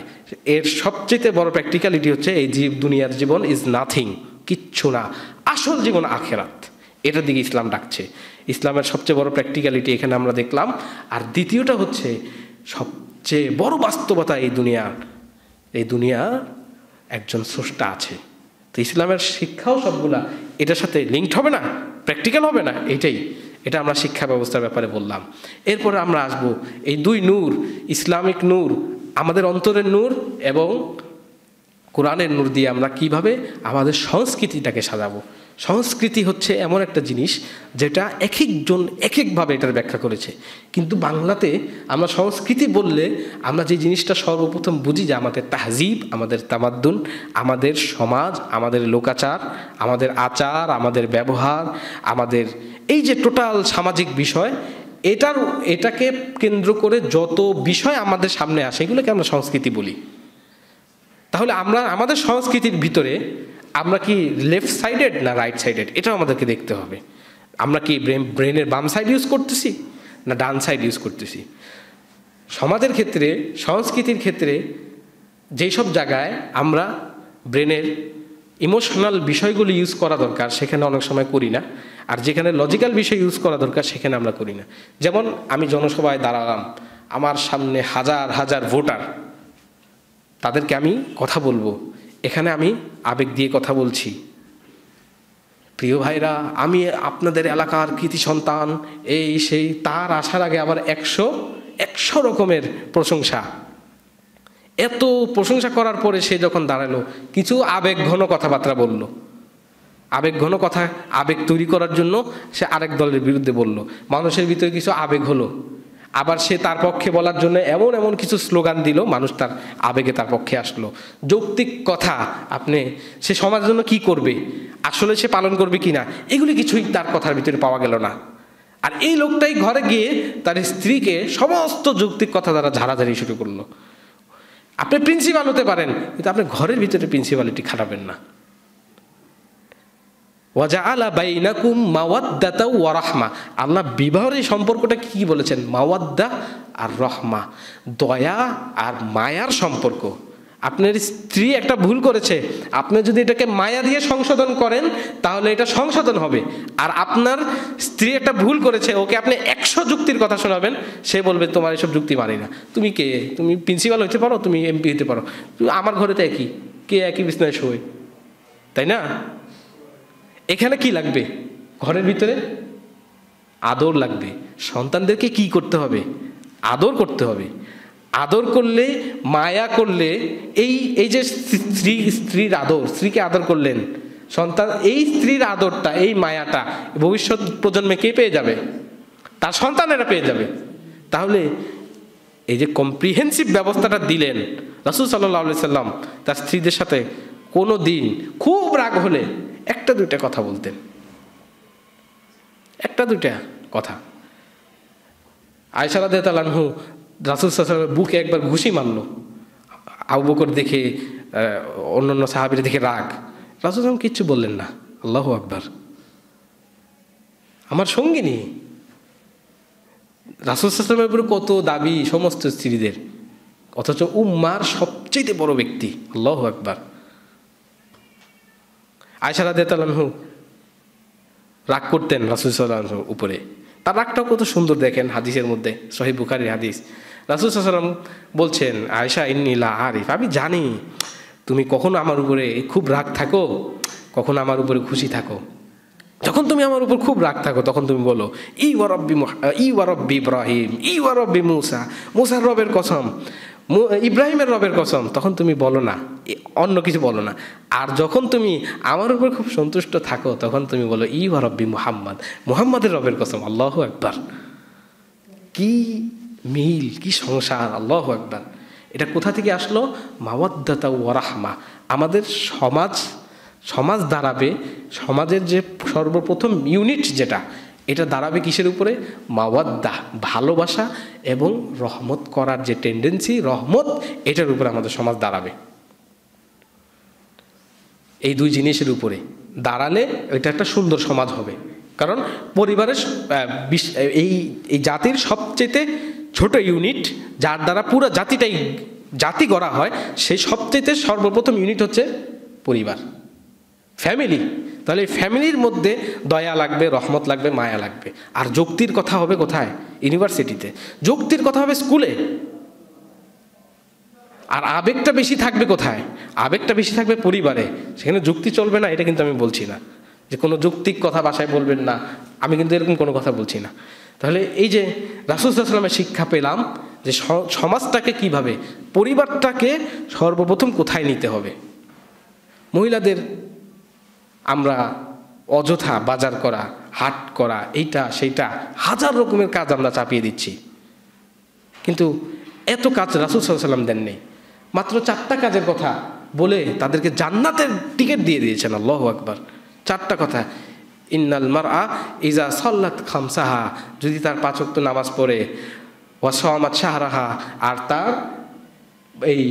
এর সবচেয়ে বড় প্র্যাকটিক্যালিটি হচ্ছে এই দুনিয়ার জীবন ইজ নাথিং, কিচ্ছু না, আসল জীবন আখেরাত, এটার দিকে ইসলাম ডাকছে। ইসলামের সবচেয়ে বড় প্র্যাকটিক্যালিটি এখানে আমরা দেখলাম। আর দ্বিতীয়টা হচ্ছে সবচেয়ে বড় বাস্তবতা, এই দুনিয়া একজন স্রষ্টা আছে। তো ইসলামের শিক্ষাও সবগুলা এটার সাথে লিঙ্কড হবে না, প্র্যাকটিক্যাল হবে না, এটা আমরা শিক্ষা ব্যবস্থার ব্যাপারে বললাম। এরপরে আমরা আসবো এই 2 নূর, ইসলামিক নূর, আমাদের অন্তরের নূর এবং কোরআনের নূর দিয়ে আমরা কিভাবে আমাদের সংস্কৃতিটাকে সাজাবো। সংস্কৃতি হচ্ছে এমন একটা জিনিস যেটা এক একজন এক একভাবে এটার ব্যাখ্যা করেছে। কিন্তু বাংলাতে আমরা সংস্কৃতি বললে আমরা যে জিনিসটা সর্বপ্রথম বুঝি যে আমাদের তাহজিব, আমাদের তামাদ্দুন, আমাদের সমাজ, আমাদের লোকাচার, আমাদের আচার, আমাদের ব্যবহার, আমাদের এই যে টোটাল সামাজিক বিষয়, এটাকে কেন্দ্র করে যত বিষয় আমাদের সামনে আসে এগুলোকে আমরা সংস্কৃতি বলি। তাহলে আমরা আমাদের সংস্কৃতির ভিতরে আমরা কি লেফট সাইডেড না রাইট সাইডেড, এটাও আমাদেরকে দেখতে হবে। আমরা কি ব্রেনের বাম সাইড ইউজ করতেছি না ডান সাইড ইউজ করতেছি। সমাজের ক্ষেত্রে, সংস্কৃতির ক্ষেত্রে যেই সব জায়গায় আমরা ব্রেনের ইমোশনাল বিষয়গুলো ইউজ করা দরকার সেখানে অনেক সময় করি না, আর যেখানে লজিক্যাল বিষয় ইউজ করা দরকার সেখানে আমরা করি না। যেমন আমি জনসভায় দাঁড়ালাম, আমার সামনে হাজার হাজার ভোটার, তাদেরকে আমি কথা বলবো, এখানে আমি আবেগ দিয়ে কথা বলছি। প্রিয় ভাইরা, আমি আপনাদের এলাকার কৃতি সন্তান, এই সেই, তার আসার আগে আবার 100 রকমের প্রশংসা। এত প্রশংসা করার পরে সে যখন দাঁড়ালো কিছু আবেগ ঘন কথাবার্তা বলল, আবেগ তৈরি করার জন্য সে আরেক দলের বিরুদ্ধে বলল, মানুষের ভিতরে কিছু আবেগ হলো, আবার সে তার পক্ষে বলার জন্য এমন কিছু স্লোগান দিল, মানুষ তার আবেগে তার পক্ষে আসলো। যৌক্তিক কথা সে সমাজের জন্য কি করবে, আসলে সে পালন করবে কিনা, এগুলি কিছুই তার কথার ভিতরে পাওয়া গেল না। আর এই লোকটাই ঘরে গিয়ে তার স্ত্রীকে সমস্ত যৌক্তিক কথা দ্বারা ঝাড়াঝাড়ি শুরু করলো। আপনি প্রিন্সিপাল হতে পারেন, কিন্তু আপনি ঘরের ভিতরে প্রিন্সিপালিটি খাটাবেন না। ওয়াজআলা বাইনাকুম মাওয়াদ্দাতা ওয়া রাহমা, আল্লাহ বিবাহের এই সম্পর্কটা কি বলেছেন? মাওয়াদ্দা আর রহমা, দয়া আর মায়ার সম্পর্ক। আপনার স্ত্রী একটা ভুল করেছে, আপনি যদি এটাকে মায়া দিয়ে সংশোধন করেন তাহলে এটা সংশোধন হবে। আর আপনার স্ত্রী একটা ভুল করেছে, ওকে আপনি 100 যুক্তির কথা শোনাবেন, সে বলবে তোমার এসব যুক্তি মানি না। তুমি কে? তুমি প্রিন্সিপাল হতে পারো, তুমি এমপি হতে পারো, আমার ঘরে তো একই, কে একই বিছনায় শোয়, তাই না? এখানে কি লাগবে? ঘরের ভিতরে আদর লাগবে। সন্তানদেরকে কি করতে হবে? আদর করতে হবে। আদর করলে, মায়া করলে, এই যে স্ত্রীর আদর, স্ত্রীকে আদর করলেন, সন্তান এই স্ত্রীর আদরটা, এই মায়াটা ভবিষ্যৎ প্রজন্মে কে পেয়ে যাবে? তার সন্তানেরা পেয়ে যাবে। তাহলে এই যে কম্প্রিহেন্সিভ ব্যবস্থাটা দিলেন, রাসূল সাল্লাল্লাহু আলাইহি সাল্লাম তার স্ত্রীদের সাথে কোনো দিন খুব রাগ হলে একটা দুইটা কথা বলতেন, একটা দুইটা কথা। আয়েশা রাদিয়াল্লাহু আনহু রাসূল সাল্লাল্লাহু আলাইহি ওয়াসাল্লামের বুকে একবার ঘুষি মারল। আবু বকর দেখে, অন্যান্য সাহাবীরা দেখে রাগ, রাসূল সাল্লাল্লাহু কিচ্ছু বললেন না। আল্লাহু আকবার। আমার সঙ্গিনী, রাসূল সাল্লাল্লাহু আলাইহি ওয়াসাল্লামের উপরে কত দাবি সমস্ত স্ত্রীদের, অথচ উম্মার সবচেয়ে বড় ব্যক্তি। আল্লাহু আকবার। আয়েশা রাদিয়াল্লাহু আনহু রাগ করতেন রাসূল সাল্লাল্লাহু আলাইহি ওয়াসাল্লামের উপরে। তার রাগটাও কত সুন্দর, দেখেন হাদিসের মধ্যে, সহিহ বুখারীর হাদিস। রাসূল সাল্লাল্লাহু আলাইহি ওয়াসাল্লাম বলছেন, আয়েশা ইন্নী লা আরিফ, আমি জানি তুমি কখনো আমার উপরে খুব রাগ থাকো, কখনো আমার উপরে খুশি থাকো। যখন তুমি আমার উপর খুব রাগ থাকো তখন তুমি বলো ই ওয়া রব্বি ইব্রাহিম, ই ওয়া রব্বি মুসা, মুসার রবের কসম, ইব্রাহিমের রবের কসম, তখন তুমি বলো না, অন্য কিছু বলো না। আর যখন তুমি আমার উপর খুব সন্তুষ্ট থাকো তখন তুমি বলো ই ওয়া রব্বি মুহাম্মদ, মুহাম্মাদের রবের কসম। আল্লাহু আকবার। কি মিল, কি সংসার! আল্লাহু আকবার। এটা কোথা থেকে আসলো? মাওয়াদ্দাতা ওয়া রাহমা। আমাদের সমাজ দাঁড়াবে, সমাজের যে সর্বপ্রথম ইউনিট যেটা, এটা দাঁড়াবে কিসের উপরে? মাওয়াদ্দা, ভালোবাসা এবং রহমত করার যে টেন্ডেন্সি, রহমত, এটার উপরে আমাদের সমাজ দাঁড়াবে। এই দুই জিনিসের উপরে দাঁড়ালে এটা একটা সুন্দর সমাজ হবে। কারণ পরিবারের এই জাতির সবচেয়ে ছোট ইউনিট, যার দ্বারা পুরো জাতি গড়া হয়, সেই সবচেয়ে সর্বপ্রথম ইউনিট হচ্ছে পরিবার, ফ্যামিলি। তাহলে এই ফ্যামিলির মধ্যে দয়া লাগবে, রহমত লাগবে, মায়া লাগবে। আর যুক্তির কথা হবে কোথায়? ইউনিভার্সিটিতে। যুক্তির কথা হবে স্কুলে। আর আবেগটা বেশি থাকবে কোথায়? আবেগটা বেশি থাকবে পরিবারে। সেখানে যুক্তি চলবে না, এটা কিন্তু আমি বলছি না যে কোনো যৌক্তিক কথা বাসায় বলবেন না, আমি কিন্তু এরকম কোনো কথা বলছি না। তাহলে এই যে রাসূল সাল্লাল্লাহু আলাইহি ওয়াসাল্লামের শিক্ষা পেলাম যে সমাজটাকে কিভাবে, পরিবারটাকে সর্বপ্রথম কোথায় নিতে হবে। মহিলাদের আমরা অযথা বাজার করা, হাট করা, এইটা সেইটা, হাজার রকমের কাজ আমরা চাপিয়ে দিচ্ছি, কিন্তু এত কাজ রাসূল সাল্লাল্লাহু আলাইহি ওয়াসাল্লাম দেন নেই। মাত্র 4টা কাজের কথা বলে তাদেরকে জান্নাতের টিকিট দিয়ে দিয়েছেন। আল্লাহু আকবার। 4টা কথা। ইন্নাল মারআ ইজা সাল্লাত খামসাহা, যদি তার 5 ওয়াক্ত নামাজ পড়ে, ওয়া সামাত শাহরাহা, আর তার এই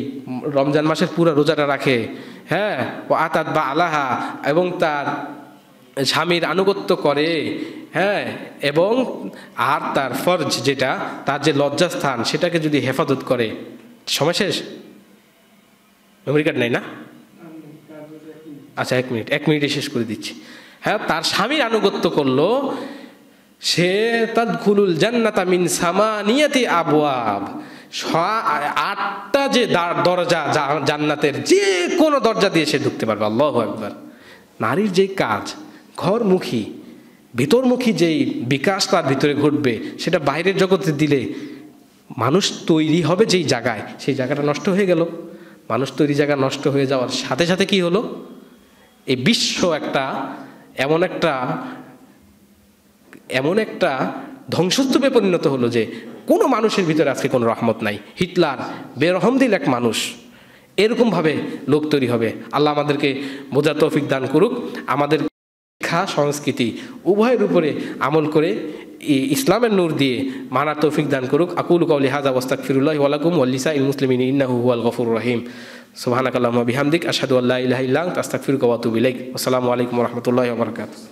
রমজান মাসের পুরো রোজাটা রাখে, হ্যাঁ, ও আতাত বা আলাহা, এবং তার স্বামীর আনুগত্য করে, হ্যাঁ, এবং আর তার ফরজ যেটা, তার যে লজ্জাস্থান, সেটাকে যদি হেফাজত করে। সময় শেষ? মেমোরি কার্ড নাই না? আচ্ছা, 1 মিনিটে শেষ করে দিচ্ছি। হ্যাঁ, তার স্বামীর আনুগত্য করলো, সে তাদখুলুল জান্নাতা মিন সামানিয়াতি আবওয়াব, 8টা যে দরজা জান্নাতের, যে কোনো দরজা দিয়ে সে ঢুকতে পারবে। আল্লাহু আকবার। নারীর যে কাজ, ঘরমুখী, ভিতরমুখী যেই বিকাশ তার ভিতরে ঘটবে, সেটা বাইরের জগতে দিলে মানুষ তৈরি হবে যেই জায়গায়, সেই জায়গাটা নষ্ট হয়ে গেল। মানুষ তৈরি জায়গা নষ্ট হয়ে যাওয়ার সাথে সাথে কি হলো? এই বিশ্ব এমন একটা ধ্বংসস্তূপে পরিণত হলো যে কোনো মানুষের ভিতরে আজকে কোনো রহমত নাই। হিটলার বেরহমদিল এক মানুষ, এরকমভাবে লোক তৈরি হবে। আল্লাহ আমাদেরকে বোঝার তৌফিক দান করুক। আমাদের শিক্ষা সংস্কৃতি উভয়ের উপরে আমল করে ইসলামের নূর দিয়ে মানার তৌফিক দান করুক। আকুলু কাউলি হাযা ওয়াস্তাগফিরুল্লাহি ওয়া লাকুম ওয়া লিসাইল মুসলিমিন ইন্নাহু হুয়াল গফুরুর রহিম। সুবহানাকাল্লাহুম্মা বিহামদিক আশহাদু আল্লা ইলাহা ইল্লা আনতা আস্তাগফিরুকা ওয়া আতুবু ইলাইক। আসসালামু আলাইকুম ওয়া রাহমাতুল্লাহি ওয়া বারাকাতুহু।